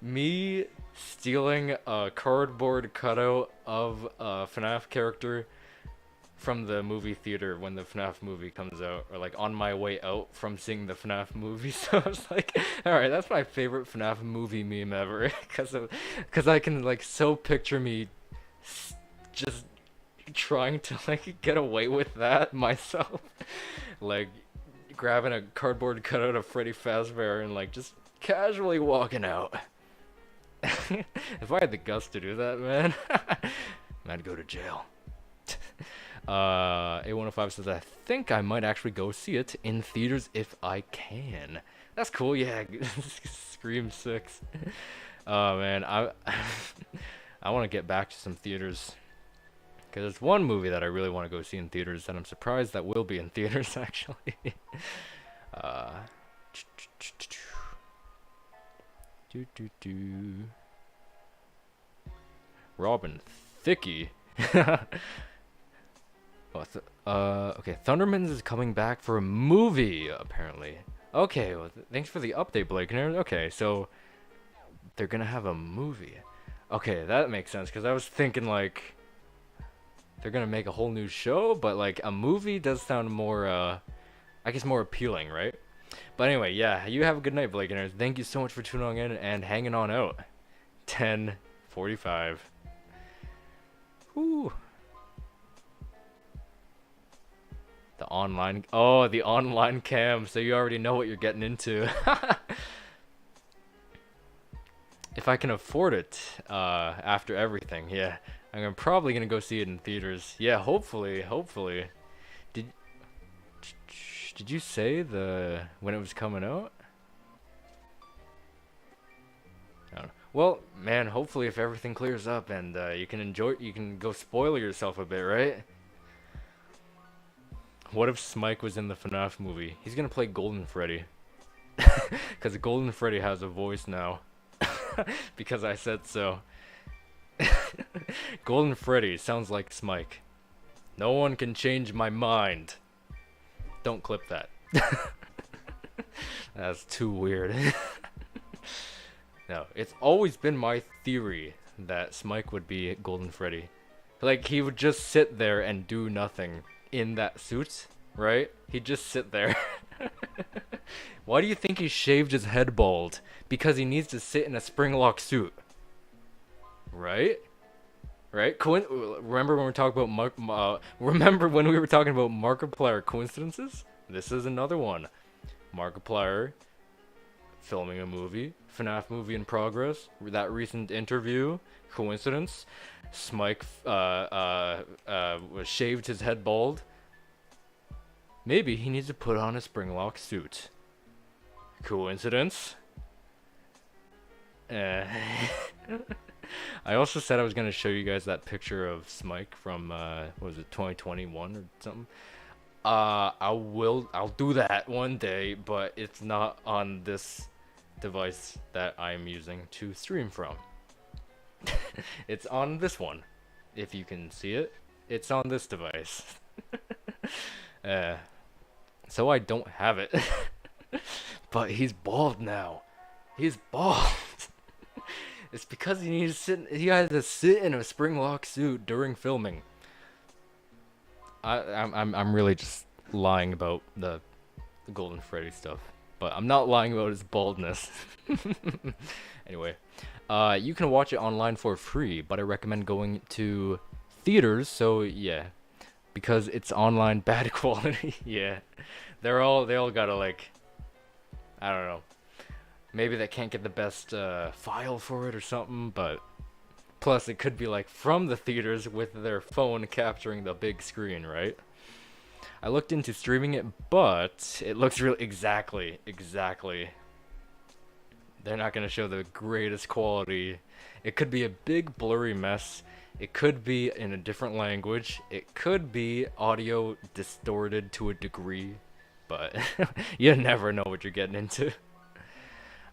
me stealing a cardboard cutout of a FNAF character from the movie theater when the FNAF movie comes out, or like on my way out from seeing the FNAF movie. So I was like, all right, that's my favorite FNAF movie meme ever, because I can like so picture me just trying to like get away with that myself, like grabbing a cardboard cutout of Freddy Fazbear and like just casually walking out. If I had the guts to do that, man, I'd go to jail. A105 says, I think I might actually go see it in theaters if I can. That's cool, yeah. Scream 6. Oh, man, I want to get back to some theaters. Because there's one movie that I really want to go see in theaters, and I'm surprised that will be in theaters, actually. Robin Thicke. Okay, Thundermans is coming back for a movie, apparently. Okay, well, thanks for the update, Blake. Okay, so they're gonna have a movie. Okay, that makes sense, because I was thinking, like, they're gonna make a whole new show, but, like, a movie does sound more, I guess more appealing, right? But anyway, yeah, you have a good night, Blake. Thank you so much for tuning in and hanging on out. 10:45. Whew. The online cam, so you already know what you're getting into. If I can afford it, after everything, yeah. I'm probably gonna go see it in theaters. Yeah, hopefully. Did you say when it was coming out? I don't know. Well, man, hopefully if everything clears up and you can go spoil yourself a bit, right? What if Smike was in the FNAF movie? He's gonna play Golden Freddy. Because Golden Freddy has a voice now. Because I said so. Golden Freddy sounds like Smike. No one can change my mind. Don't clip that. That's too weird. No, it's always been my theory that Smike would be Golden Freddy. Like, he would just sit there and do nothing in that suit, right? He'd just sit there. Why do you think he shaved his head bald? Because he needs to sit in a spring-lock suit. Right? Right? Remember when we were talking about remember when we were talking about Markiplier coincidences? This is another one. Markiplier filming a movie, FNAF movie in progress. That recent interview, coincidence. Smike shaved his head bald. Maybe he needs to put on a spring-lock suit. Coincidence? I also said I was gonna show you guys that picture of Smike from what was it, 2021 or something. I'll do that one day, but it's not on this device that I'm using to stream from. It's on this one. If you can see it, it's on this device. So I don't have it. But he's bald now. He's bald. It's because he had to sit in a spring-lock suit during filming. I'm really just lying about the Golden Freddy stuff, but I'm not lying about his baldness. Anyway, you can watch it online for free, but I recommend going to theaters. So yeah, because it's online bad quality. Yeah, they all gotta, like, I don't know. Maybe they can't get the best file for it or something, but plus it could be like from the theaters with their phone capturing the big screen, right? I looked into streaming it, but it looks really exactly. They're not gonna show the greatest quality. It could be a big blurry mess. It could be in a different language. It could be audio distorted to a degree, but you never know what you're getting into.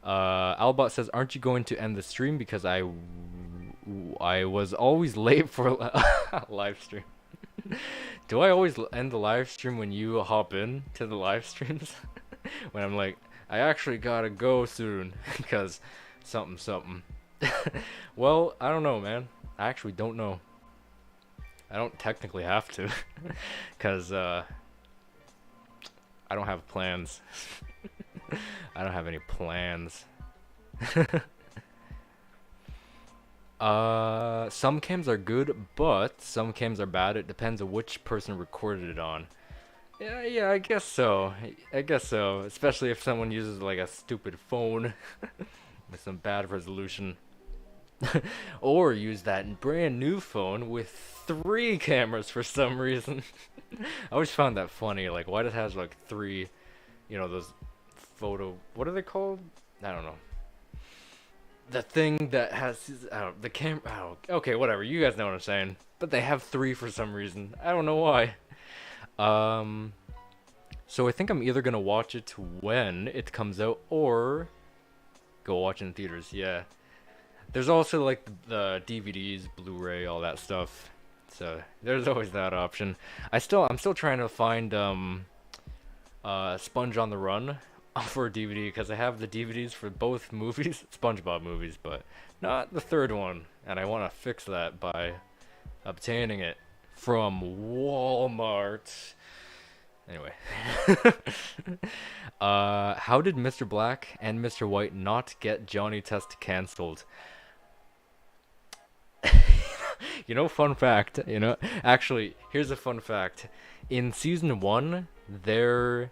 Albot says, aren't you going to end the stream because I I was always late for a live stream. Do I always end the live stream when you hop in to the live streams? When I'm like, I actually gotta go soon because something something. Well, I don't know, man. I actually don't know. I don't technically have to because I don't have plans. I don't have any plans. Some cams are good, but some cams are bad. It depends on which person recorded it on. Yeah, I guess so. I guess so. Especially if someone uses like a stupid phone with some bad resolution. Or use that brand new phone with 3 cameras for some reason. I always found that funny. Like, why does it have like 3, those photo. What are they called? I don't know. The thing that has the camera. Okay, whatever. You guys know what I'm saying. But they have 3 for some reason. I don't know why. So I think I'm either gonna watch it when it comes out or go watch it in theaters. Yeah. There's also like the DVDs, Blu-ray, all that stuff. So there's always that option. I'm still trying to find Sponge on the Run for a DVD because I have the DVDs for both movies, SpongeBob movies, but not the third one. And I want to fix that by obtaining it from Walmart. Anyway. How did Mr. Black and Mr. White not get Johnny Test cancelled? Fun fact, actually, here's a fun fact. In season 1, their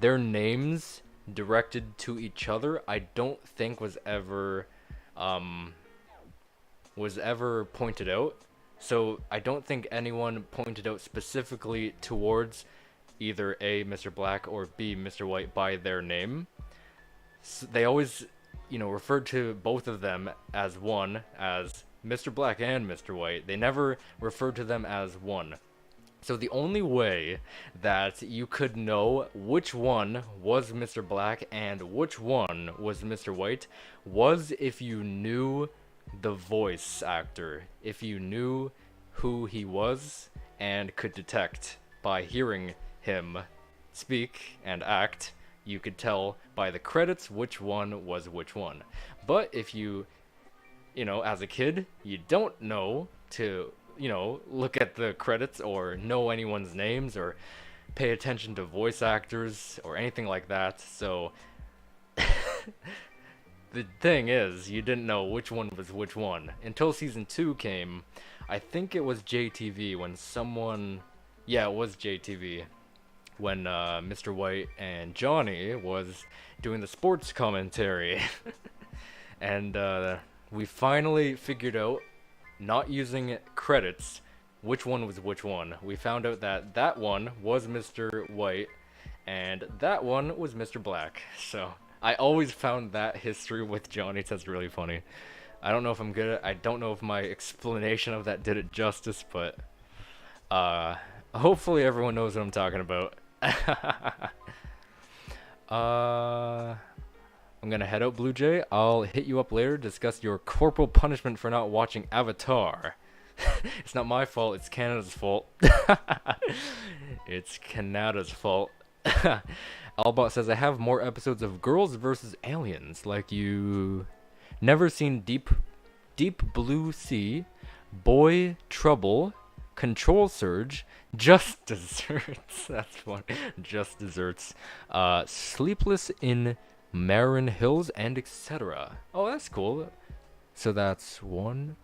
names directed to each other, I don't think was ever pointed out. So I don't think anyone pointed out specifically towards either A, Mr. Black, or B, Mr. White by their name. So they always, referred to both of them as one, as Mr. Black and Mr. White. They never referred to them as one. So the only way that you could know which one was Mr. Black and which one was Mr. White was if you knew the voice actor. If you knew who he was and could detect by hearing him speak and act, you could tell by the credits which one was which one. But if you as a kid, you don't know to, look at the credits or know anyone's names or pay attention to voice actors or anything like that. So the thing is, you didn't know which one was which one until season 2 came. I think it was JTV when someone, it was JTV when Mr. White and Johnny was doing the sports commentary. And we finally figured out, not using credits, which one was which one. We found out that one was Mr. White and that one was Mr. Black. So I always found that history with Johnny Test really funny. I don't know if I'm good at, I don't know if my explanation of that did it justice, but hopefully everyone knows what I'm talking about. I'm gonna head out, Blue Jay. I'll hit you up later to discuss your corporal punishment for not watching Avatar. It's not my fault, it's Canada's fault. It's Canada's fault. Albot says, I have more episodes of Girls vs. Aliens, like you never seen Deep Blue Sea, Boy Trouble, Control Surge, Just Desserts. That's fun. Just Desserts. Sleepless in Marin Hills, and etc. Oh, that's cool. So that's 1,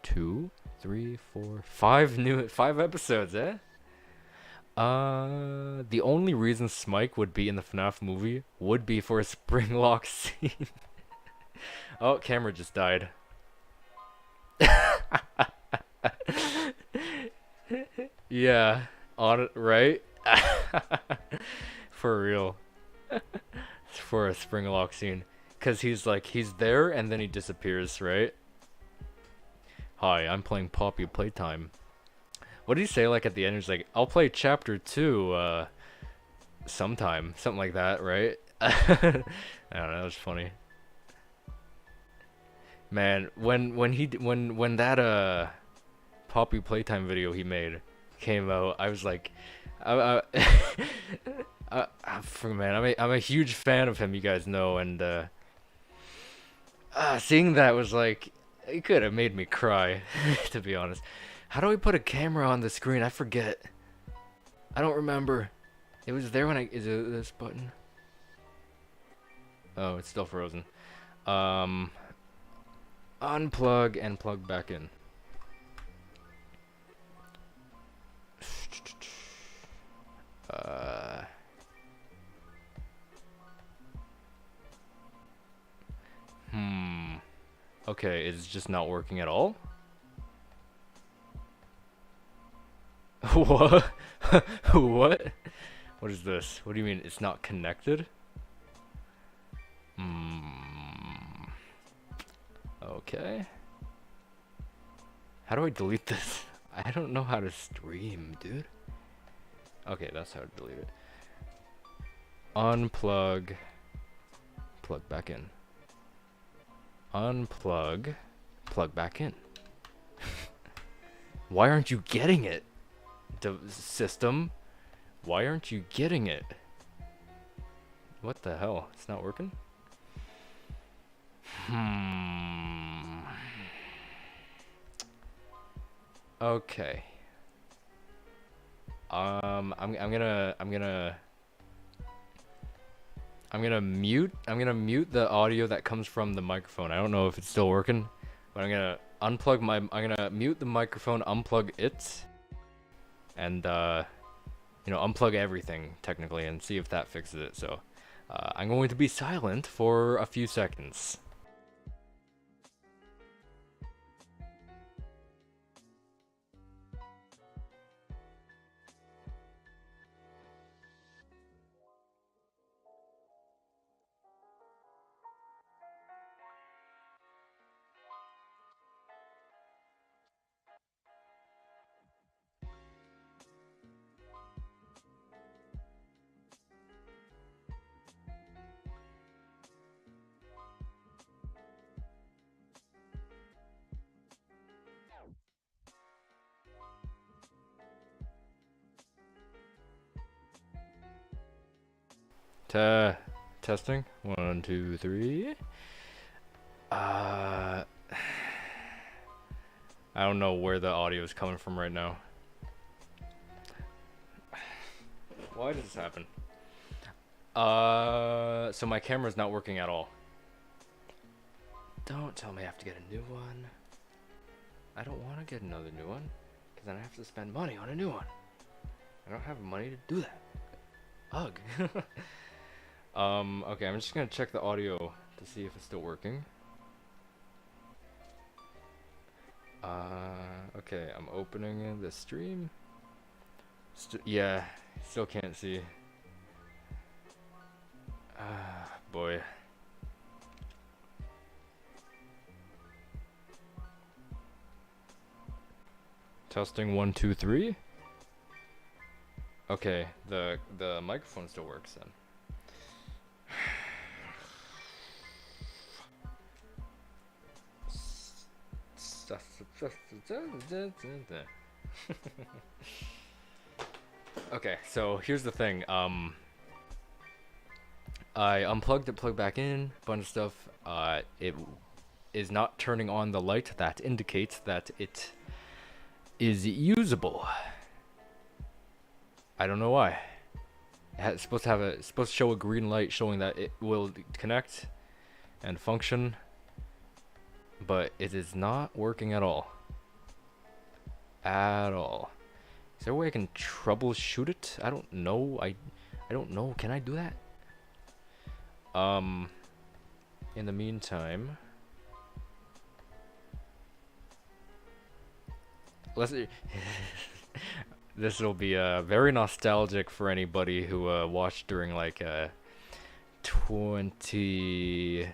2, 3, 4, 5 episodes, eh? The only reason Smike would be in the FNAF movie would be for a Springlock scene. Oh, camera just died. Yeah, on it, right? For real. For a Springlock scene. Because he's there and then he disappears, right? Hi, I'm playing Poppy Playtime. What did he say at the end? He's like, I'll play chapter 2 sometime. Something like that, right? I don't know, that was funny. Man, when that Poppy Playtime video he made came out, I was like, man, I'm a huge fan of him, you guys know, and seeing that was like, it could have made me cry, to be honest. How do I put a camera on the screen? I forget. I don't remember. It was there when is it this button? Oh, it's still frozen. Unplug and plug back in. Uh, Okay, it's just not working at all? What? What? What is this? What do you mean it's not connected? Okay. How do I delete this? I don't know how to stream, dude. Okay, that's how to delete it. Unplug. Plug back in. Unplug. Plug back in. Why aren't you getting it? The system? Why aren't you getting it? What the hell? It's not working? Okay. I'm gonna mute the audio that comes from the microphone. I don't know if it's still working, but I'm gonna I'm gonna mute the microphone, unplug it, and unplug everything technically and see if that fixes it. So I'm going to be silent for a few seconds. Testing. 1, 2, 3. I don't know where the audio is coming from right now. Why does this happen? So my camera's not working at all. Don't tell me I have to get a new one. I don't want to get another new one, because then I have to spend money on a new one. I don't have money to do that. Ugh. Okay, I'm just gonna check the audio to see if it's still working. Okay, I'm opening the stream. Yeah, still can't see. Boy. Testing 1, 2, 3. Okay, the microphone still works then. Okay, so here's the thing. I unplugged it, plugged back in, bunch of stuff. It is not turning on the light that indicates that it is usable. I don't know why. It's supposed to show a green light showing that it will connect and function, but it is not working at all. At all. Is there a way I can troubleshoot it? I don't know. I don't know. Can I do that? In the meantime, let's this will be very nostalgic for anybody who watched during like 2020,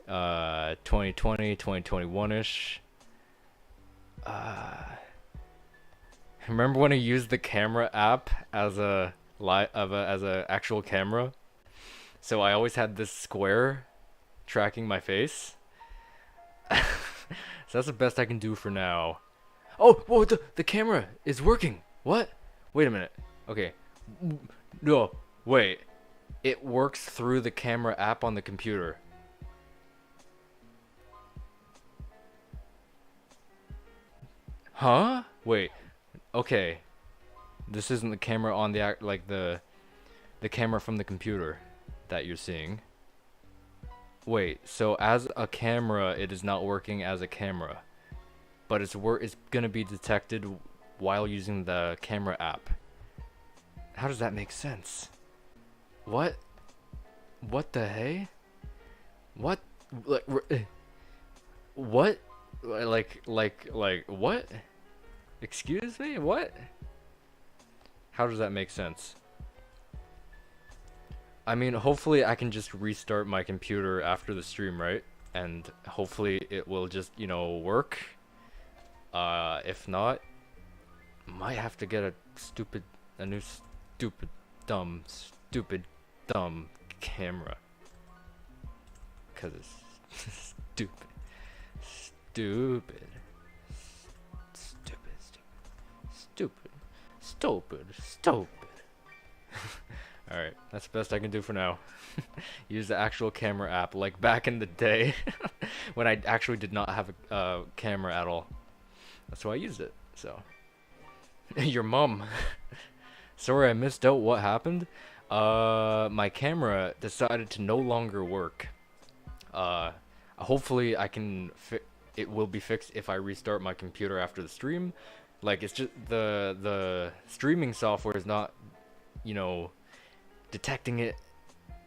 2021-ish. Remember when I used the camera app as a actual camera? So I always had this square tracking my face. So that's the best I can do for now. Oh, whoa, the camera is working. What? Wait a minute. Okay. No, wait. It works through the camera app on the computer. Huh? Wait. Okay. This isn't the camera on the like the camera from the computer that you're seeing. Wait, so as a camera, it is not working as a camera, but it's gonna be detected while using the camera app. How does that make sense? What? What the hey? What? Like, what? Like what? Excuse me? What? How does that make sense? I mean, hopefully I can just restart my computer after the stream, right? And hopefully it will just, you know, work. If not, might have to get a new stupid, dumb camera. 'Cause it's stupid. Stupid. Stupid. Stupid. Stupid. Stupid. Alright, that's the best I can do for now. Use the actual camera app, like back in the day, when I actually did not have a camera at all. That's why I used it, so. Your mom. Sorry I missed out what happened. My camera decided to no longer work. Hopefully I can it will be fixed if I restart my computer after the stream. Like, it's just the streaming software is not, you know, detecting it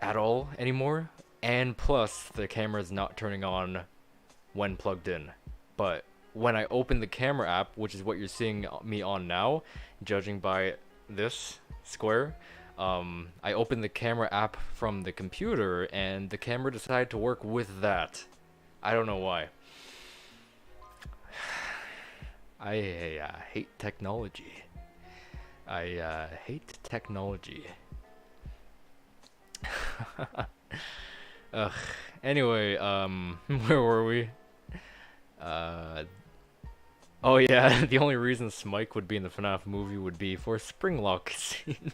at all anymore, and plus the camera is not turning on when plugged in. But when I open the camera app, which is what you're seeing me on now, judging by this square, I opened the camera app from the computer and the camera decided to work with that. I don't know why. I hate technology. I hate technology. Ugh. Anyway, where were we? Oh yeah, the only reason Smike would be in the FNAF movie would be for Springlock scene.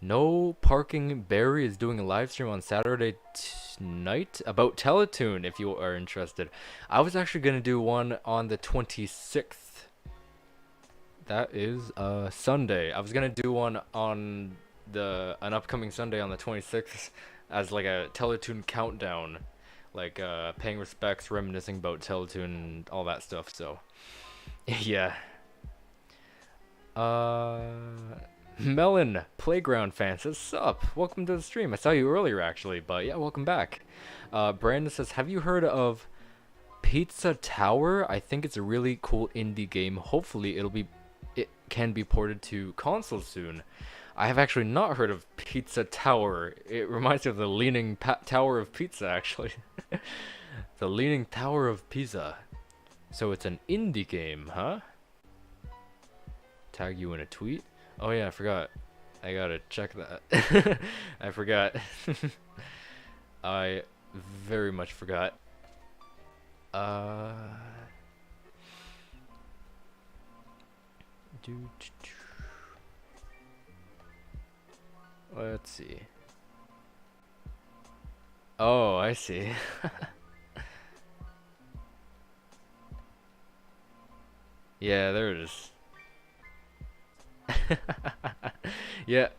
No Parking Barry is doing a live stream on Saturday night about Teletoon if you are interested. I was actually gonna do one on the 26th. That is Sunday. I was gonna do one on an upcoming Sunday on the 26th as like a Teletoon countdown, like paying respects, reminiscing about Teletoon and all that stuff. So yeah. Melon Playground fan says, sup? Welcome to the stream. I saw you earlier actually, but yeah, welcome back. Brandon says, have you heard of Pizza Tower? I think it's a really cool indie game. Hopefully it can be ported to consoles soon. I have actually not heard of Pizza Tower. It reminds me of the Leaning Tower of Pizza, actually. The Leaning Tower of Pisa. So it's an indie game, huh? Tag you in a tweet? Oh yeah, I forgot. I gotta check that. I forgot. I very much forgot. Let's see. Oh, I see. Yeah, there it is. Yeah.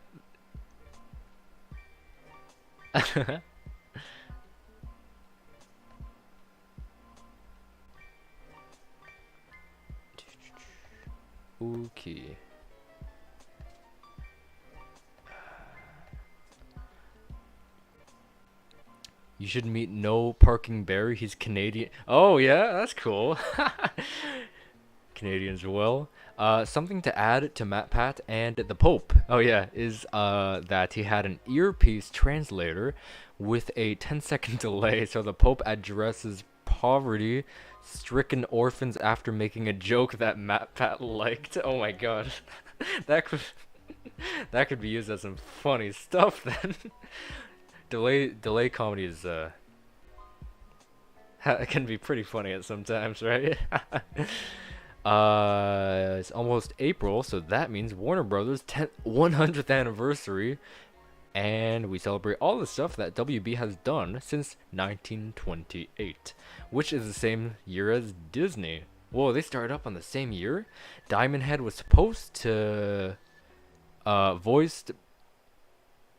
Okay. You should meet No Parking Barry. He's Canadian. Oh yeah, that's cool. Canadians well. Something to add to MatPat and the Pope. Oh yeah, is that he had an earpiece translator with a 10-second delay, so the Pope addresses poverty-stricken orphans after making a joke that MatPat liked. Oh my god, that could be used as some funny stuff then. Delay comedy is It can be pretty funny at sometimes, right? It's almost April, so that means Warner Brothers 100th anniversary, and we celebrate all the stuff that WB has done since 1928, which is the same year as Disney. Whoa, they started up on the same year? Diamond Head was supposed to voiced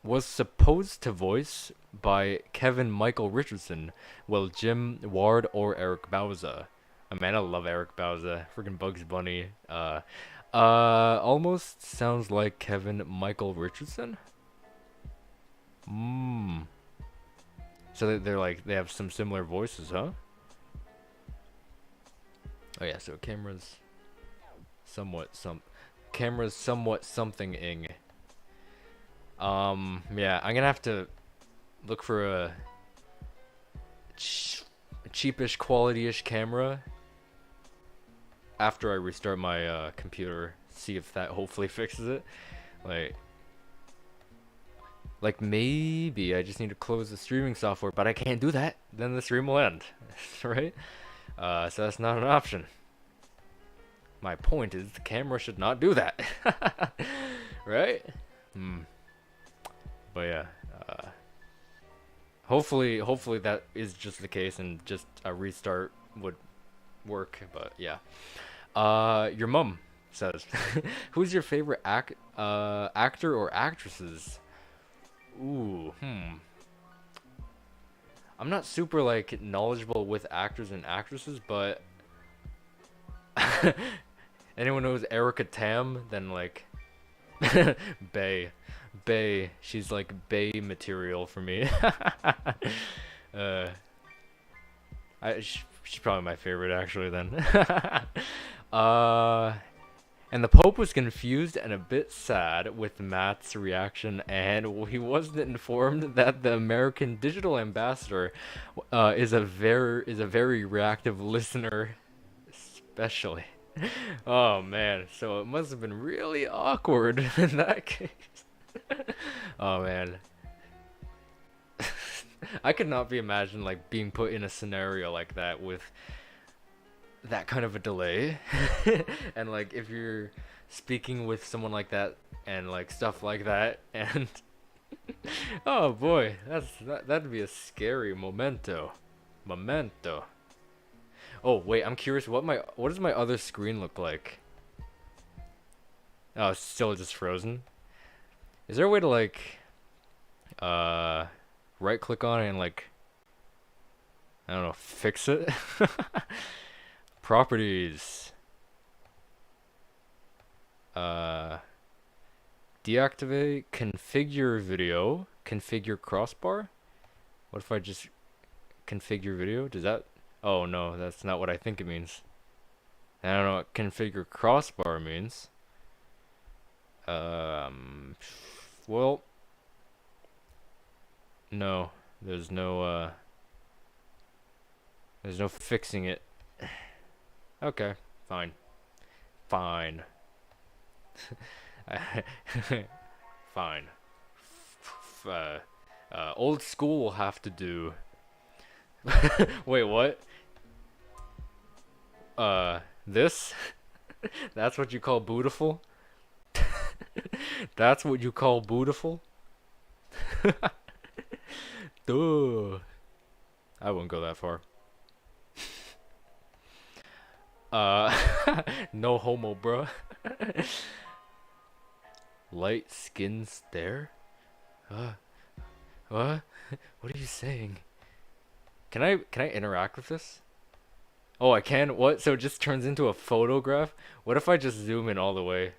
was supposed to voice by Kevin Michael Richardson, well, Jim Ward or Eric Bauza. Oh, man, I love Eric Bauza. Freaking Bugs Bunny. Almost sounds like Kevin Michael Richardson. So they're like, they have some similar voices, huh? Oh yeah, so camera's somewhat something-ing. Yeah, I'm gonna have to look for a cheapish, quality-ish camera after I restart my computer. See if that hopefully fixes it. Like maybe I just need to close the streaming software, but I can't do that. Then the stream will end, right? So that's not an option. My point is the camera should not do that, right? But yeah, hopefully that is just the case, and just a restart would work. But yeah, your mom says, "Who's your favorite actor or actresses?" Ooh, I'm not super like knowledgeable with actors and actresses, but anyone knows Erica Tam, then like Bay, she's like Bay material for me. She's probably my favorite actually then. And the Pope was confused and a bit sad with Matt's reaction, and he wasn't informed that the American digital ambassador is a very reactive listener, especially. Oh man, so it must have been really awkward in that case. Oh man. I could not be imagined like being put in a scenario like that with that kind of a delay. And like if you're speaking with someone like that and like stuff like that, and oh boy, that'd be a scary memento. Oh wait, I'm curious what does my other screen look like? Oh, it's still just frozen. Is there a way to like right click on it and like, I don't know, fix it? Properties. Deactivate, configure video, configure crossbar. What if I just configure video? Does that? Oh no, that's not what I think it means. I don't know what configure crossbar means. Well, no, there's no fixing it. Okay, fine. Fine. Old school will have to do. Wait, what? This? That's what you call beautiful? That's what you call beautiful? Duh. I wouldn't go that far. No homo, bruh. Light skin stare? What? What are you saying? Can I interact with this? Oh, I can? What? So it just turns into a photograph? What if I just zoom in all the way?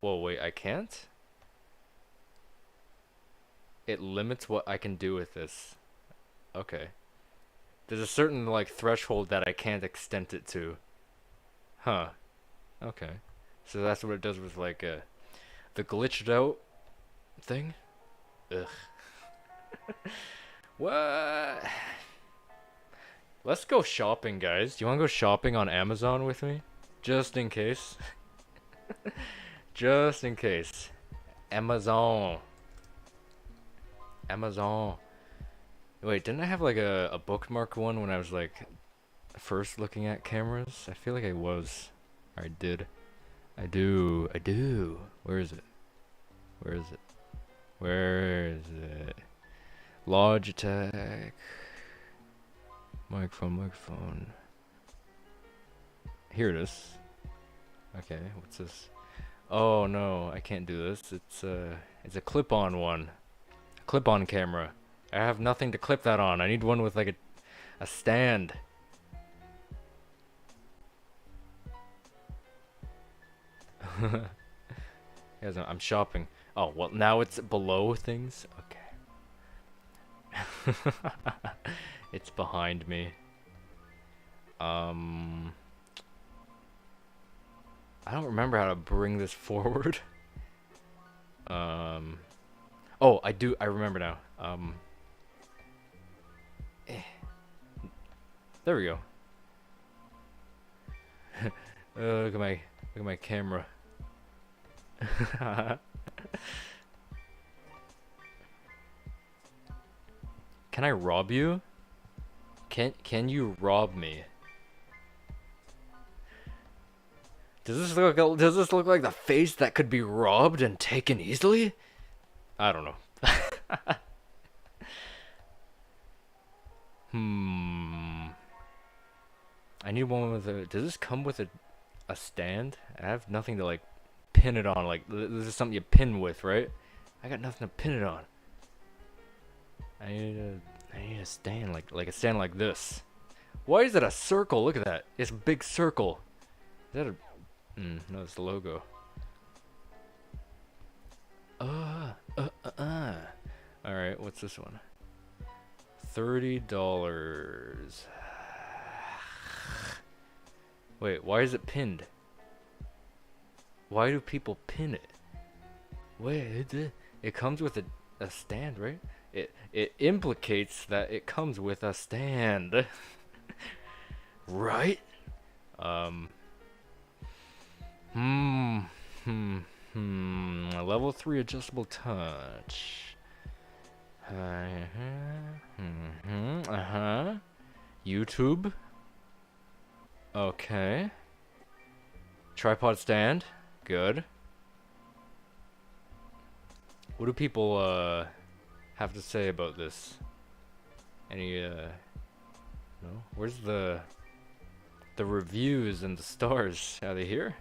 Whoa, wait, I can't? It limits what I can do with this. Okay. There's a certain, like, threshold that I can't extend it to. Huh. Okay. So that's what it does with, like, the glitched out thing? Ugh. What? Let's go shopping, guys. Do you want to go shopping on Amazon with me? Just in case. Just in case. Amazon. Wait, didn't I have like a bookmark one when I was like first looking at cameras? I feel like I was. Or I did. I do. I do. Where is it? Where is it? Where is it? Logitech. Microphone. Here it is. Okay, what's this? Oh no, I can't do this. It's a clip-on one. Clip-on camera. I have nothing to clip that on. I need one with like a stand. Guys, I'm shopping. Oh, well, now it's below things? Okay. It's behind me. I don't remember how to bring this forward. Oh, I do. I remember now. There we go. Look at my camera. Can I rob you? Can you rob me? Does this look like the face that could be robbed and taken easily? I don't know. I need one with a. Does this come with a stand? I have nothing to like pin it on. Like this is something you pin with, right? I got nothing to pin it on. I need a stand like a stand like this. Why is it a circle? Look at that. It's a big circle. Is that a? No, it's the logo. Alright, what's this one? $30. Wait, why is it pinned? Why do people pin it? Wait, it comes with a stand, right? It implicates that it comes with a stand. Right? Level 3 adjustable touch. YouTube. Okay. Tripod stand. Good. What do people have to say about this? Any no? Where's the reviews and the stars? Are they here?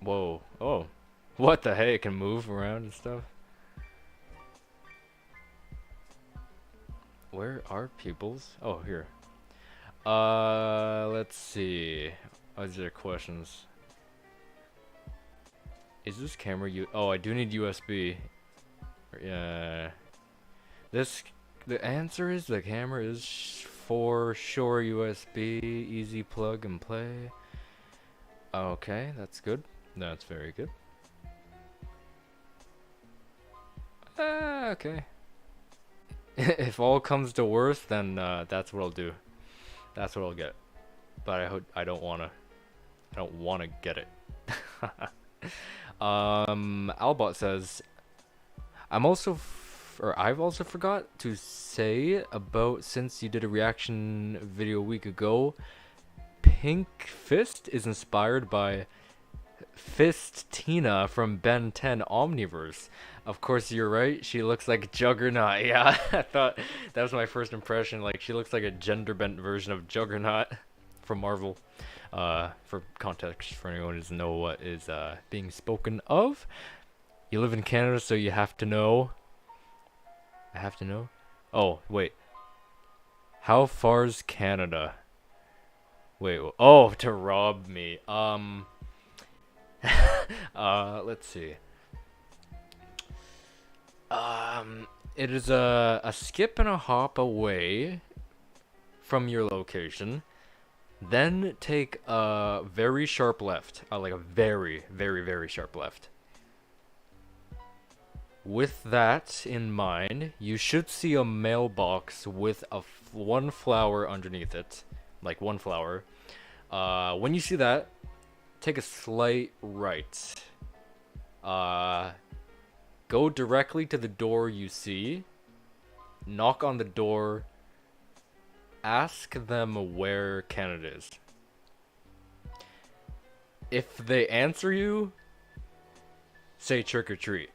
Whoa. Oh. What the heck? It can move around and stuff? Where are pupils? Oh, here. Let's see. Is there questions? Is this camera oh, I do need USB. Yeah. The answer is the camera is for sure USB, easy plug and play. Okay, that's good. That's very good. Okay. If all comes to worst, then that's what I'll do. That's what I'll get. But I don't wanna get it. Albot says, I've also forgot to say about, since you did a reaction video a week ago, Pink Fist is inspired by Fist Tina from Ben 10 Omniverse. Of course, you're right. She looks like Juggernaut. Yeah, I thought that was my first impression. Like, she looks like a gender bent version of Juggernaut from Marvel. For context, for anyone who doesn't know what is being spoken of, you live in Canada, so you have to know. I have to know. Oh, wait. How far's Canada? Wait. Oh, to rob me. Let's see. It is a skip and a hop away from your location. Then take a very sharp left. Like a very, very, very sharp left. With that in mind, you should see a mailbox with one flower underneath it. Like one flower. When you see that, take a slight right. Go directly to the door you see, knock on the door, ask them where Canada is. If they answer you, say trick or treat.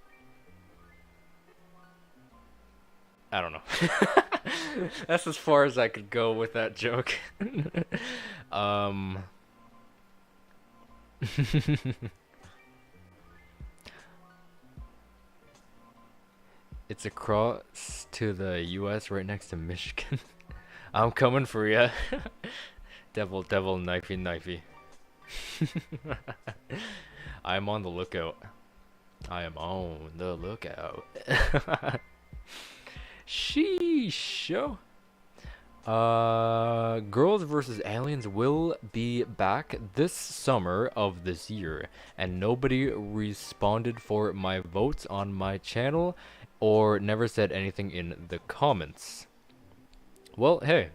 I don't know. That's as far as I could go with that joke. um It's across to the US right next to Michigan. I'm coming for ya. Devil, devil, knifey, knifey. I'm on the lookout. I am on the lookout. Sheesh. Girls vs. Aliens will be back this summer of this year, and nobody responded for my votes on my channel or never said anything in the comments. Well, hey,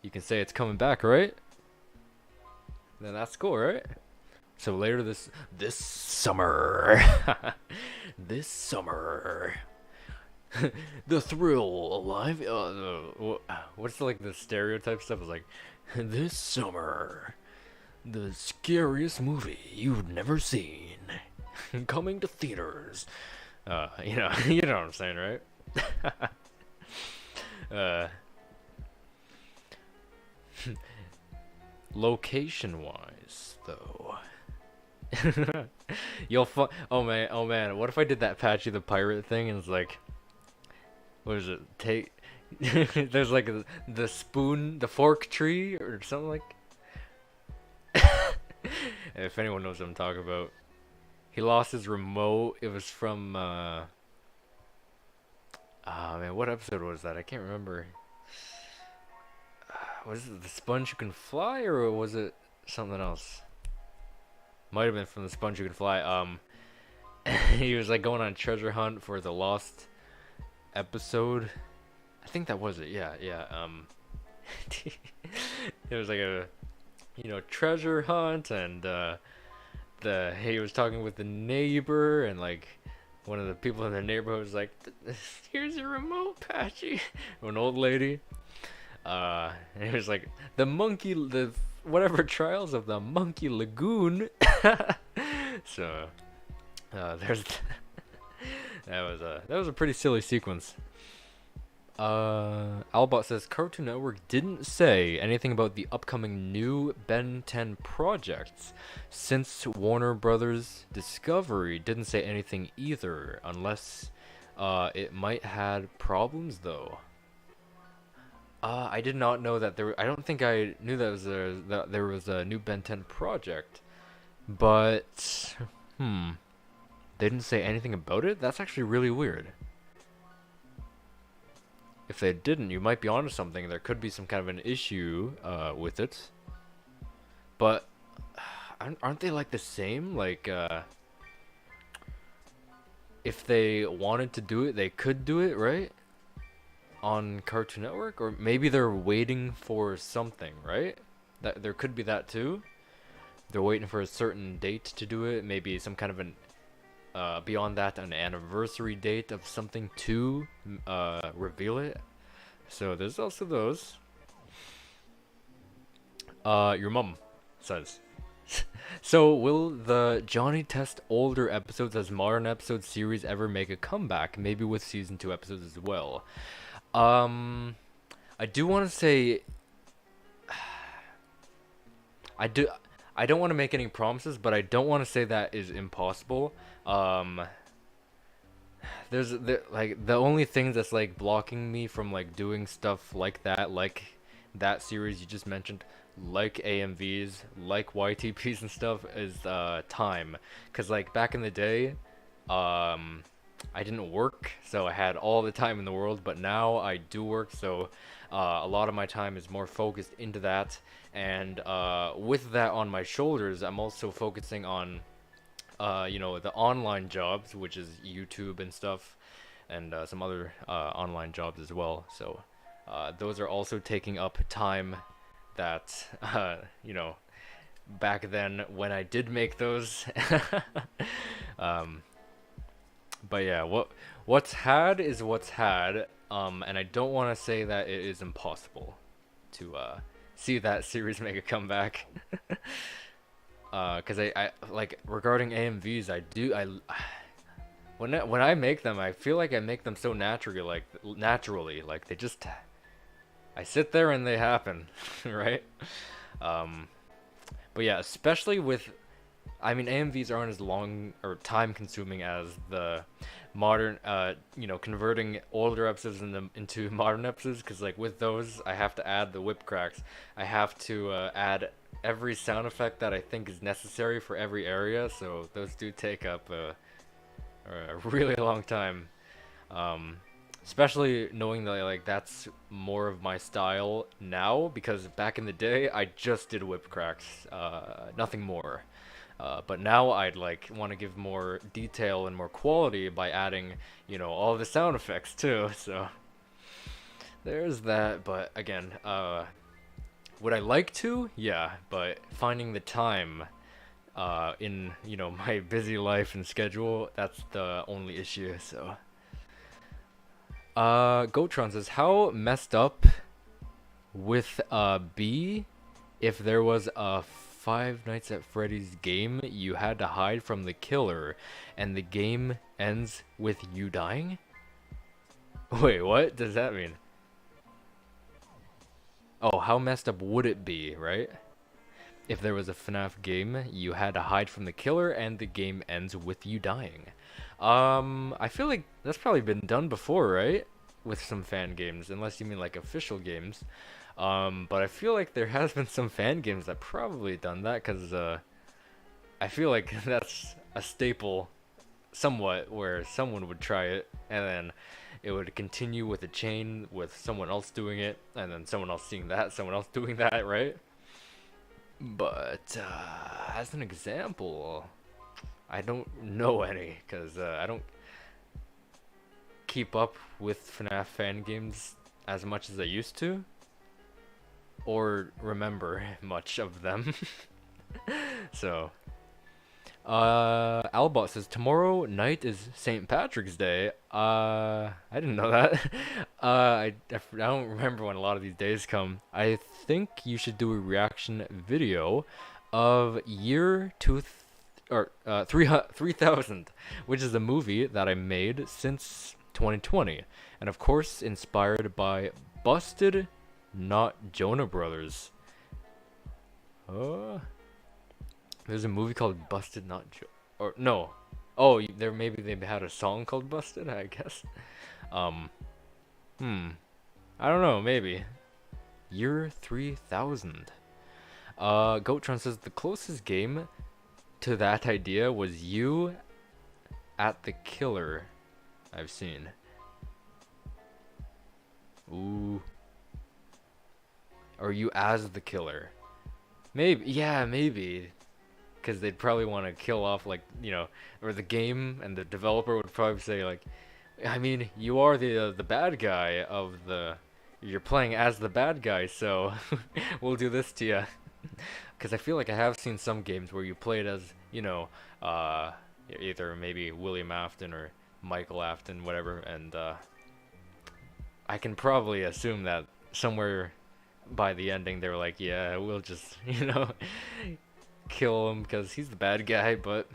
you can say it's coming back, right? Then that's cool, right? So later this summer, this summer, the thrill alive. What's like the stereotype stuff? Is like this summer, the scariest movie you've never seen, coming to theaters. You know, you know what I'm saying, right? Location-wise, though. Oh man, what if I did that Patchy the Pirate thing and it's like, what is it? Take there's like the spoon, the fork tree or something like. If anyone knows what I'm talking about. He lost his remote. It was from man, what episode was that? I can't remember. Was it The Sponge Who Can Fly, or was it something else? Might have been from The Sponge Who Can Fly. He was like going on a treasure hunt for the lost episode. I think that was it. Yeah. It was like a, treasure hunt, and he was talking with the neighbor, and like one of the people in the neighborhood was like, "Here's your remote, Patchy." An old lady. And it was like the whatever trials of the Monkey Lagoon. So there's that was a pretty silly sequence. Albot says Cartoon Network didn't say anything about the upcoming new Ben 10 projects, since Warner Brothers Discovery didn't say anything either, unless it might had problems though. I did not know that I don't think I knew that there was a new Ben 10 project, but they didn't say anything about it. That's actually really weird. If they didn't, you might be onto something. There could be some kind of an issue with it. But aren't they like the same? Like if they wanted to do it, they could do it, right? On Cartoon Network, or maybe they're waiting for something, right? That there could be that too. They're waiting for a certain date to do it. Maybe some kind of an beyond that, an anniversary date of something to reveal it. So there's also those. Your mom says. So will the Johnny test older episodes as modern episode series ever make a comeback? Maybe with season 2 episodes as well. I do want to say I don't want to make any promises, but I don't want to say that is impossible. There's like the only things that's like blocking me from like doing stuff like that series you just mentioned, like AMVs, like YTPs and stuff, is time. Cause like back in the day, I didn't work, so I had all the time in the world, but now I do work, so a lot of my time is more focused into that, and with that on my shoulders, I'm also focusing on the online jobs, which is YouTube and stuff, and some other online jobs as well. So those are also taking up time that back then when I did make those But yeah, what's had is what's had. And I don't want to say that it is impossible to see that series make a comeback. Cause I like regarding AMVs, when I make them, I feel like I make them so naturally, like they just I sit there and they happen, right? Um, but yeah, especially with, I mean, AMVs aren't as long or time consuming as the modern, converting older episodes into modern episodes. Because like with those, I have to add the whip cracks. I have to add every sound effect that I think is necessary for every area. So those do take up a really long time. Um, Especially knowing that like that's more of my style now, because back in the day I just did whip cracks, nothing more. But now I'd like want to give more detail and more quality by adding, all the sound effects too. So there's that. But again, would I like to? Yeah, but finding the time in my busy life and schedule, that's the only issue. So Gotron says, how messed up with B if there was a Five Nights at Freddy's game you had to hide from the killer and the game ends with you dying? Wait, what does that mean? Oh, how messed up would it be, right? If there was a FNAF game you had to hide from the killer and the game ends with you dying. I feel like that's probably been done before, right? With some fan games, unless you mean like official games. But I feel like there has been some fan games that probably done that, because I feel like that's a staple somewhat, where someone would try it and then it would continue with a chain with someone else doing it and then someone else seeing that, someone else doing that, right? But as an example, I don't know any, because I don't keep up with FNAF fan games as much as I used to, or remember much of them. So, Albot says, tomorrow night is St. Patrick's Day. I didn't know that. I don't remember when a lot of these days come. I think you should do a reaction video of year 3000, which is a movie that I made since 2020, and of course inspired by Busted, Not Jonah Brothers. There's a movie called Busted, Not or no. Oh, there maybe they had a song called Busted, I guess. I don't know, maybe. Year 3000. Goatron says the closest game to that idea was you at the killer I've seen. Ooh. Or you as the killer. Maybe, yeah, maybe. Because they'd probably want to kill off, like, or the game, and the developer would probably say, like, I mean, you are the bad guy of you're playing as the bad guy, so we'll do this to you. Because I feel like I have seen some games where you play it as, either maybe William Afton or Michael Afton, whatever, and I can probably assume that somewhere by the ending they're like, yeah, we'll just, kill him because he's the bad guy. But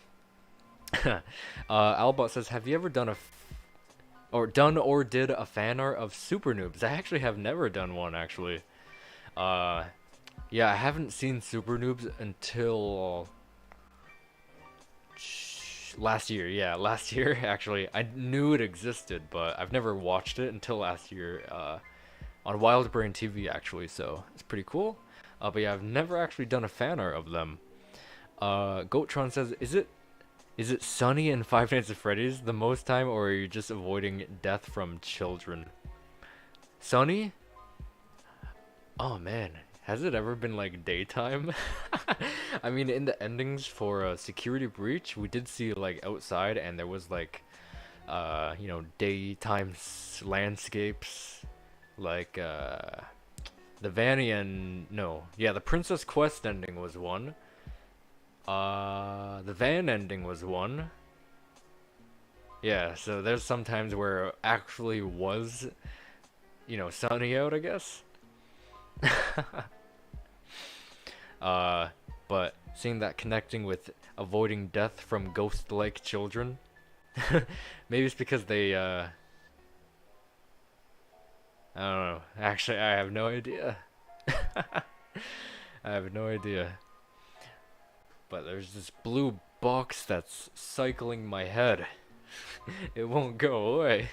Albot says, have you ever done or did a fan art of Super Noobs? I actually have never done one, actually. Yeah, I haven't seen Super Noobs until last year. Yeah, last year, actually. I knew it existed, but I've never watched it until last year on Wild Brain TV, actually, so it's pretty cool. But yeah, I've never actually done a fan art of them. Goatron says, is it Sunny in Five Nights at Freddy's the most time, or are you just avoiding death from children? Sunny? Oh man, has it ever been like daytime? I mean, in the endings for Security Breach, we did see like outside, and there was like, daytime landscapes, like the Vanian. No, yeah, the Princess Quest ending was one. The van ending was one. Yeah, so there's some times where it actually was, sunny out, I guess. uh, but seeing that connecting with avoiding death from ghost-like children, maybe it's because they, I don't know. Actually, I have no idea. I have no idea. But there's this blue box that's cycling my head. It won't go away.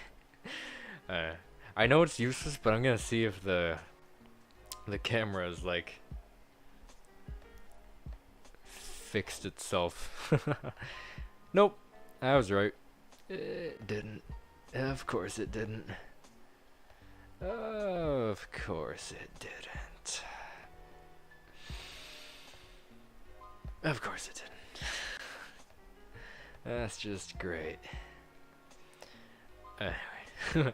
Uh, I know it's useless, but I'm gonna see if the camera is like fixed itself. Nope, I was right. It didn't. Of course it didn't. Of course it didn't. Of course it didn't. That's just great. Anyway.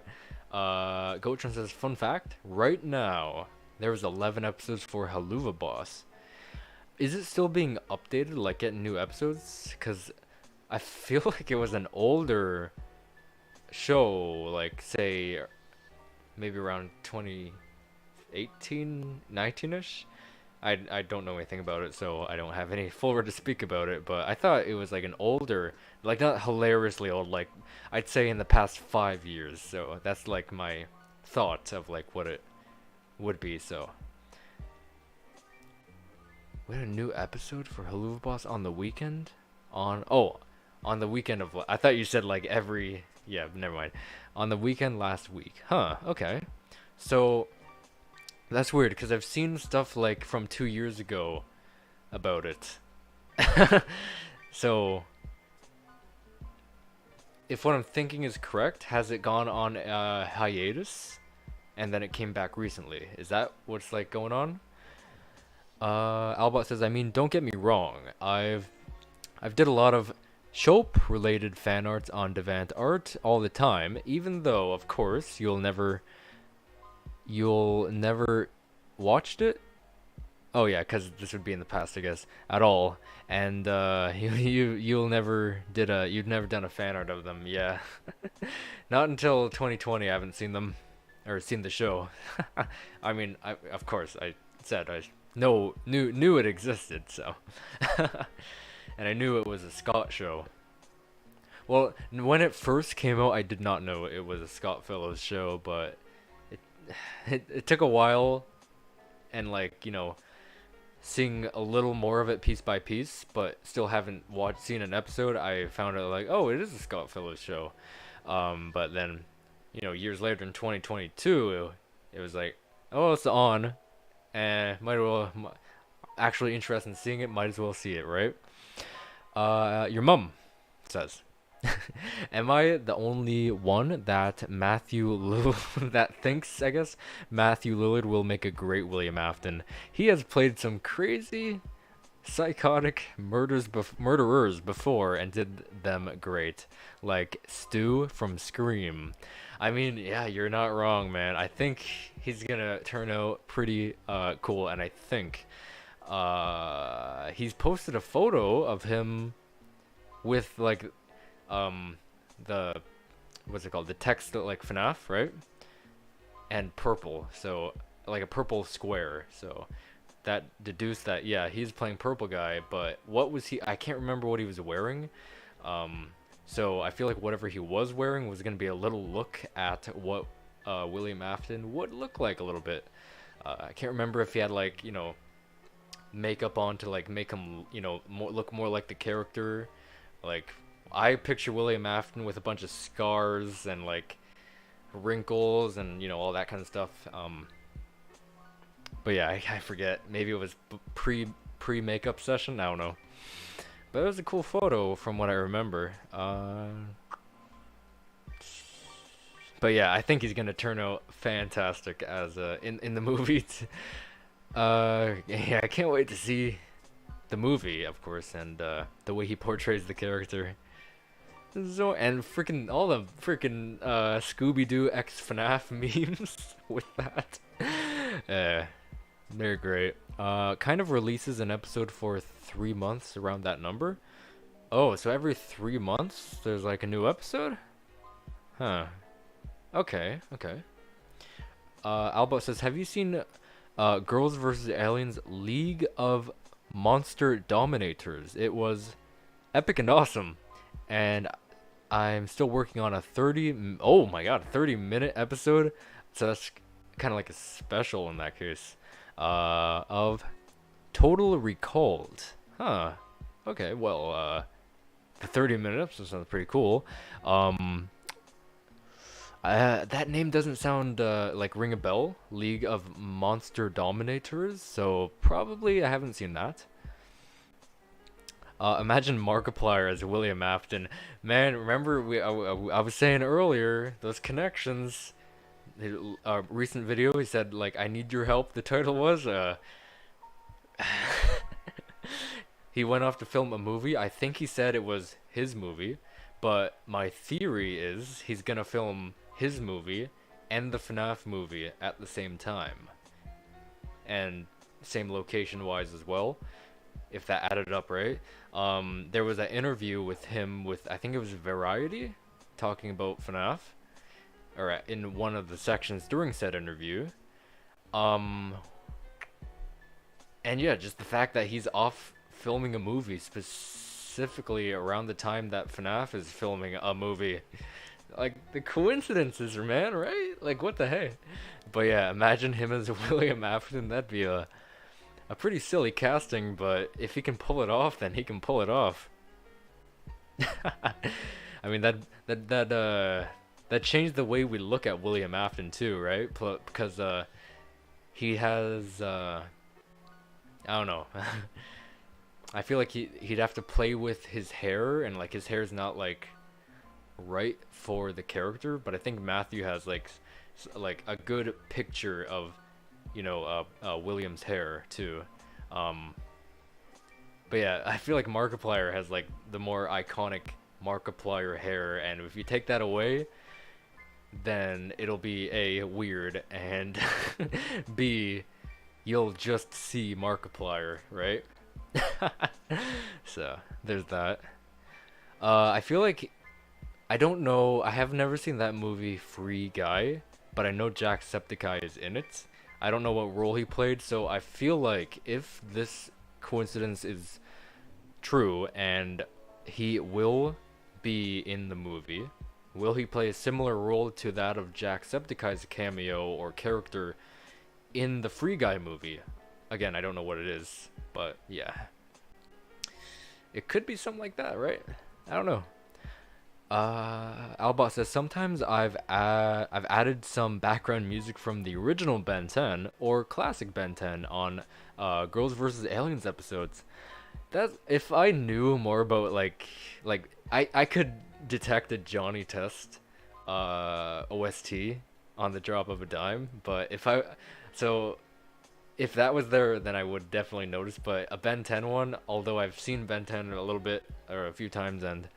Gotron says, fun fact, right now, there was 11 episodes for Haluva Boss. Is it still being updated, like getting new episodes? Because I feel like it was an older show, like, say, maybe around 2018, 19-ish? I don't know anything about it, so I don't have any full word to speak about it, but I thought it was like an older, like not hilariously old, like I'd say in the past 5 years, so that's like my thought of like what it would be, so. We had a new episode for Haluva Boss on the weekend? On the weekend of, I thought you said like every, yeah, never mind. On the weekend last week. Huh, okay. So, that's weird, because I've seen stuff like from 2 years ago about it. So, if what I'm thinking is correct, has it gone on hiatus? And then it came back recently. Is that what's like going on? Albot says, I mean, don't get me wrong. I've did a lot of Shope related fan arts on DeviantArt all the time, even though, of course, you'll never watched it. Oh yeah, because this would be in the past, I guess, at all. And you'd never done a fan art of them, yeah. Not until 2020 I haven't seen them or seen the show. I mean, of course I said I knew it existed, so. And I knew it was a Scott show. Well, when it first came out, I did not know it was a Scott Fellows show, but it took a while, and like, seeing a little more of it piece by piece, but still haven't seen an episode, I found out like, oh, it is a Scott Fellows show. But then, years later in 2022, it was like, oh, it's on, and might as well, actually interested in seeing it, might as well see it, right? Your mum says, am I the only one that that thinks, I guess, Matthew Lillard will make a great William Afton? He has played some crazy, psychotic murderers before and did them great, like Stu from Scream. I mean, yeah, you're not wrong, man. I think he's gonna turn out pretty cool, and I think he's posted a photo of him with like the what's it called, the text that like FNAF, right? And purple, so like a purple square, so that deduced that, yeah, he's playing purple guy. But what was he, I can't remember what he was wearing, so I feel like whatever he was wearing was going to be a little look at what William Afton would look like a little bit. I can't remember if he had like, makeup on to like make him, look more like the character. Like, I picture William Afton with a bunch of scars and like wrinkles and all that kind of stuff. But yeah, I forget. Maybe it was pre makeup session. I don't know. But it was a cool photo from what I remember. But yeah, I think he's gonna turn out fantastic as in the movie. Yeah, I can't wait to see the movie, of course, and the way he portrays the character. So, and freaking all the freaking Scooby-Doo X FNAF memes with that. They're great. Kind of releases an episode for 3 months around that number. Oh, so every 3 months there's like a new episode? Huh. Okay, okay. Alba says, have you seen Girls vs. Aliens League of Monster Dominators? It was epic and awesome. And I'm still working on a 30-minute episode. So that's kind of like a special in that case. Of Total Recalled. Huh. Okay, well, the 30-minute episode sounds pretty cool. That name doesn't sound like ring a bell. League of Monster Dominators, so probably I haven't seen that. Imagine Markiplier as William Afton. Man, remember I was saying earlier those connections. A recent video, he said like, "I need your help." The title was he went off to film a movie. I think he said it was his movie, but my theory is he's gonna film his movie and the FNAF movie at the same time, and same location wise as well, if that added up right. There was an interview with him with, I think it was Variety, talking about FNAF, or in one of the sections during said interview. And yeah, just the fact that he's off filming a movie specifically around the time that FNAF is filming a movie. Like, the coincidences, man, right? Like, what the heck? But yeah, imagine him as William Afton. That'd be a pretty silly casting, but if he can pull it off, then he can pull it off. I mean, that changed the way we look at William Afton too, right? Because he has I don't know. I feel like he'd have to play with his hair, and like his hair's not like right for the character, but I think Matthew has like a good picture of, you know, William's hair too. But yeah, I feel like Markiplier has like the more iconic Markiplier hair, and if you take that away, then it'll be A, weird, and B, you'll just see Markiplier, right? So there's that. I feel like, I don't know, I have never seen that movie Free Guy, but I know Jacksepticeye is in it. I don't know what role he played, so I feel like if this coincidence is true and he will be in the movie, will he play a similar role to that of Jacksepticeye's cameo or character in the Free Guy movie? Again, I don't know what it is, but yeah. It could be something like that, right? I don't know. Albot says, sometimes I've added some background music from the original Ben 10 or classic Ben 10 on Girls vs. Aliens episodes. That's, if I knew more about like I could detect a Johnny Test OST on the drop of a dime, but if that was there, then I would definitely notice. But a Ben 10 one, although I've seen Ben 10 a little bit or a few times, and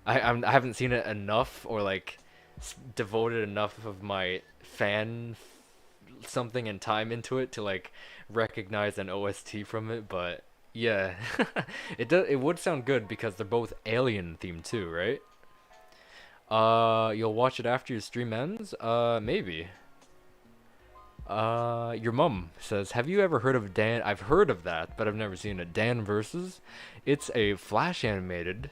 I haven't seen it enough, or like devoted enough of my something and time into it to like recognize an OST from it. But yeah, it would sound good because they're both alien themed too, right? You'll watch it after your stream ends? Maybe. Your mom says, have you ever heard of Dan? I've heard of that, but I've never seen it. Dan Versus. It's a Flash animated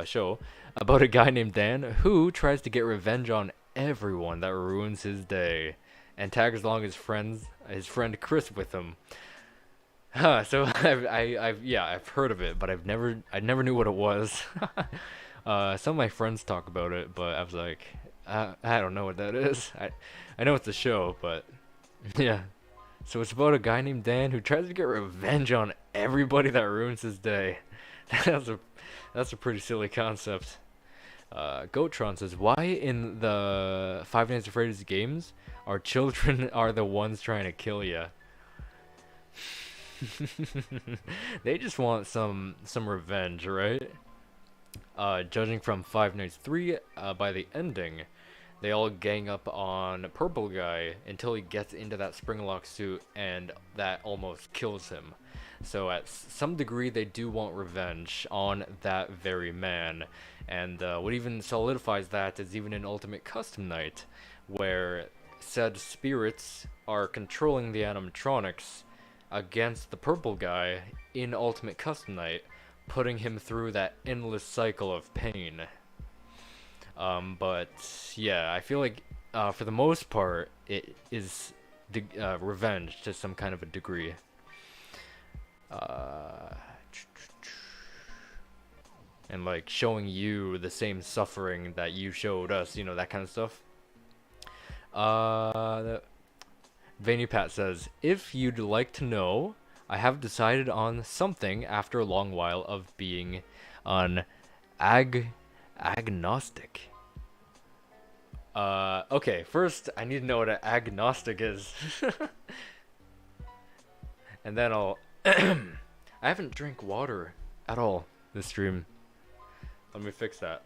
show about a guy named Dan who tries to get revenge on everyone that ruins his day, and tags along his friend Chris with him. So I've heard of it, but I never knew what it was. Some of my friends talk about it, but I was like, I don't know what that is. I know it's a show, but yeah. So it's about a guy named Dan who tries to get revenge on everybody that ruins his day. That's a pretty silly concept. Goatron says, why in the Five Nights at Freddy's games our children are the ones trying to kill ya? They just want some revenge, right? Judging from Five Nights 3, by the ending, they all gang up on Purple Guy until he gets into that Springlock suit, and that almost kills him. So at some degree, they do want revenge on that very man. And what even solidifies that is even in Ultimate Custom Night, where said spirits are controlling the animatronics against the purple guy in Ultimate Custom Night, putting him through that endless cycle of pain. But yeah, I feel like for the most part, it is revenge to some kind of a degree. And like showing you the same suffering that you showed us, you know, that kind of stuff. Veiny Pat says, if you'd like to know, I have decided on something after a long while of being an agnostic. Okay, first I need to know what an agnostic is. And then I'll I haven't drank water at all this stream. Let me fix that.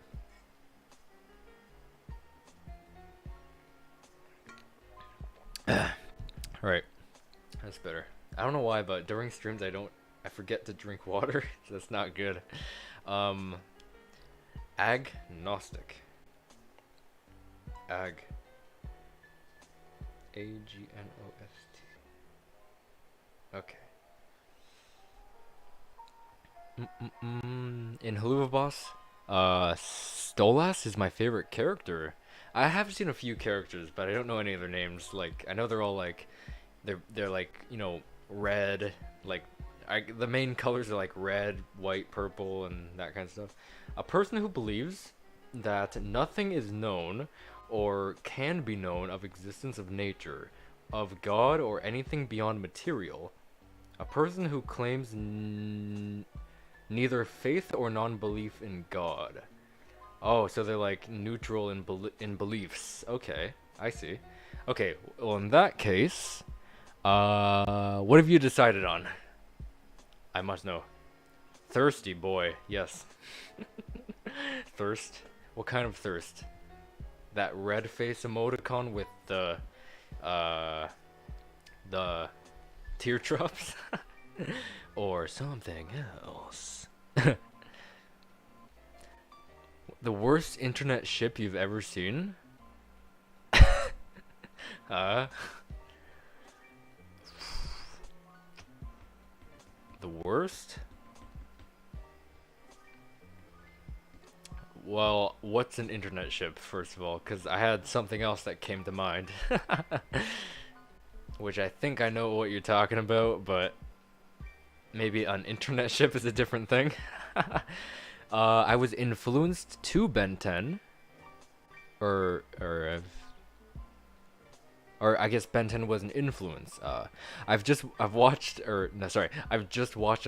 Right. That's better. I don't know why, but during streams I forget to drink water. So that's not good. Agnostic. Agnost. Okay. In Haluva Boss, Stolas is my favorite character. I have seen a few characters, but I don't know any of their names. Like, I know they're all like, they're like, you know, red. Like, the main colors are like red, white, purple, and that kind of stuff. A person who believes that nothing is known or can be known of existence of nature, of God, or anything beyond material. A person who claims neither faith or non-belief in God. Oh, so they're like neutral in beliefs. Okay, I see. Okay, well in that case, what have you decided on? I must know. Thirsty boy, yes. Thirst? What kind of thirst? That red face emoticon with the teardrops? Or something else? The worst internet ship you've ever seen? The worst? Well, what's an internet ship, first of all? Because I had something else that came to mind. Which I think I know what you're talking about, but maybe an internet ship is a different thing. I was influenced to Ben 10. Or I guess Ben 10 was an influence. I've just watched a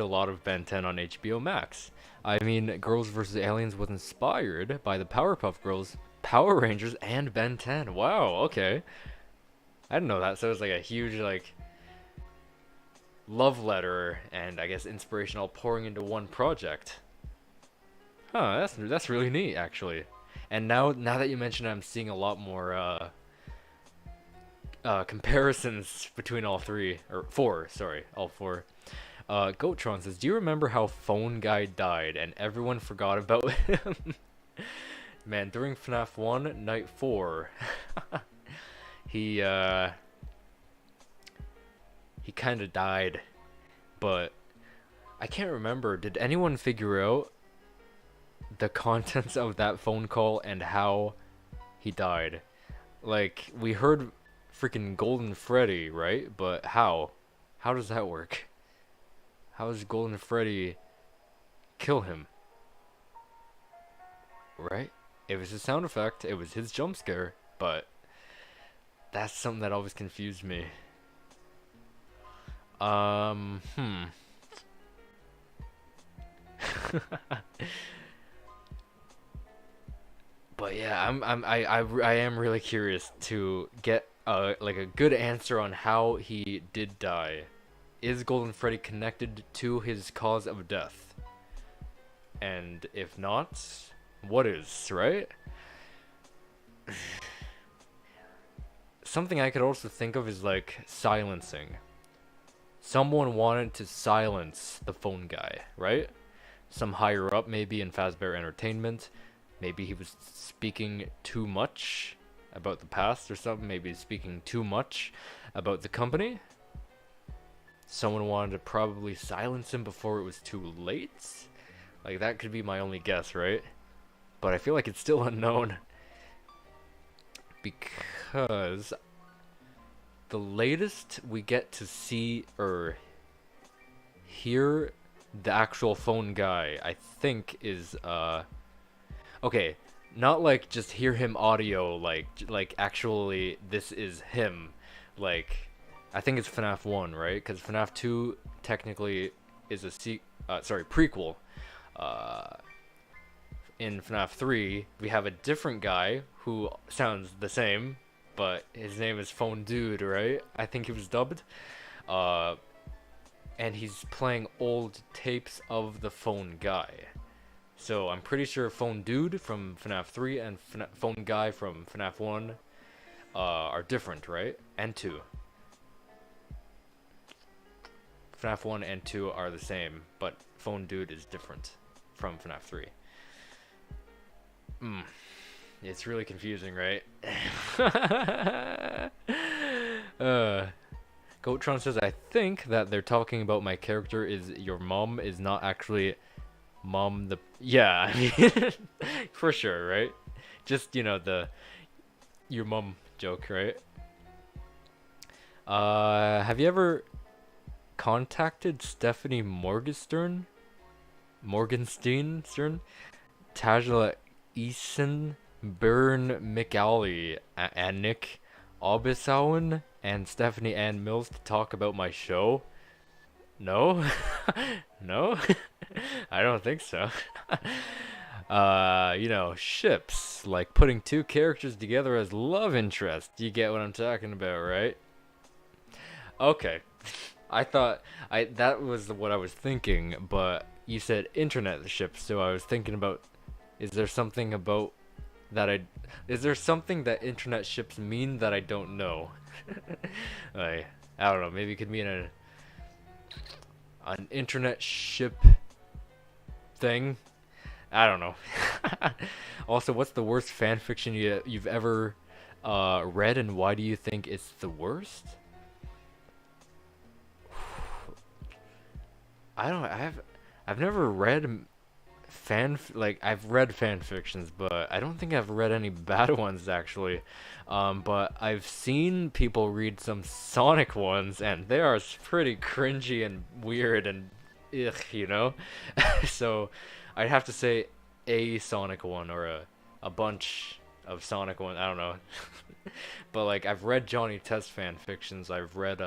lot of Ben 10 on HBO Max. I mean, Girls vs. Aliens was inspired by the Powerpuff Girls, Power Rangers, and Ben 10. Wow, okay. I didn't know that, so it was like a huge, like, love letter and I guess inspiration all pouring into one project. Huh, that's really neat, actually. And now that you mention it, I'm seeing a lot more comparisons between all four. Goatron says, do you remember how Phone Guy died and everyone forgot about him? Man, during FNAF 1, Night 4, he kind of died, but I can't remember. Did anyone figure out the contents of that phone call and how he died? Like, we heard freaking Golden Freddy, right? But how? How does that work? How does Golden Freddy kill him? Right? It was his sound effect, it was his jump scare, but that's something that always confused me. But yeah, I am really curious to get like a good answer on how he did die. Is Golden Freddy connected to his cause of death? And if not, what is, right? Something I could also think of is like silencing. someone wanted to silence the phone guy, right? Some higher up, maybe in Fazbear Entertainment. Maybe he was speaking too much about the past or something. Maybe he's speaking too much about the company. Someone wanted to probably silence him before it was too late. Like, that could be my only guess, right? But I feel like it's still unknown. Because the latest we get to see or hear the actual phone guy, I think, is okay, not like just hear him audio, like actually this is him. Like, I think it's FNAF 1, right? Because FNAF 2 technically is a prequel. In FNAF 3, we have a different guy who sounds the same, but his name is Phone Dude, right? I think he was dubbed. And he's playing old tapes of the phone guy. So I'm pretty sure Phone Dude from FNAF 3 and Phone Guy from FNAF 1 are different, right? And 2. FNAF 1 and 2 are the same, but Phone Dude is different from FNAF 3. It's really confusing, right? Goatron says, I think that they're talking about my character is your mom is not actually mom the... Yeah, I mean, for sure, right? Just, you know, the your mom joke, right? Have you ever contacted Stephanie Morgenstern? Tajla Eason, Byrne McAlley, and Nick Obisowen, and Stephanie Ann Mills to talk about my show? No? No? I don't think so. You know, ships, like putting two characters together as love interest. You get what I'm talking about, right? Okay. I thought that was what I was thinking, but you said internet ships, so I was thinking about, is there something about that is there something that internet ships mean that I don't know? I don't know, maybe it could mean an internet ship thing. I don't know. Also, what's the worst fan fiction you've ever read, and why do you think it's the worst? I've never read I've read fan fictions, but I don't think I've read any bad ones actually. But I've seen people read some Sonic ones, and they are pretty cringy and weird and ugh, you know. So I'd have to say a Sonic one or a bunch of Sonic one. I don't know. But like, I've read Johnny Test fan fictions. I've read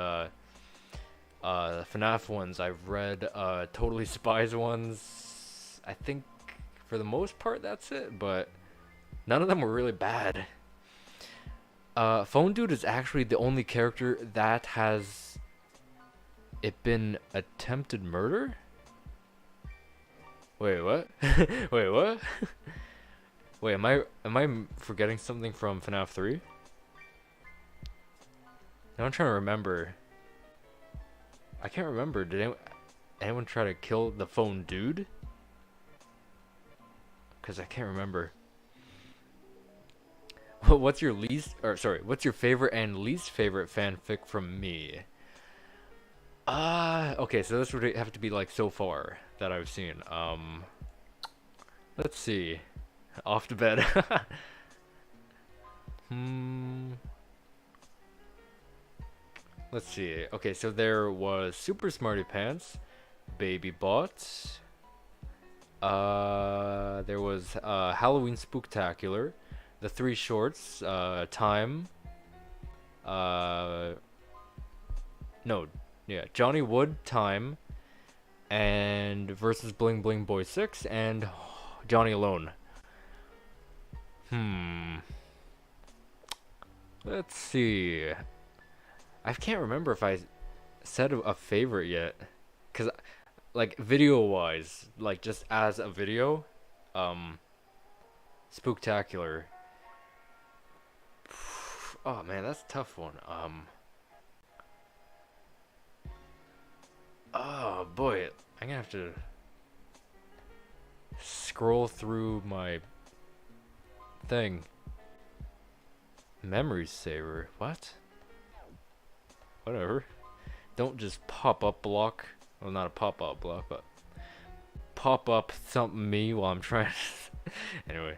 FNAF ones. I've read Totally Spies ones. I think for the most part that's it, but none of them were really bad. Phone Dude is actually the only character that has it been attempted murder? Wait, what? Wait, what? Wait, am I forgetting something from FNAF 3? Now I'm trying to remember. I can't remember. Did anyone try to kill the Phone Dude? Because I can't remember. What's your what's your favorite and least favorite fanfic from me? Okay, so this would have to be like so far that I've seen. Let's see. Off to bed. Let's see. Okay, so there was Super Smarty Pants, Baby Bots. There was Halloween Spooktacular, the three shorts, Time. Johnny Wood, Time, and versus Bling Bling Boy 6, and Johnny Alone. Let's see. I can't remember if I said a favorite yet, cause like video wise, like just as a video, Spooktacular. Oh man, that's a tough one. Oh boy, I'm gonna have to scroll through my thing. Memory saver. What? Whatever. Don't just pop up block. Well, not a pop up block, but pop up something me while I'm trying. Anyway.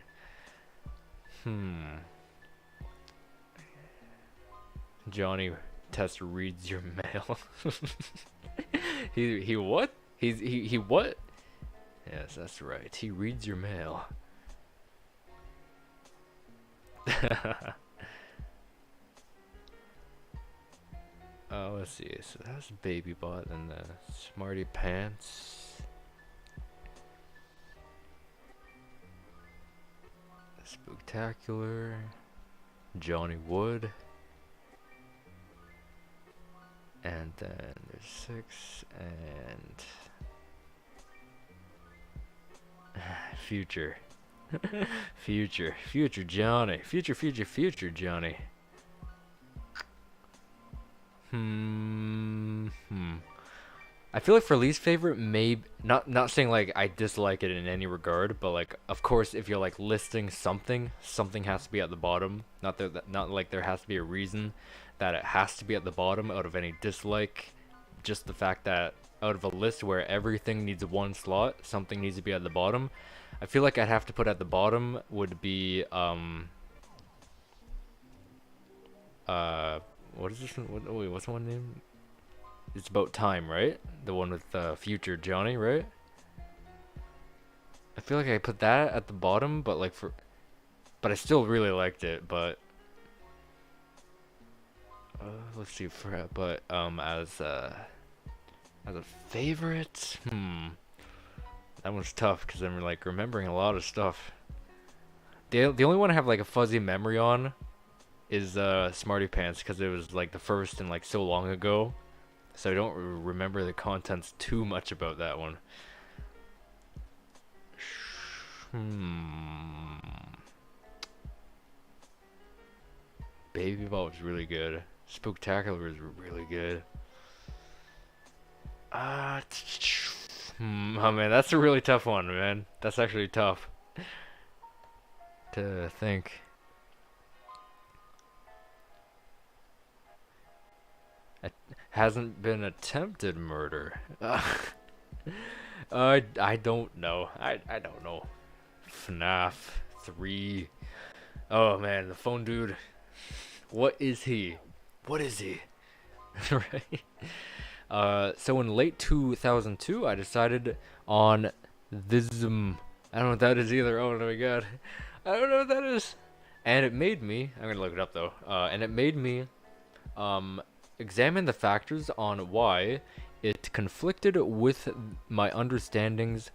Johnny Tester reads your mail. he what? He what? Yes, that's right. He reads your mail. Let's see. So that's Baby Bot and the Smarty Pants. Spooktacular. Johnny Wood. And then there's 6 and Future. Future Johnny. Future Johnny. I feel like for least favorite, maybe not saying like I dislike it in any regard, but like of course if you're like listing something has to be at the bottom. Not like there has to be a reason that it has to be at the bottom out of any dislike. Just the fact that out of a list where everything needs one slot, something needs to be at the bottom. I feel like I'd have to put at the bottom would be what is this one? Wait, what's the one name? It's About Time, right? The one with Future Johnny, right? I feel like I put that at the bottom, but like but I still really liked it. But let's see but as a favorite, that one's tough because I'm like remembering a lot of stuff. The only one I have like a fuzzy memory on is Smarty Pants because it was like the first and like so long ago. So I don't remember the contents too much about that one. Baby Ball was really good. Spooktacular was really good. Oh man, that's a really tough one, man. That's actually tough to think. Hasn't been attempted murder. I don't know. I don't know. FNAF 3. Oh man, the phone dude. What is he? What is he? Right. So in late 2002, I decided on this. I don't know what that is either. Oh my god, I don't know what that is. And it made me. I'm gonna look it up though. And it made me examine the factors on why it conflicted with my understandings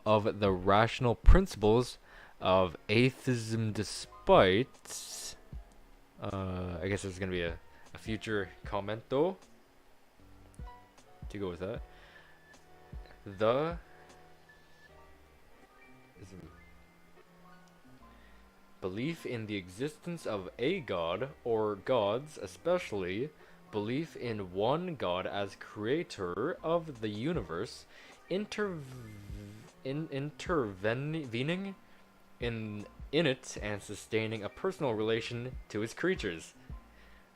of the rational principles of atheism despite I guess there's gonna be a future comment though to go with that. The belief in the existence of a god or gods, especially belief in one god as creator of the universe, intervening in it and sustaining a personal relation to his creatures.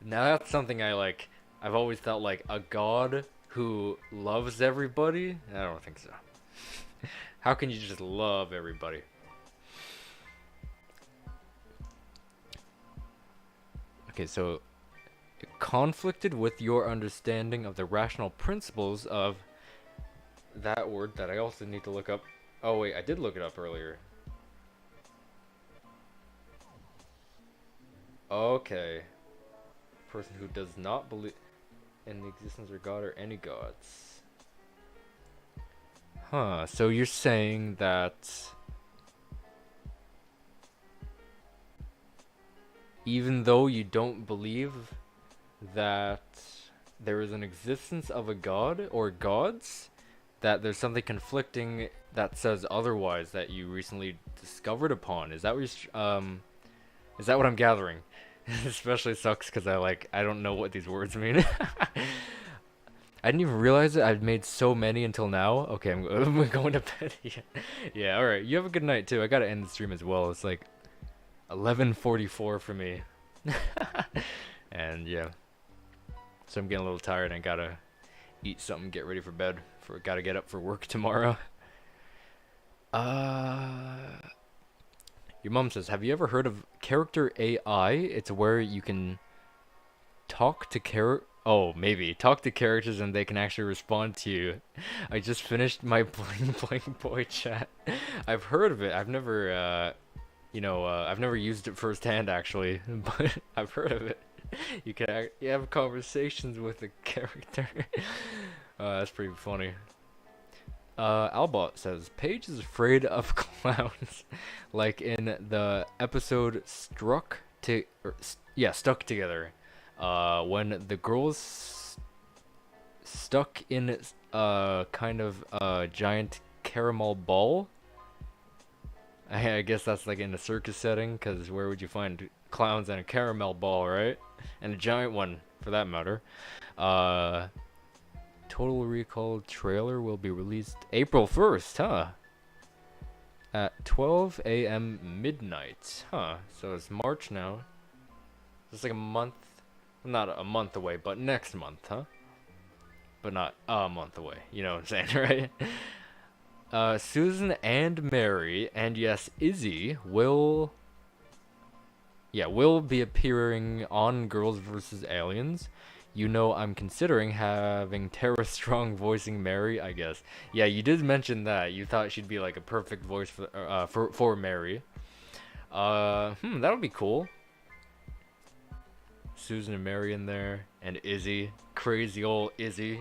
Now that's something I like. I've always felt like a god who loves everybody. I don't think so. How can you just love everybody? Okay, so it conflicted with your understanding of the rational principles of that word that I also need to look up. Oh wait, I did look it up earlier. Okay. Person who does not believe in the existence of God or any gods. Huh, so you're saying that even though you don't believe that there is an existence of a god or gods, that there's something conflicting that says otherwise that you recently discovered upon. Is that what is that what I'm gathering? Especially sucks because I don't know what these words mean. I didn't even realize it. I've made so many until now. Okay, I'm going to bed. Yeah, yeah. All right. You have a good night too. I gotta end the stream as well. It's like 11:44 for me, and yeah. So I'm getting a little tired and gotta eat something, get ready for bed. Gotta get up for work tomorrow. Uh, your mom says, have you ever heard of character AI? It's where you can talk to Oh, maybe talk to characters and they can actually respond to you. I just finished my bling bling boy chat. I've heard of it. I've never, I've never used it firsthand actually, but I've heard of it. You have conversations with a character. That's pretty funny. Albot says, Paige is afraid of clowns, like in the episode Stuck Together. When the girls stuck in kind of a giant caramel ball. I guess that's like in a circus setting, because where would you find clowns and a caramel ball, right? And a giant one, for that matter. Total Recall trailer will be released April 1st, huh? At 12 a.m. midnight, huh? So it's March now. It's like a month, not a month away, but next month, huh? But not a month away, you know what I'm saying, right? Susan and Mary, and yes, Izzy will be appearing on Girls vs. Aliens. You know, I'm considering having Tara Strong voicing Mary, I guess. Yeah, you did mention that. You thought she'd be like a perfect voice for Mary. That would be cool. Susan and Mary in there, and Izzy. Crazy old Izzy.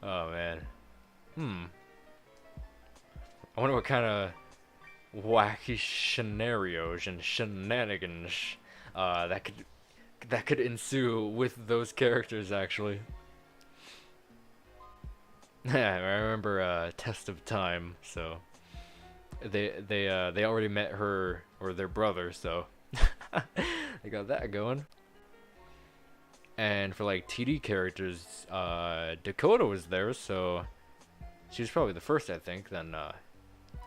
Oh, man. I wonder what kind of wacky scenarios and shenanigans that could ensue with those characters, actually. I remember Test of Time, so they already met her or their brother, so they got that going. And for like TD characters, Dakota was there, so she was probably the first, I think. Then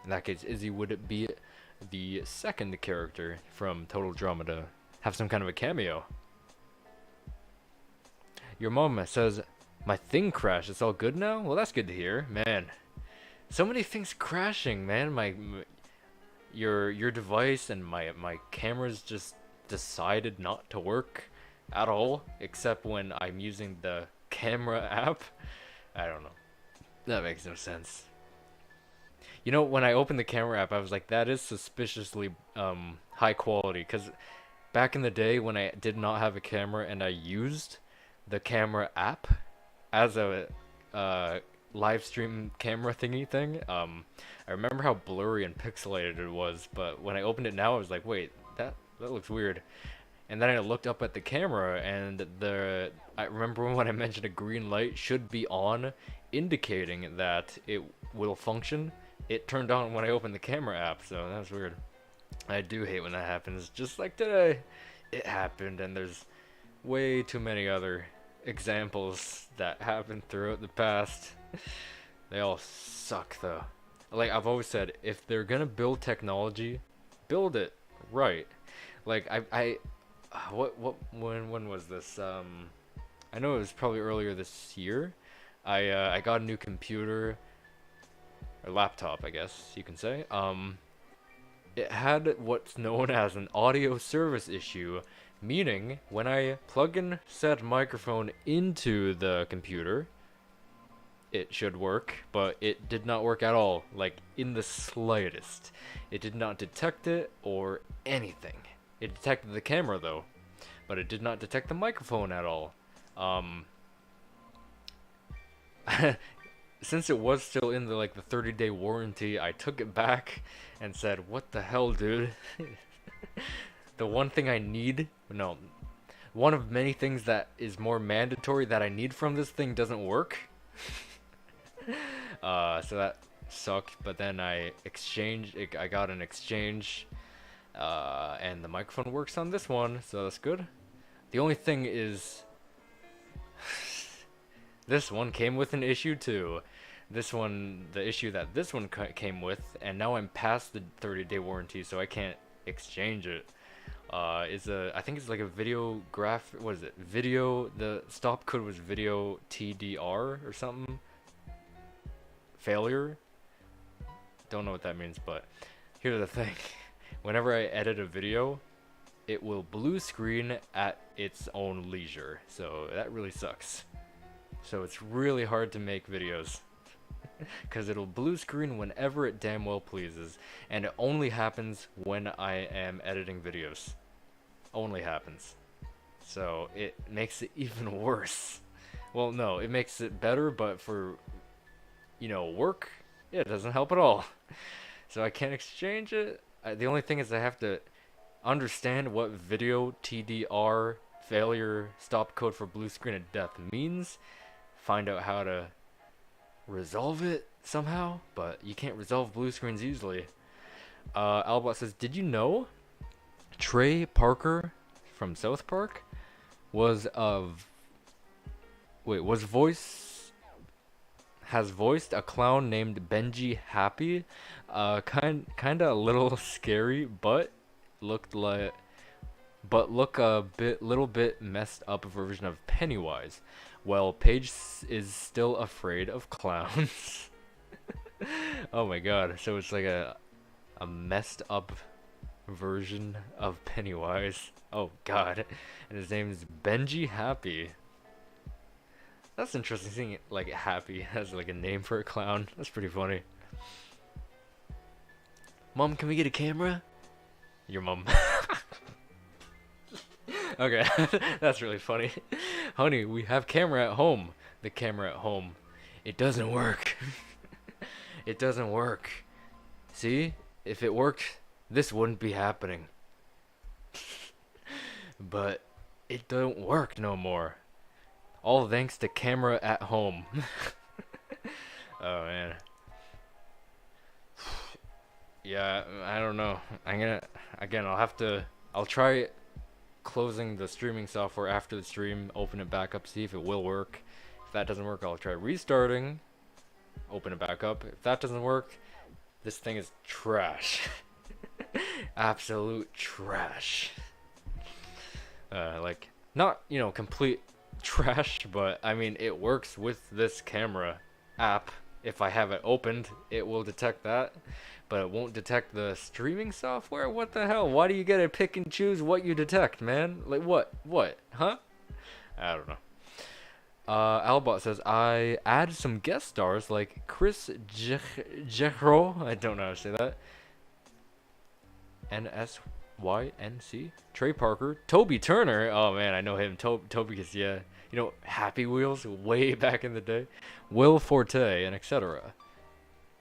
in that case, Izzy would be the second character from Total Drama to have some kind of a cameo. Your mom says, my thing crashed. It's all good now? Well, that's good to hear. Man, so many things crashing, man. Your device and my cameras just decided not to work at all, except when I'm using the camera app. I don't know. That makes no sense. You know, when I opened the camera app, I was like, that is suspiciously high quality, because back in the day when I did not have a camera and I used the camera app as a live stream camera thingy thing, I remember how blurry and pixelated it was, but when I opened it now, I was like, wait, that looks weird. And then I looked up at the camera, and I remember when I mentioned a green light should be on, indicating that it will function. It turned on when I opened the camera app, so that's weird. I do hate when that happens. Just like today, it happened, and there's way too many other examples that happened throughout the past. They all suck, though. Like I've always said, if they're gonna build technology, build it right. Like when was this? I know it was probably earlier this year. I got a new computer, or laptop, I guess you can say. It had what's known as an audio service issue, meaning when I plug in said microphone into the computer, it should work, but it did not work at all, like in the slightest. It did not detect it or anything. It detected the camera though, but it did not detect the microphone at all. Since it was still in the 30-day warranty, I took it back and said, what the hell, dude? The one thing I need, no, one of many things that is more mandatory that I need from this thing doesn't work. So that sucked, but then I got an exchange, and the microphone works on this one, so that's good. The only thing is, This one came with an issue too. This one, the issue that this one came with, and now I'm past the 30-day warranty, so I can't exchange it. I think it's like a video what is it? Video, the stop code was video TDR or something. Failure? Don't know what that means, but here's the thing. Whenever I edit a video, it will blue screen at its own leisure. So that really sucks. So it's really hard to make videos. Because it'll blue screen whenever it damn well pleases. And it only happens when I am editing videos. Only happens. So it makes it even worse. Well, no, it makes it better, but for, work, yeah, it doesn't help at all. So I can't exchange it. The only thing is I have to understand what video TDR failure stop code for blue screen of death means. Find out how to resolve it somehow, but you can't resolve blue screens easily. Albot says, did you know Trey Parker from South Park has voiced a clown named Benji Happy? Kinda a little scary, but look a little bit messed up version of Pennywise. Well, Paige is still afraid of clowns. Oh my god, so it's like a messed up version of Pennywise. Oh god. And his name is Benji Happy. That's interesting seeing it like Happy has like a name for a clown. That's pretty funny. Mom, can we get a camera? Your mom. Okay, that's really funny. Honey, we have camera at home. The camera at home. It doesn't work. It doesn't work. See? If it worked, this wouldn't be happening. But it don't work no more. All thanks to camera at home. Oh man. Yeah, I don't know. I'll try closing the streaming software after the stream, open it back up, see if it will work. If that doesn't work, I'll try restarting, open it back up. If that doesn't work, this thing is trash. Absolute trash. Like, not, complete trash, but I mean, it works with this camera app. If I have it opened, it will detect that, but it won't detect the streaming software? What the hell? Why do you gotta pick and choose what you detect, man? Like, what? Huh? I don't know. Albot says, I add some guest stars like Chris Jehro, I don't know how to say that, NSYNC, Trey Parker, Toby Turner, oh man, I know him, Toby is, yeah, Happy Wheels, way back in the day, Will Forte, and etc.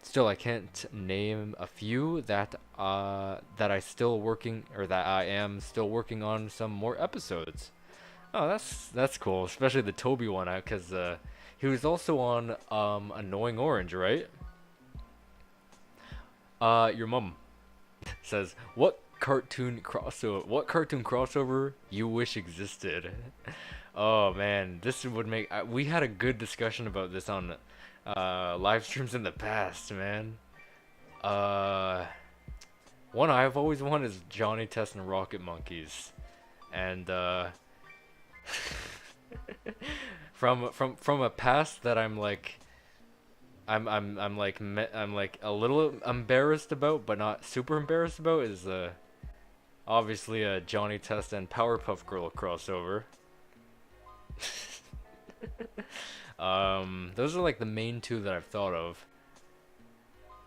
Still, I can't name a few that I am still working on some more episodes. Oh, that's cool, especially the Toby one, because he was also on Annoying Orange, right? Your mom says, what cartoon crossover you wish existed? Oh man, this would make we had a good discussion about this on live streams in the past, man. One I've always wanted is Johnny Test and Rocket Monkeys, and from a past that I'm like a little embarrassed about, but not super embarrassed about, is obviously a Johnny Test and Powerpuff Girl crossover. Those are like the main two that I've thought of.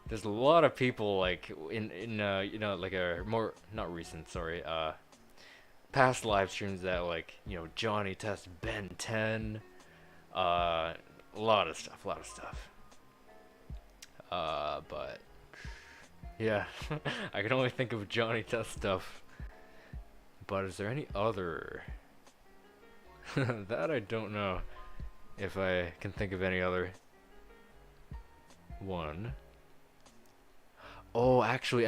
There's a lot of people like in like a more not recent, sorry, past live streams that like, Johnny Test, Ben 10, a lot of stuff. But yeah, I can only think of Johnny Test stuff. But is there any other? That I don't know if I can think of any other one. Oh, actually,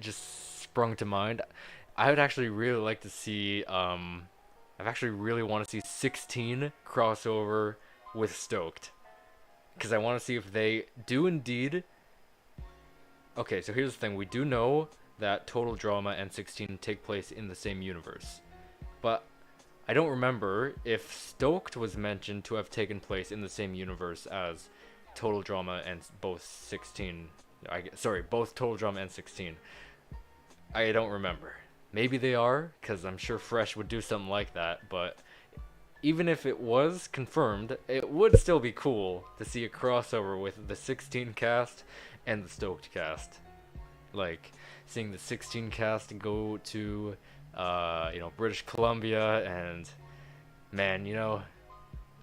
just sprung to mind. I would actually really like to see I've actually really want to see 16 crossover with Stoked. Because I want to see if they do indeed... Okay, so here's the thing. We do know that Total Drama and 16 take place in the same universe. But I don't remember if Stoked was mentioned to have taken place in the same universe as Total Drama and both 16... Sorry, both Total Drama and 16. I don't remember. Maybe they are, because I'm sure Fresh would do something like that, but even if it was confirmed, it would still be cool to see a crossover with the 16 cast and the Stoked cast. Like, seeing the 16 cast go to, you know, British Columbia and, man, you know,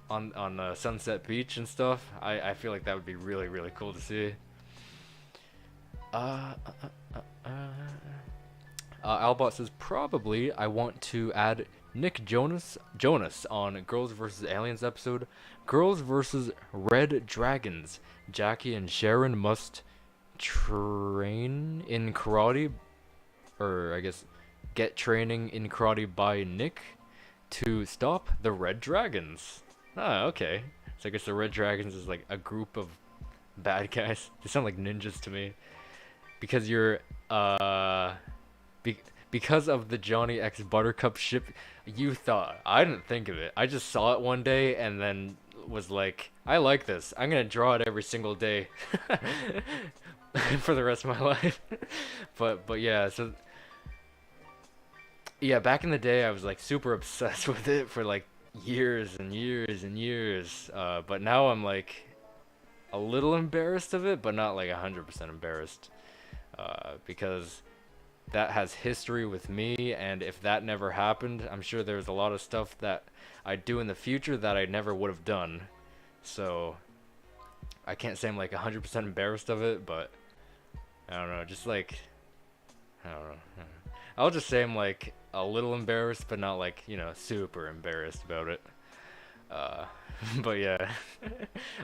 on Sunset Beach and stuff. I feel like that would be really, really cool to see. Albot says, probably I want to add Nick Jonas on Girls vs. Aliens episode. Girls vs. Red Dragons. Jackie and Sharon must train in karate, or I guess get training in karate by Nick to stop the Red Dragons. Ah, okay. So I guess the Red Dragons is like a group of bad guys. They sound like ninjas to me. Because you're, because of the Johnny X Buttercup ship, you thought. I didn't think of it. I just saw it one day and then was like, I like this. I'm gonna draw it every single day for the rest of my life. but yeah, so yeah, back in the day I was like super obsessed with it for like years and years and years. But now I'm like a little embarrassed of it, but not like 100% embarrassed. Because that has history with me, and if that never happened, I'm sure there's a lot of stuff that I'd do in the future that I never would have done. So I can't say I'm like 100% embarrassed of it, but I don't know, just like, I don't know. I'll just say I'm like a little embarrassed, but not like, you know, super embarrassed about it. But yeah,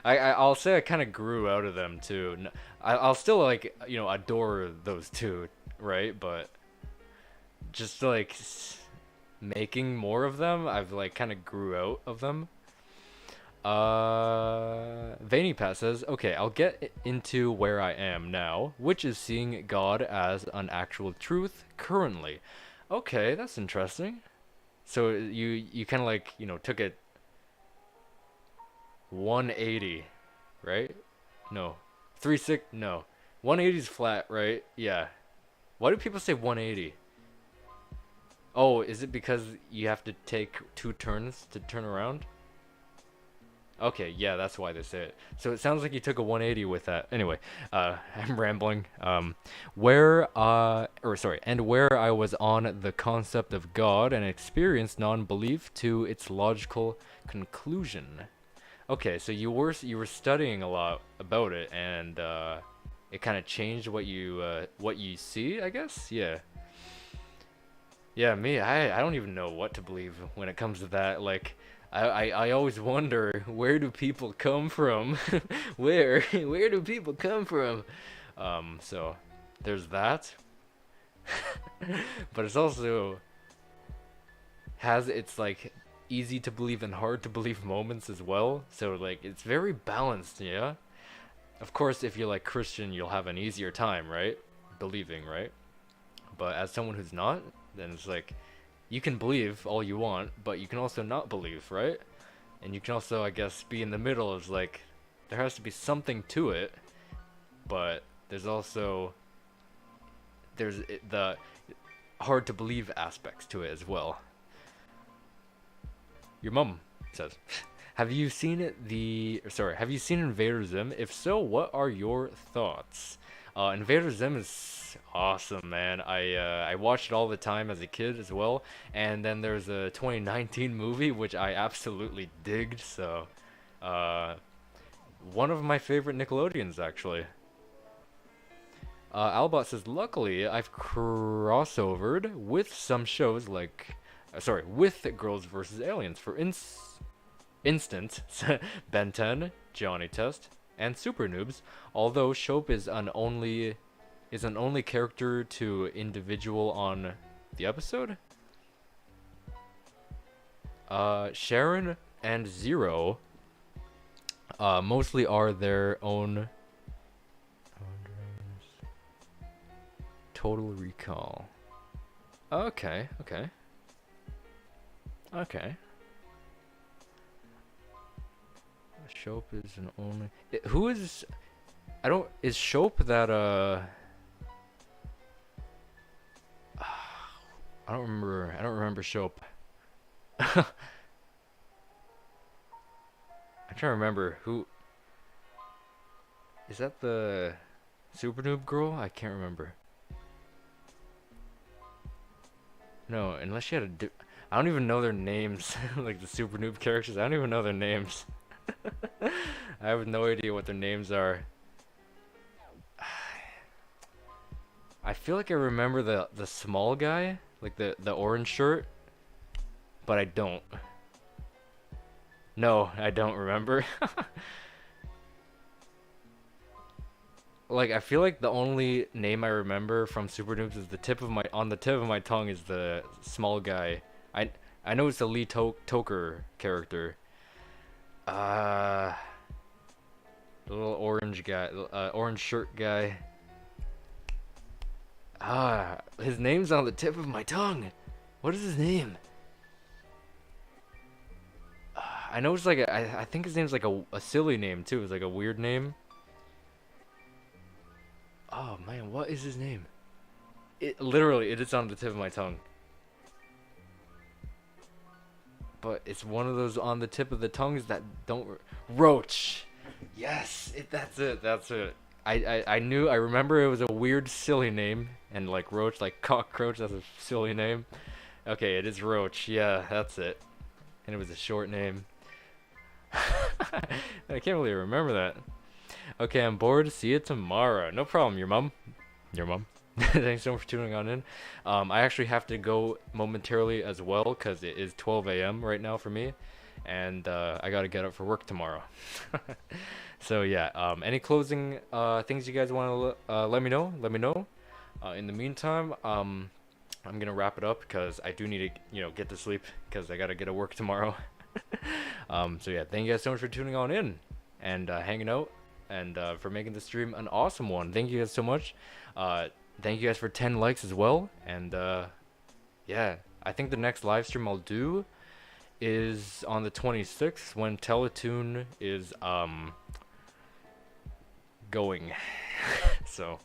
I'll say I kind of grew out of them too. I'll still like, you know, adore those two, right? But just like making more of them, I've like kind of grew out of them. Vanipat says, okay, I'll get into where I am now, which is seeing God as an actual truth currently. Okay, that's interesting. So you kind of like, you know, took it 180, right? No. 360, no. 180 is flat, right? Yeah. Why do people say 180? Oh, is it because you have to take 2 turns to turn around? Okay, yeah, that's why they say it. So it sounds like you took a 180 with that. Anyway, I'm rambling. Where I was on the concept of God and experienced non-belief to its logical conclusion. Okay, so you were studying a lot about it, and it kind of changed what you see, I guess. Yeah. Yeah, me, I don't even know what to believe when it comes to that. Like, I always wonder, where do people come from? where do people come from? So there's that. But it's also has its like easy to believe and hard to believe moments as well. So like it's very balanced, yeah. Of course, if you're like Christian, you'll have an easier time, right? Believing, right? But as someone who's not, then it's like you can believe all you want, but you can also not believe, right? And you can also, I guess, be in the middle. Of like there has to be something to it, but there's also the hard to believe aspects to it as well. Your mom says, have you seen Invader Zim? If so, what are your thoughts? Invader Zim is awesome, man. I watched it all the time as a kid as well, and then there's a 2019 movie which I absolutely digged. So, one of my favorite Nickelodeons actually. Albot says, luckily I've crossovered with some shows like, with Girls vs. Aliens. For instance, Ben 10, Johnny Test, and Super Noobs. Although Shope is an only character to individual on the episode. Sharon and Zero mostly are their own. Total Recall. Okay, okay. Okay. Shope is an only. Who is. I don't. Is Shope that, I don't remember. I don't remember Shope. I'm trying to remember who. Is that the Super Noob girl? I can't remember. No, unless she had a. I don't even know their names. Like the Super Noob characters, I don't even know their names. I have no idea what their names are. I feel like I remember the small guy, like the orange shirt, but I don't. No, I don't remember. Like I feel like the only name I remember from Super Noobs is on the tip of my tongue is the small guy. I know it's the Lee Toker character. The little orange guy, orange shirt guy. His name's on the tip of my tongue. What is his name? I know it's like I think his name's like a silly name too. It's like a weird name. Oh man, what is his name? It is on the tip of my tongue. But it's one of those on the tip of the tongues that don't. Roach. Yes, that's it. I remember it was a weird, silly name, and like Roach, like cockroach, that's a silly name. Okay, it is Roach. Yeah, that's it. And it was a short name. I can't really remember that. Okay, I'm bored. See you tomorrow. No problem, your mom. Your mom. Thanks so much for tuning on in. I actually have to go momentarily as well because it is 12 a.m. right now for me, and I gotta get up for work tomorrow. So yeah, any closing things you guys want to let me know? Let me know. In the meantime, I'm gonna wrap it up because I do need to, get to sleep because I gotta get to work tomorrow. So yeah, thank you guys so much for tuning on in and hanging out and for making the stream an awesome one. Thank you guys so much. Thank you guys for 10 likes as well. And yeah, I think the next live stream I'll do is on the 26th when Teletoon is going. So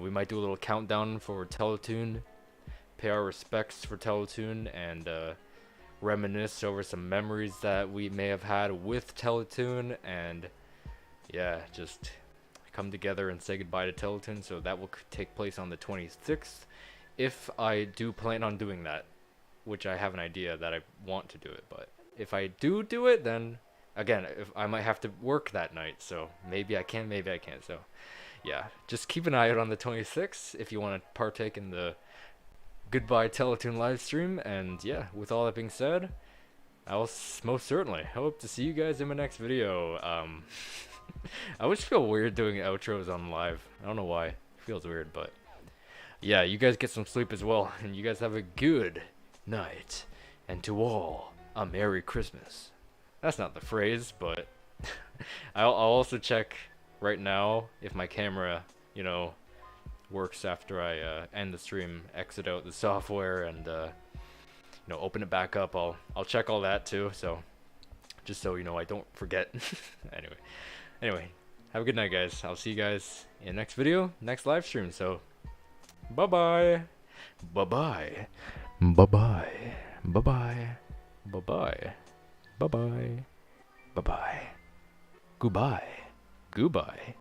we might do a little countdown for Teletoon, pay our respects for Teletoon, and reminisce over some memories that we may have had with Teletoon, and yeah, just come together and say goodbye to Teletoon. So that will take place on the 26th, if I do plan on doing that, which I have an idea that I want to do it. But if I do it, then again, if I might have to work that night, so maybe I can, maybe I can't. So yeah, just keep an eye out on the 26th if you want to partake in the goodbye Teletoon live stream. And yeah, with all that being said, I will most certainly hope to see you guys in my next video. I always feel weird doing outros on live. I don't know why. It feels weird, but yeah, you guys get some sleep as well, and you guys have a good night, and to all, a Merry Christmas. That's not the phrase, but I'll also check right now if my camera, works after I end the stream, exit out the software, and open it back up. I'll check all that too, so just so I don't forget. Anyway, have a good night, guys. I'll see you guys in the next video, next live stream. So bye-bye. Bye-bye. Bye-bye. Bye-bye. Bye-bye. Bye-bye. Bye-bye. Goodbye. Goodbye.